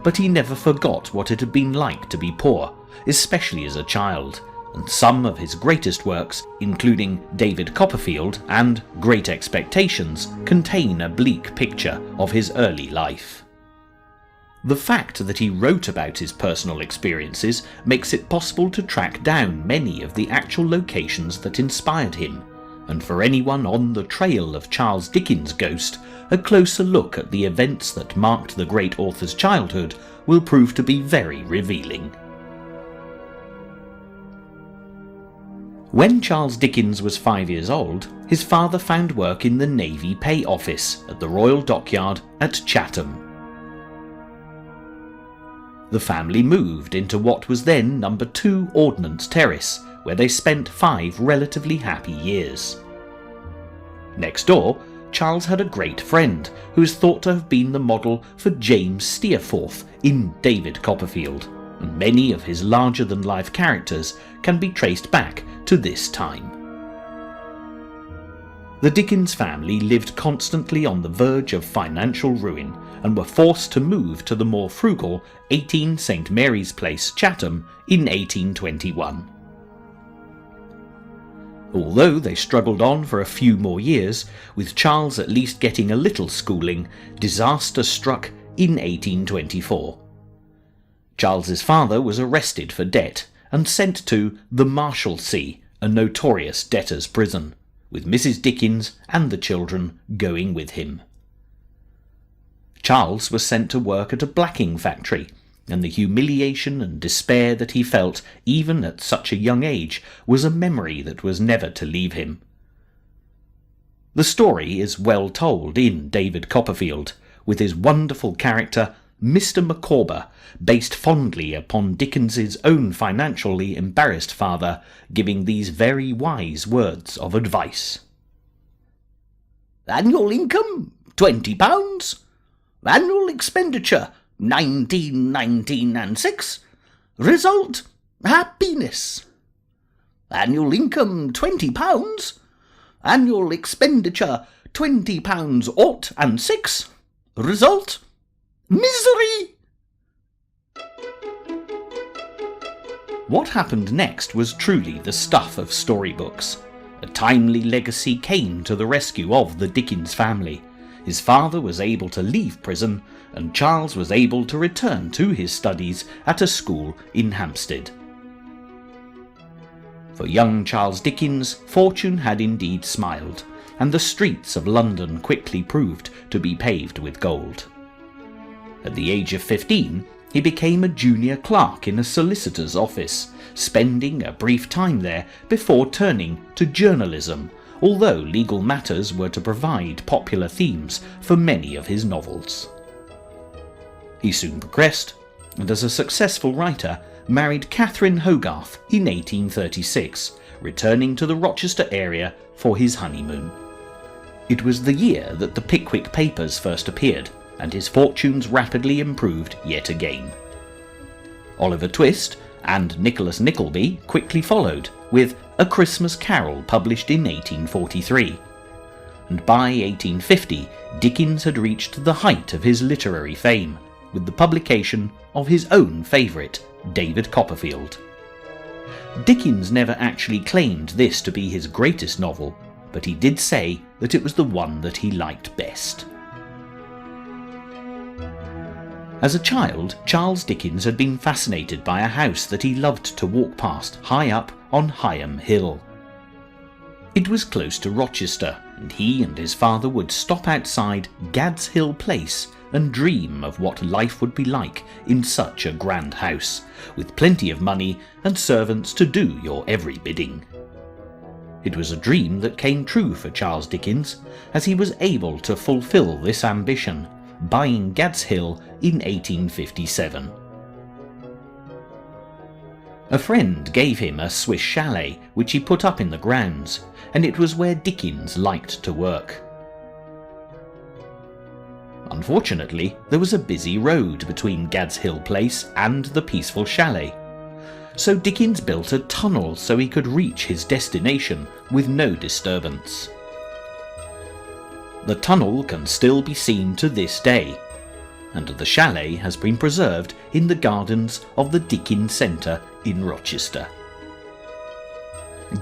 But he never forgot what it had been like to be poor, especially as a child, and some of his greatest works, including David Copperfield and Great Expectations, contain a bleak picture of his early life. The fact that he wrote about his personal experiences makes it possible to track down many of the actual locations that inspired him, and for anyone on the trail of Charles Dickens' ghost, a closer look at the events that marked the great author's childhood will prove to be very revealing. When Charles Dickens was 5 years old, his father found work in the Navy Pay Office at the Royal Dockyard at Chatham. The family moved into what was then number 2 Ordnance Terrace, where they spent 5 relatively happy years. Next door, Charles had a great friend who is thought to have been the model for James Steerforth in David Copperfield, and many of his larger-than-life characters can be traced back to this time. The Dickens family lived constantly on the verge of financial ruin and were forced to move to the more frugal 18 St Mary's Place, Chatham in 1821. Although they struggled on for a few more years, with Charles at least getting a little schooling, disaster struck in 1824. Charles's father was arrested for debt and sent to the Marshalsea, a notorious debtor's prison, with Mrs. Dickens and the children going with him. Charles was sent to work at a blacking factory, and the humiliation and despair that he felt, even at such a young age, was a memory that was never to leave him. The story is well told in David Copperfield, with his wonderful character Mr. Micawber, based fondly upon Dickens's own financially embarrassed father, giving these very wise words of advice. Annual income, £20. Annual expenditure, 19, and 6. Result, happiness. Annual income, £20. Annual expenditure, £20 ought and 6. Result, misery. What happened next was truly the stuff of storybooks. A timely legacy came to the rescue of the Dickens family. His father was able to leave prison, and Charles was able to return to his studies at a school in Hampstead. For young Charles Dickens, fortune had indeed smiled, and the streets of London quickly proved to be paved with gold. At the age of 15, he became a junior clerk in a solicitor's office, spending a brief time there before turning to journalism, although legal matters were to provide popular themes for many of his novels. He soon progressed, and as a successful writer, married Catherine Hogarth in 1836, returning to the Rochester area for his honeymoon. It was the year that the Pickwick Papers first appeared, and his fortunes rapidly improved yet again. Oliver Twist and Nicholas Nickleby quickly followed, with A Christmas Carol published in 1843. And by 1850, Dickens had reached the height of his literary fame, with the publication of his own favourite, David Copperfield. Dickens never actually claimed this to be his greatest novel, but he did say that it was the one that he liked best. As a child, Charles Dickens had been fascinated by a house that he loved to walk past high up on Higham Hill. It was close to Rochester, and he and his father would stop outside Gad's Hill Place and dream of what life would be like in such a grand house, with plenty of money and servants to do your every bidding. It was a dream that came true for Charles Dickens, as he was able to fulfil this ambition, buying Gad's Hill in 1857. A friend gave him a Swiss chalet which he put up in the grounds, and it was where Dickens liked to work. Unfortunately, there was a busy road between Gad's Hill Place and the peaceful chalet, so Dickens built a tunnel so he could reach his destination with no disturbance. The tunnel can still be seen to this day, and the chalet has been preserved in the gardens of the Dickens Centre in Rochester.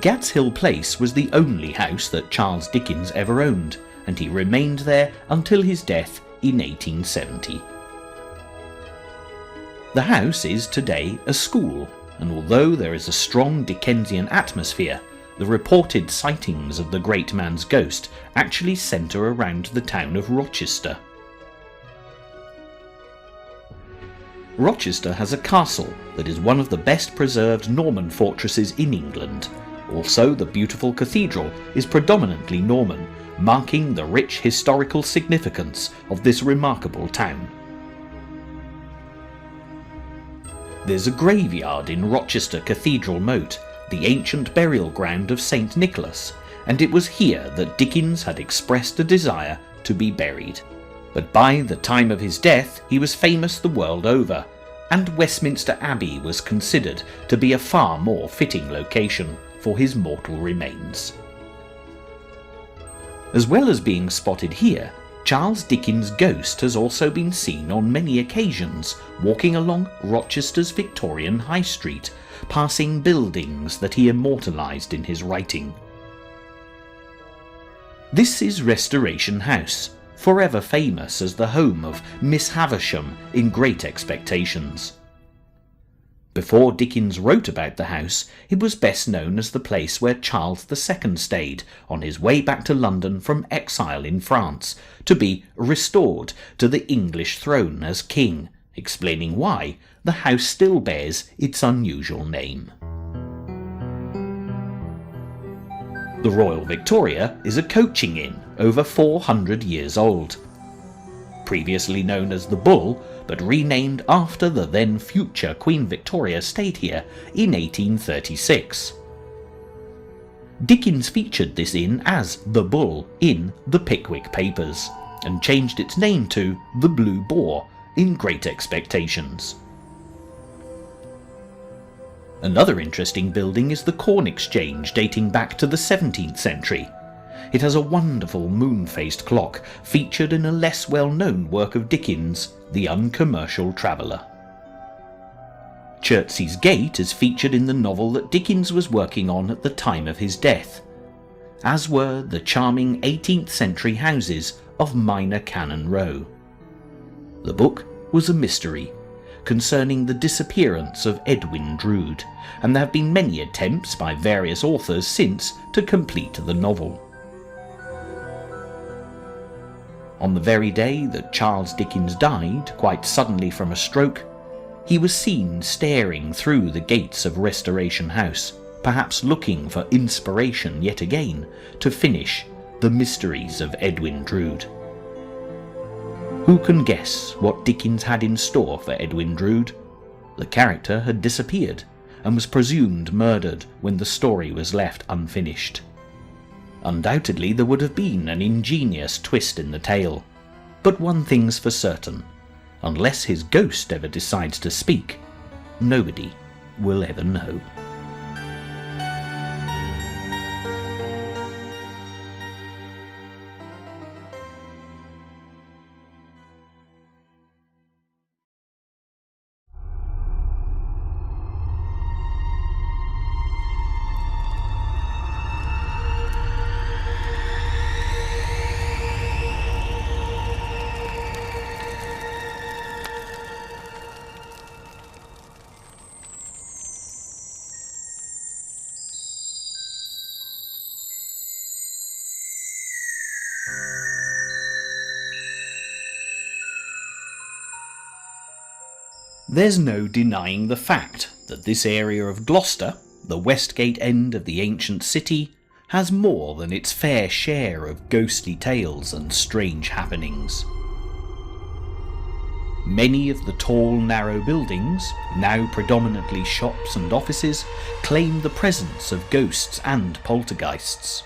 Gad's Hill Place was the only house that Charles Dickens ever owned, and he remained there until his death in 1870. The house is today a school, and although there is a strong Dickensian atmosphere, the reported sightings of the great man's ghost actually centre around the town of Rochester. Rochester has a castle that is one of the best preserved Norman fortresses in England. Also, the beautiful cathedral is predominantly Norman, marking the rich historical significance of this remarkable town. There's a graveyard in Rochester Cathedral Moat, the ancient burial ground of St. Nicholas, and it was here that Dickens had expressed a desire to be buried. But by the time of his death he was famous the world over, and Westminster Abbey was considered to be a far more fitting location for his mortal remains. As well as being spotted here, Charles Dickens' ghost has also been seen on many occasions walking along Rochester's Victorian High Street, passing buildings that he immortalised in his writing. This is Restoration House, forever famous as the home of Miss Havisham in Great Expectations. Before Dickens wrote about the house, it was best known as the place where Charles II stayed on his way back to London from exile in France, to be restored to the English throne as king, explaining why the house still bears its unusual name. The Royal Victoria is a coaching inn over 400 years old. Previously known as the Bull, but renamed after the then future Queen Victoria stayed here in 1836. Dickens featured this inn as the Bull in the Pickwick Papers, and changed its name to the Blue Boar in Great Expectations. Another interesting building is the Corn Exchange, dating back to the 17th century. It has a wonderful moon-faced clock featured in a less well-known work of Dickens, The Uncommercial Traveller. Chertsey's Gate is featured in the novel that Dickens was working on at the time of his death, as were the charming 18th century houses of Minor Canon Row. The book was a mystery concerning the disappearance of Edwin Drood, and there have been many attempts by various authors since to complete the novel. On the very day that Charles Dickens died, quite suddenly from a stroke, he was seen staring through the gates of Restoration House, perhaps looking for inspiration yet again to finish The Mysteries of Edwin Drood. Who can guess what Dickens had in store for Edwin Drood? The character had disappeared, and was presumed murdered when the story was left unfinished. Undoubtedly there would have been an ingenious twist in the tale, but one thing's for certain: unless his ghost ever decides to speak, nobody will ever know. There's no denying the fact that this area of Gloucester, the Westgate end of the ancient city, has more than its fair share of ghostly tales and strange happenings. Many of the tall, narrow buildings, now predominantly shops and offices, claim the presence of ghosts and poltergeists.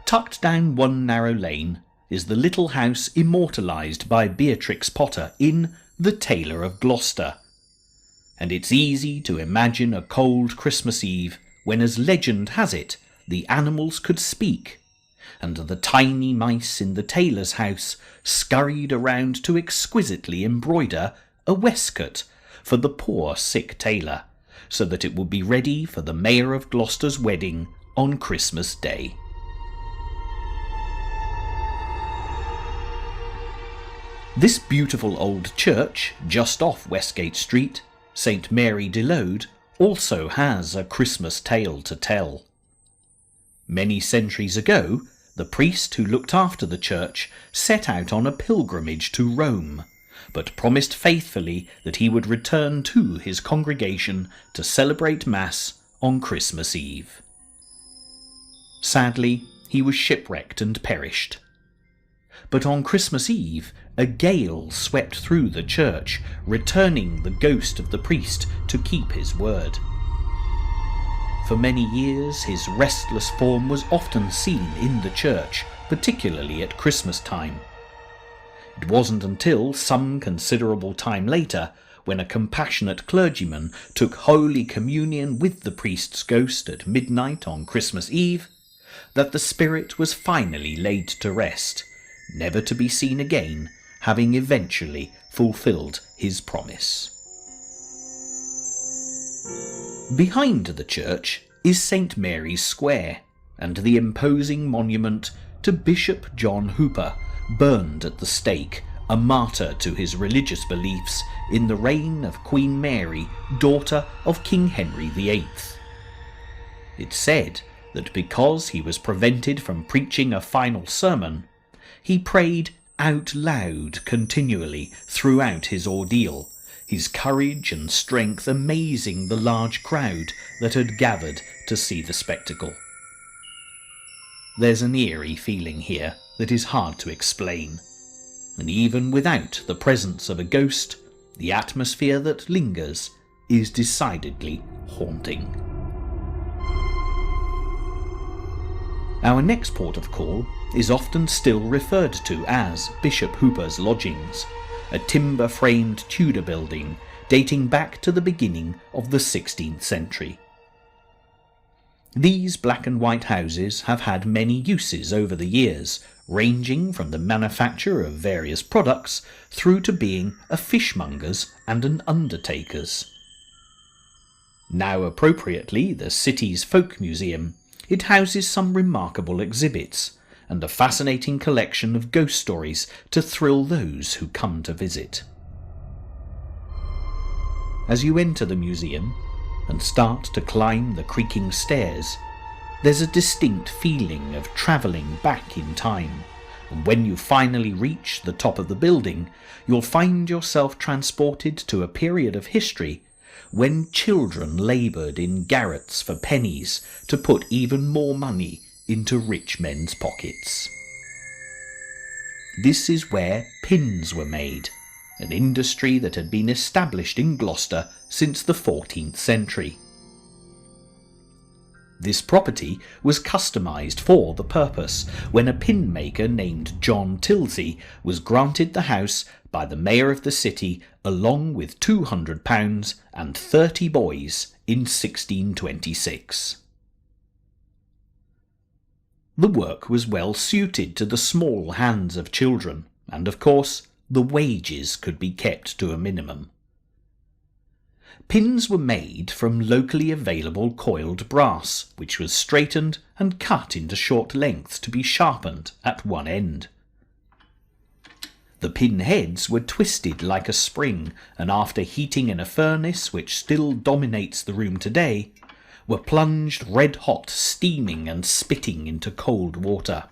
Tucked down one narrow lane is the little house immortalised by Beatrix Potter in The Tailor of Gloucester, and it's easy to imagine a cold Christmas Eve when, as legend has it, the animals could speak, and the tiny mice in the tailor's house scurried around to exquisitely embroider a waistcoat for the poor sick tailor, so that it would be ready for the Mayor of Gloucester's wedding on Christmas Day. This beautiful old church, just off Westgate Street, St Mary de Lode, also has a Christmas tale to tell. Many centuries ago, the priest who looked after the church set out on a pilgrimage to Rome, but promised faithfully that he would return to his congregation to celebrate Mass on Christmas Eve. Sadly, he was shipwrecked and perished. But on Christmas Eve, a gale swept through the church, returning the ghost of the priest to keep his word. For many years, his restless form was often seen in the church, particularly at Christmas time. It wasn't until some considerable time later, when a compassionate clergyman took Holy Communion with the priest's ghost at midnight on Christmas Eve, that the spirit was finally laid to rest, never to be seen again, having eventually fulfilled his promise. Behind the church is St Mary's Square, and the imposing monument to Bishop John Hooper, burned at the stake, a martyr to his religious beliefs in the reign of Queen Mary, daughter of King Henry VIII. It's said that because he was prevented from preaching a final sermon, he prayed out loud continually throughout his ordeal, his courage and strength amazing the large crowd that had gathered to see the spectacle. There's an eerie feeling here that is hard to explain, and even without the presence of a ghost, the atmosphere that lingers is decidedly haunting. Our next port of call is often still referred to as Bishop Hooper's Lodgings, a timber-framed Tudor building dating back to the beginning of the 16th century. These black and white houses have had many uses over the years, ranging from the manufacture of various products through to being a fishmonger's and an undertaker's. Now appropriately the city's folk museum, it houses some remarkable exhibits and a fascinating collection of ghost stories to thrill those who come to visit. As you enter the museum and start to climb the creaking stairs, there's a distinct feeling of travelling back in time, and when you finally reach the top of the building, you'll find yourself transported to a period of history when children laboured in garrets for pennies to put even more money into rich men's pockets. This is where pins were made, an industry that had been established in Gloucester since the 14th century. This property was customised for the purpose when a pin maker named John Tilsey was granted the house by the mayor of the city along with £200 and 30 boys in 1626. The work was well suited to the small hands of children, and of course the wages could be kept to a minimum. Pins were made from locally available coiled brass, which was straightened and cut into short lengths to be sharpened at one end. The pin heads were twisted like a spring, and after heating in a furnace which still dominates the room today, were plunged red hot, steaming and spitting into cold water.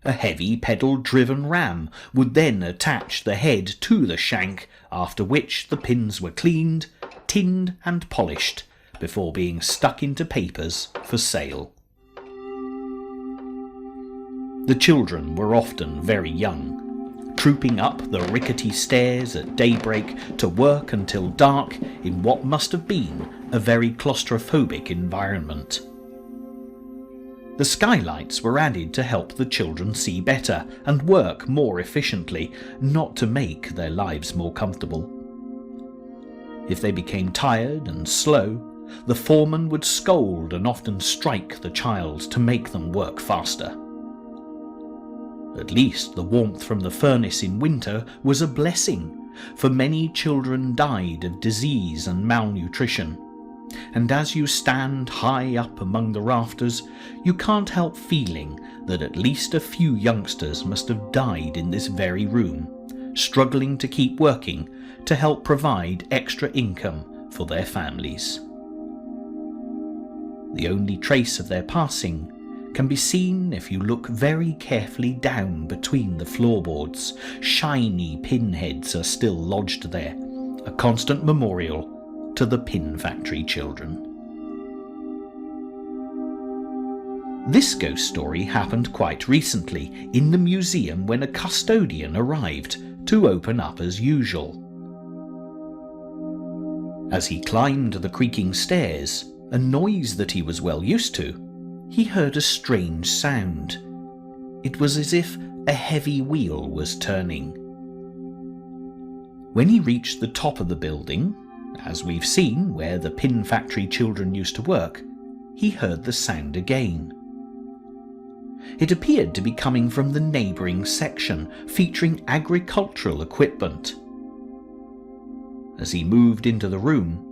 A heavy pedal-driven ram would then attach the head to the shank, after which the pins were cleaned, tinned and polished before being stuck into papers for sale. The children were often very young, trooping up the rickety stairs at daybreak to work until dark in what must have been a very claustrophobic environment. The skylights were added to help the children see better and work more efficiently, not to make their lives more comfortable. If they became tired and slow, the foreman would scold and often strike the child to make them work faster. At least the warmth from the furnace in winter was a blessing, for many children died of disease and malnutrition. And as you stand high up among the rafters, you can't help feeling that at least a few youngsters must have died in this very room, struggling to keep working to help provide extra income for their families. The only trace of their passing can be seen if you look very carefully down between the floorboards. Shiny pinheads are still lodged there, a constant memorial to the pin factory children. This ghost story happened quite recently in the museum when a custodian arrived to open up as usual. As he climbed the creaking stairs, a noise that he was well used to, he heard a strange sound. It was as if a heavy wheel was turning. When he reached the top of the building, as we've seen where the pin factory children used to work, he heard the sound again. It appeared to be coming from the neighbouring section, featuring agricultural equipment. As he moved into the room,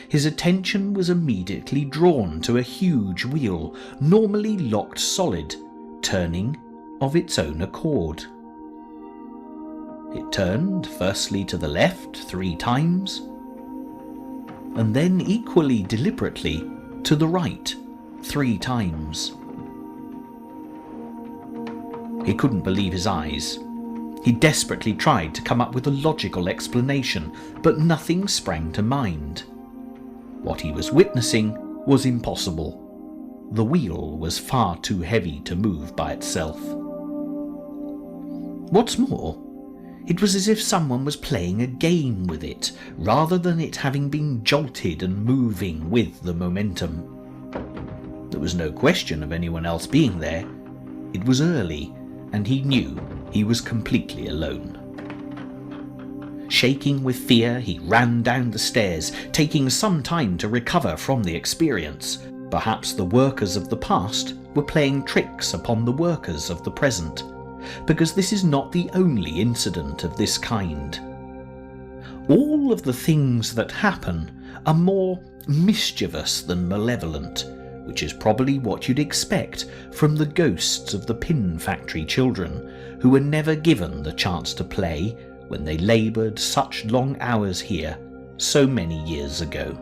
his attention was immediately drawn to a huge wheel, normally locked solid, turning of its own accord. It turned firstly to the left 3 times, and then equally deliberately to the right 3 times. He couldn't believe his eyes. He desperately tried to come up with a logical explanation, but nothing sprang to mind. What he was witnessing was impossible. The wheel was far too heavy to move by itself. What's more, it was as if someone was playing a game with it, rather than it having been jolted and moving with the momentum. There was no question of anyone else being there. It was early, and he knew he was completely alone. Shaking with fear, he ran down the stairs, taking some time to recover from the experience. Perhaps the workers of the past were playing tricks upon the workers of the present, because this is not the only incident of this kind. All of the things that happen are more mischievous than malevolent, which is probably what you'd expect from the ghosts of the pin factory children, who were never given the chance to play when they laboured such long hours here so many years ago.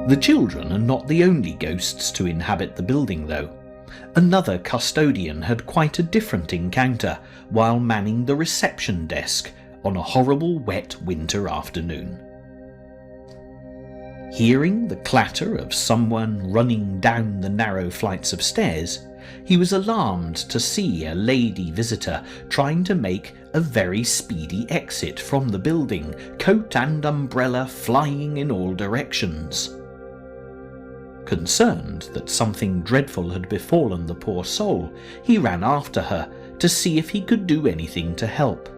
The children are not the only ghosts to inhabit the building, though. Another custodian had quite a different encounter while manning the reception desk on a horrible wet winter afternoon. Hearing the clatter of someone running down the narrow flights of stairs, he was alarmed to see a lady visitor trying to make a very speedy exit from the building, coat and umbrella flying in all directions. Concerned that something dreadful had befallen the poor soul, he ran after her to see if he could do anything to help.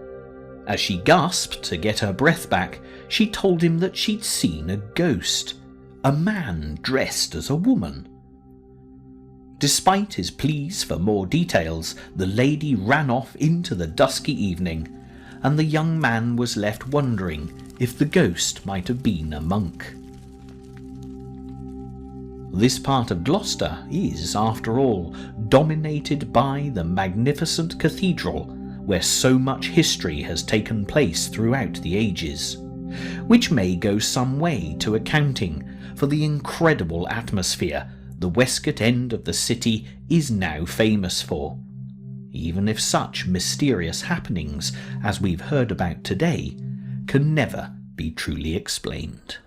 As she gasped to get her breath back, she told him that she'd seen a ghost, a man dressed as a woman. Despite his pleas for more details, the lady ran off into the dusky evening, and the young man was left wondering if the ghost might have been a monk. This part of Gloucester is, after all, dominated by the magnificent cathedral where so much history has taken place throughout the ages, which may go some way to accounting for the incredible atmosphere the Westcott end of the city is now famous for, even if such mysterious happenings as we've heard about today can never be truly explained.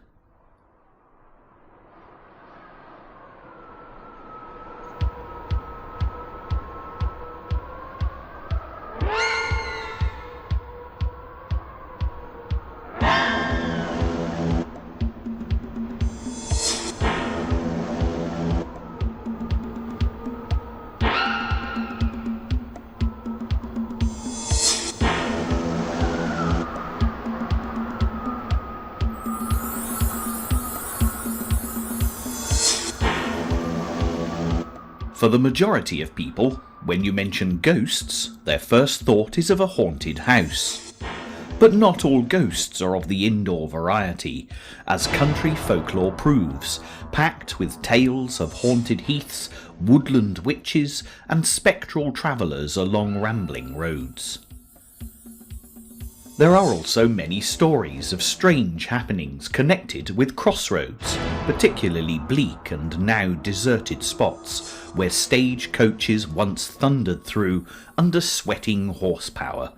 For the majority of people, when you mention ghosts, their first thought is of a haunted house. But not all ghosts are of the indoor variety, as country folklore proves, packed with tales of haunted heaths, woodland witches, and spectral travellers along rambling roads. There are also many stories of strange happenings connected with crossroads, particularly bleak and now deserted spots where stage coaches once thundered through under sweating horsepower.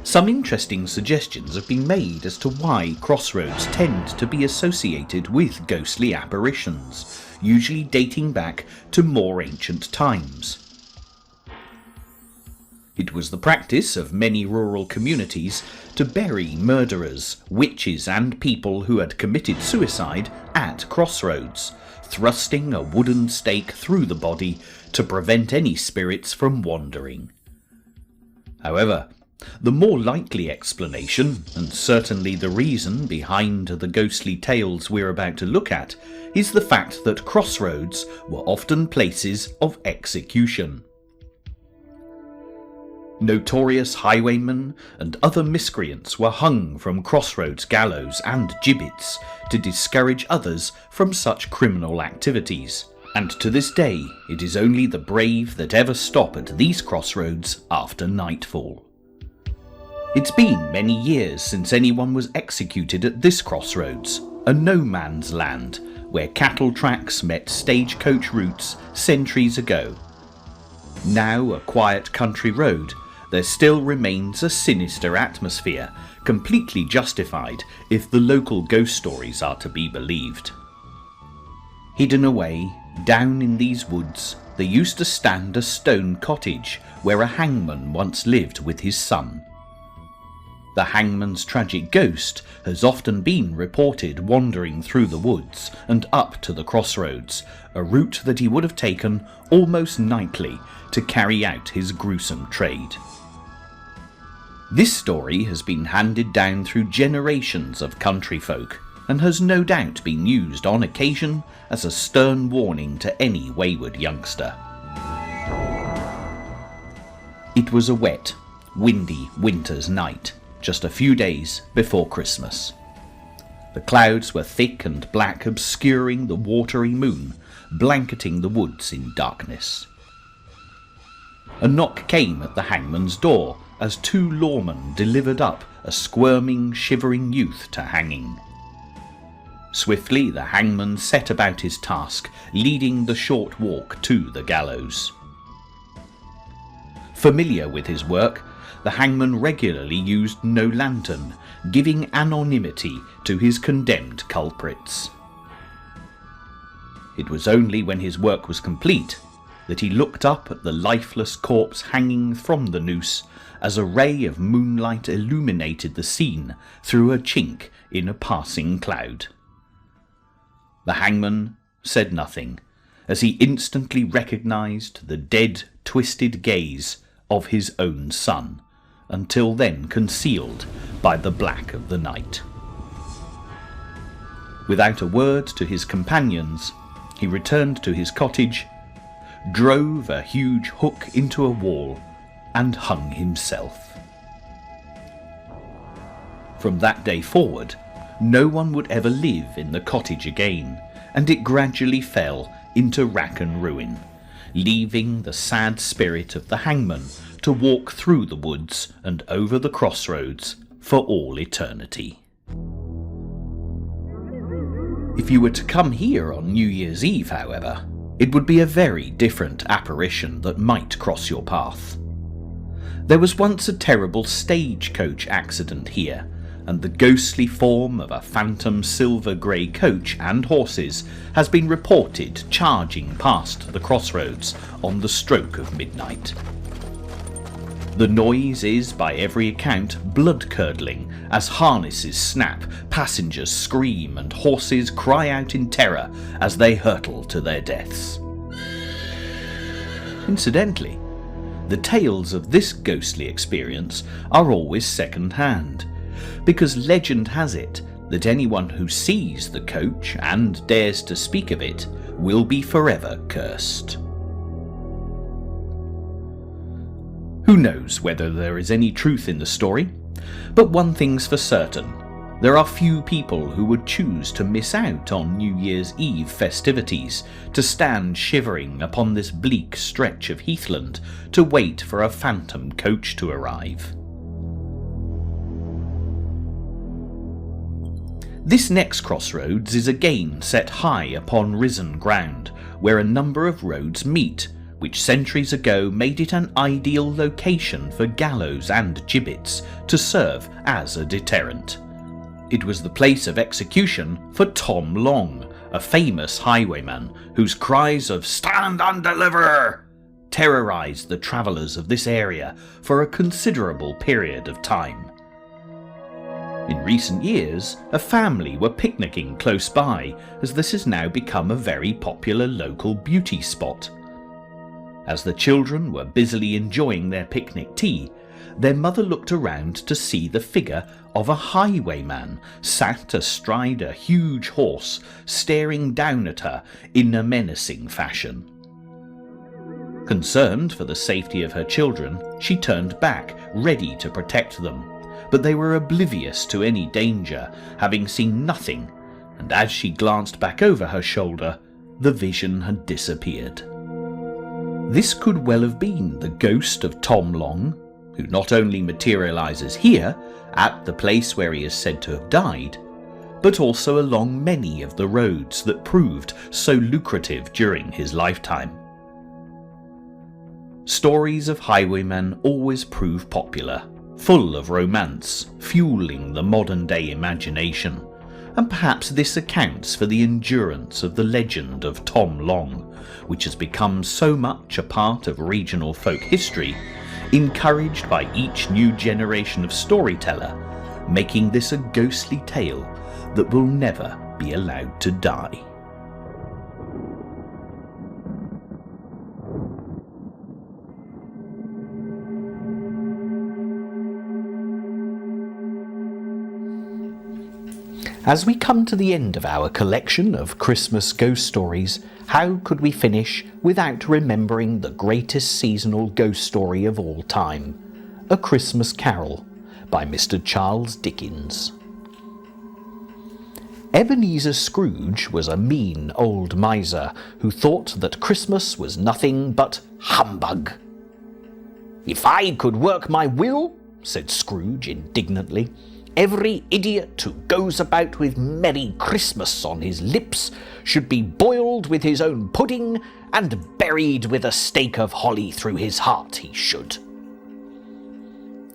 Some interesting suggestions have been made as to why crossroads tend to be associated with ghostly apparitions, usually dating back to more ancient times. It was the practice of many rural communities to bury murderers, witches and people who had committed suicide at crossroads, thrusting a wooden stake through the body to prevent any spirits from wandering. However, the more likely explanation, and certainly the reason behind the ghostly tales we're about to look at, is the fact that crossroads were often places of execution. Notorious highwaymen and other miscreants were hung from crossroads gallows and gibbets to discourage others from such criminal activities, and to this day it is only the brave that ever stop at these crossroads after nightfall. It's been many years since anyone was executed at this crossroads, a no-man's land where cattle tracks met stagecoach routes centuries ago. Now a quiet country road, there still remains a sinister atmosphere, completely justified if the local ghost stories are to be believed. Hidden away, down in these woods, there used to stand a stone cottage where a hangman once lived with his son. The hangman's tragic ghost has often been reported wandering through the woods and up to the crossroads, a route that he would have taken almost nightly to carry out his gruesome trade. This story has been handed down through generations of country folk and has no doubt been used on occasion as a stern warning to any wayward youngster. It was a wet, windy winter's night, just a few days before Christmas. The clouds were thick and black, obscuring the watery moon, blanketing the woods in darkness. A knock came at the hangman's door as two lawmen delivered up a squirming, shivering youth to hanging. Swiftly the hangman set about his task, leading the short walk to the gallows. Familiar with his work, the hangman regularly used no lantern, giving anonymity to his condemned culprits. It was only when his work was complete that he looked up at the lifeless corpse hanging from the noose as a ray of moonlight illuminated the scene through a chink in a passing cloud. The hangman said nothing, as he instantly recognised the dead, twisted gaze of his own son, until then concealed by the black of the night. Without a word to his companions, he returned to his cottage, drove a huge hook into a wall, and hung himself. From that day forward, no one would ever live in the cottage again, and it gradually fell into rack and ruin, leaving the sad spirit of the hangman to walk through the woods and over the crossroads for all eternity. If you were to come here on New Year's Eve, however, it would be a very different apparition that might cross your path. There was once a terrible stagecoach accident here, and the ghostly form of a phantom silver-grey coach and horses has been reported charging past the crossroads on the stroke of midnight. The noise is, by every account, blood-curdling as harnesses snap, passengers scream, and horses cry out in terror as they hurtle to their deaths. Incidentally, the tales of this ghostly experience are always second-hand, because legend has it that anyone who sees the coach and dares to speak of it will be forever cursed. Who knows whether there is any truth in the story, but one thing's for certain: there are few people who would choose to miss out on New Year's Eve festivities to stand shivering upon this bleak stretch of heathland to wait for a phantom coach to arrive. This next crossroads is again set high upon risen ground, where a number of roads meet, which centuries ago made it an ideal location for gallows and gibbets to serve as a deterrent. It was the place of execution for Tom Long, a famous highwayman whose cries of "Stand and deliver!" terrorised the travellers of this area for a considerable period of time. In recent years, a family were picnicking close by, as this has now become a very popular local beauty spot. As the children were busily enjoying their picnic tea, their mother looked around to see the figure of a highwayman sat astride a huge horse, staring down at her in a menacing fashion. Concerned for the safety of her children, she turned back, ready to protect them, but they were oblivious to any danger, having seen nothing, and as she glanced back over her shoulder, the vision had disappeared. This could well have been the ghost of Tom Long, who not only materialises here, at the place where he is said to have died, but also along many of the roads that proved so lucrative during his lifetime. Stories of highwaymen always prove popular, full of romance, fueling the modern-day imagination, and perhaps this accounts for the endurance of the legend of Tom Long, which has become so much a part of regional folk history, encouraged by each new generation of storyteller, making this a ghostly tale that will never be allowed to die. As we come to the end of our collection of Christmas ghost stories, how could we finish without remembering the greatest seasonal ghost story of all time, A Christmas Carol by Mr. Charles Dickens. Ebenezer Scrooge was a mean old miser who thought that Christmas was nothing but humbug. "If I could work my will," said Scrooge indignantly, "every idiot who goes about with Merry Christmas on his lips should be boiled with his own pudding and buried with a stake of holly through his heart, he should."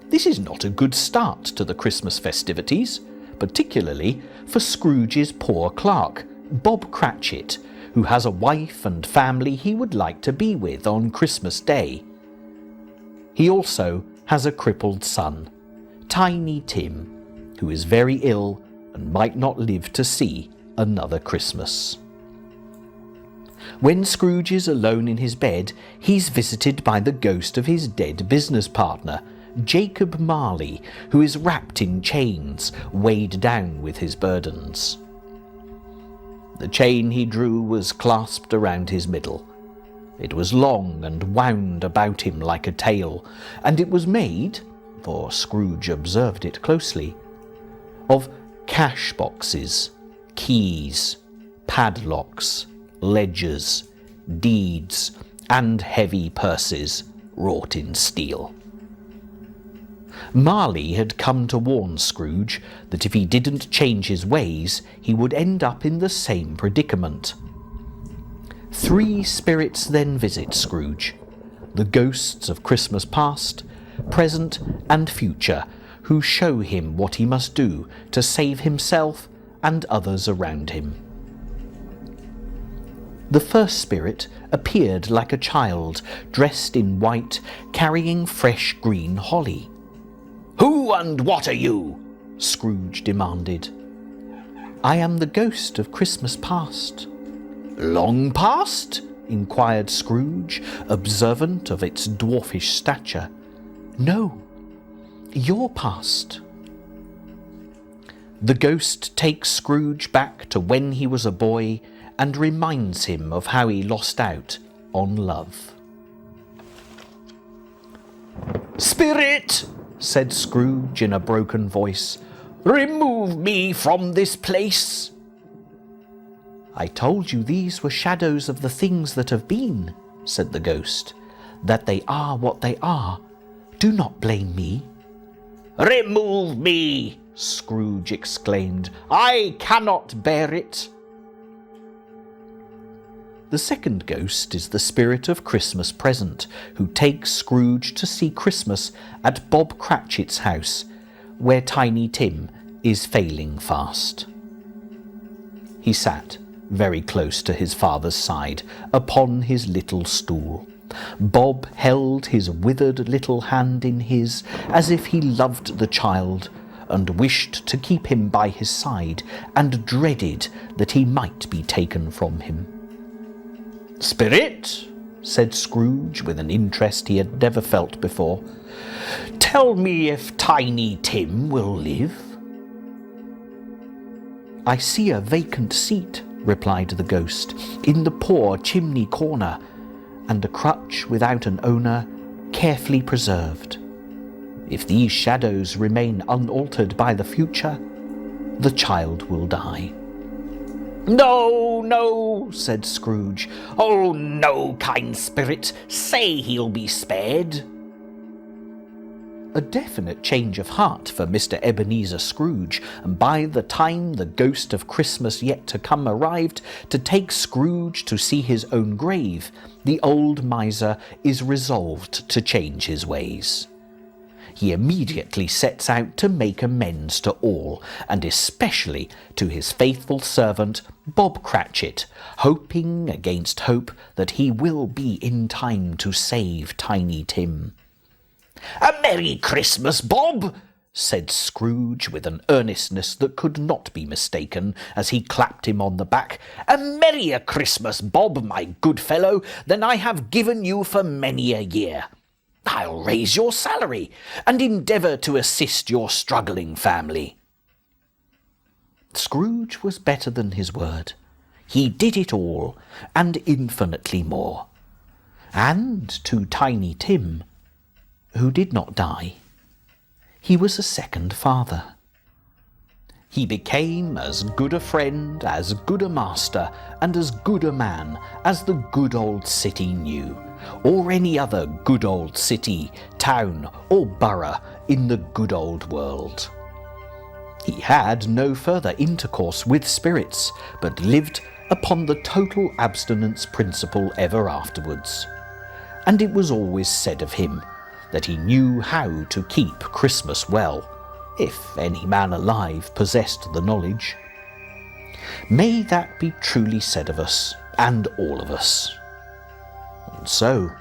This is not a good start to the Christmas festivities, particularly for Scrooge's poor clerk, Bob Cratchit, who has a wife and family he would like to be with on Christmas Day. He also has a crippled son, Tiny Tim, who is very ill and might not live to see another Christmas. When Scrooge is alone in his bed, he's visited by the ghost of his dead business partner, Jacob Marley, who is wrapped in chains, weighed down with his burdens. The chain he drew was clasped around his middle. It was long and wound about him like a tail, and it was made, for Scrooge observed it closely, of cash boxes, keys, padlocks, ledgers, deeds, and heavy purses wrought in steel. Marley had come to warn Scrooge that if he didn't change his ways, he would end up in the same predicament. 3 spirits then visit Scrooge, the ghosts of Christmas past, present, and future, who show him what he must do to save himself and others around him. The first spirit appeared like a child, dressed in white, carrying fresh green holly. "Who and what are you?" Scrooge demanded. "I am the ghost of Christmas past." "Long past?" inquired Scrooge, observant of its dwarfish stature. "No, your past." The ghost takes Scrooge back to when he was a boy and reminds him of how he lost out on love. "Spirit," said Scrooge in a broken voice, "remove me from this place." "I told you these were shadows of the things that have been," said the ghost, "that they are what they are. Do not blame me." "Remove me!" Scrooge exclaimed. "I cannot bear it." The second ghost is the spirit of Christmas present, who takes Scrooge to see Christmas at Bob Cratchit's house, where Tiny Tim is failing fast. He sat very close to his father's side, upon his little stool. Bob held his withered little hand in his, as if he loved the child, and wished to keep him by his side, and dreaded that he might be taken from him. "Spirit," said Scrooge, with an interest he had never felt before, "tell me if Tiny Tim will live." "I see a vacant seat," replied the ghost, "in the poor chimney corner, and a crutch without an owner, carefully preserved. If these shadows remain unaltered by the future, the child will die." "No, no," said Scrooge. "Oh, no, kind spirit, say he'll be spared." A definite change of heart for Mr. Ebenezer Scrooge, and by the time the ghost of Christmas yet to come arrived to take Scrooge to see his own grave, the old miser is resolved to change his ways. He immediately sets out to make amends to all, and especially to his faithful servant, Bob Cratchit, hoping against hope that he will be in time to save Tiny Tim. "A Merry Christmas, Bob!" said Scrooge with an earnestness that could not be mistaken, as he clapped him on the back. "A merrier Christmas, Bob, my good fellow, than I have given you for many a year. I'll raise your salary, and endeavour to assist your struggling family." Scrooge was better than his word. He did it all, and infinitely more. And to Tiny Tim, who did not die, he was a second father. He became as good a friend, as good a master, and as good a man as the good old city knew, or any other good old city, town, or borough in the good old world. He had no further intercourse with spirits, but lived upon the total abstinence principle ever afterwards. And it was always said of him that he knew how to keep Christmas well, if any man alive possessed the knowledge. May that be truly said of us, and all of us. And so,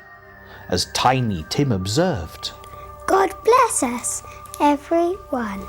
as Tiny Tim observed, God bless us, everyone.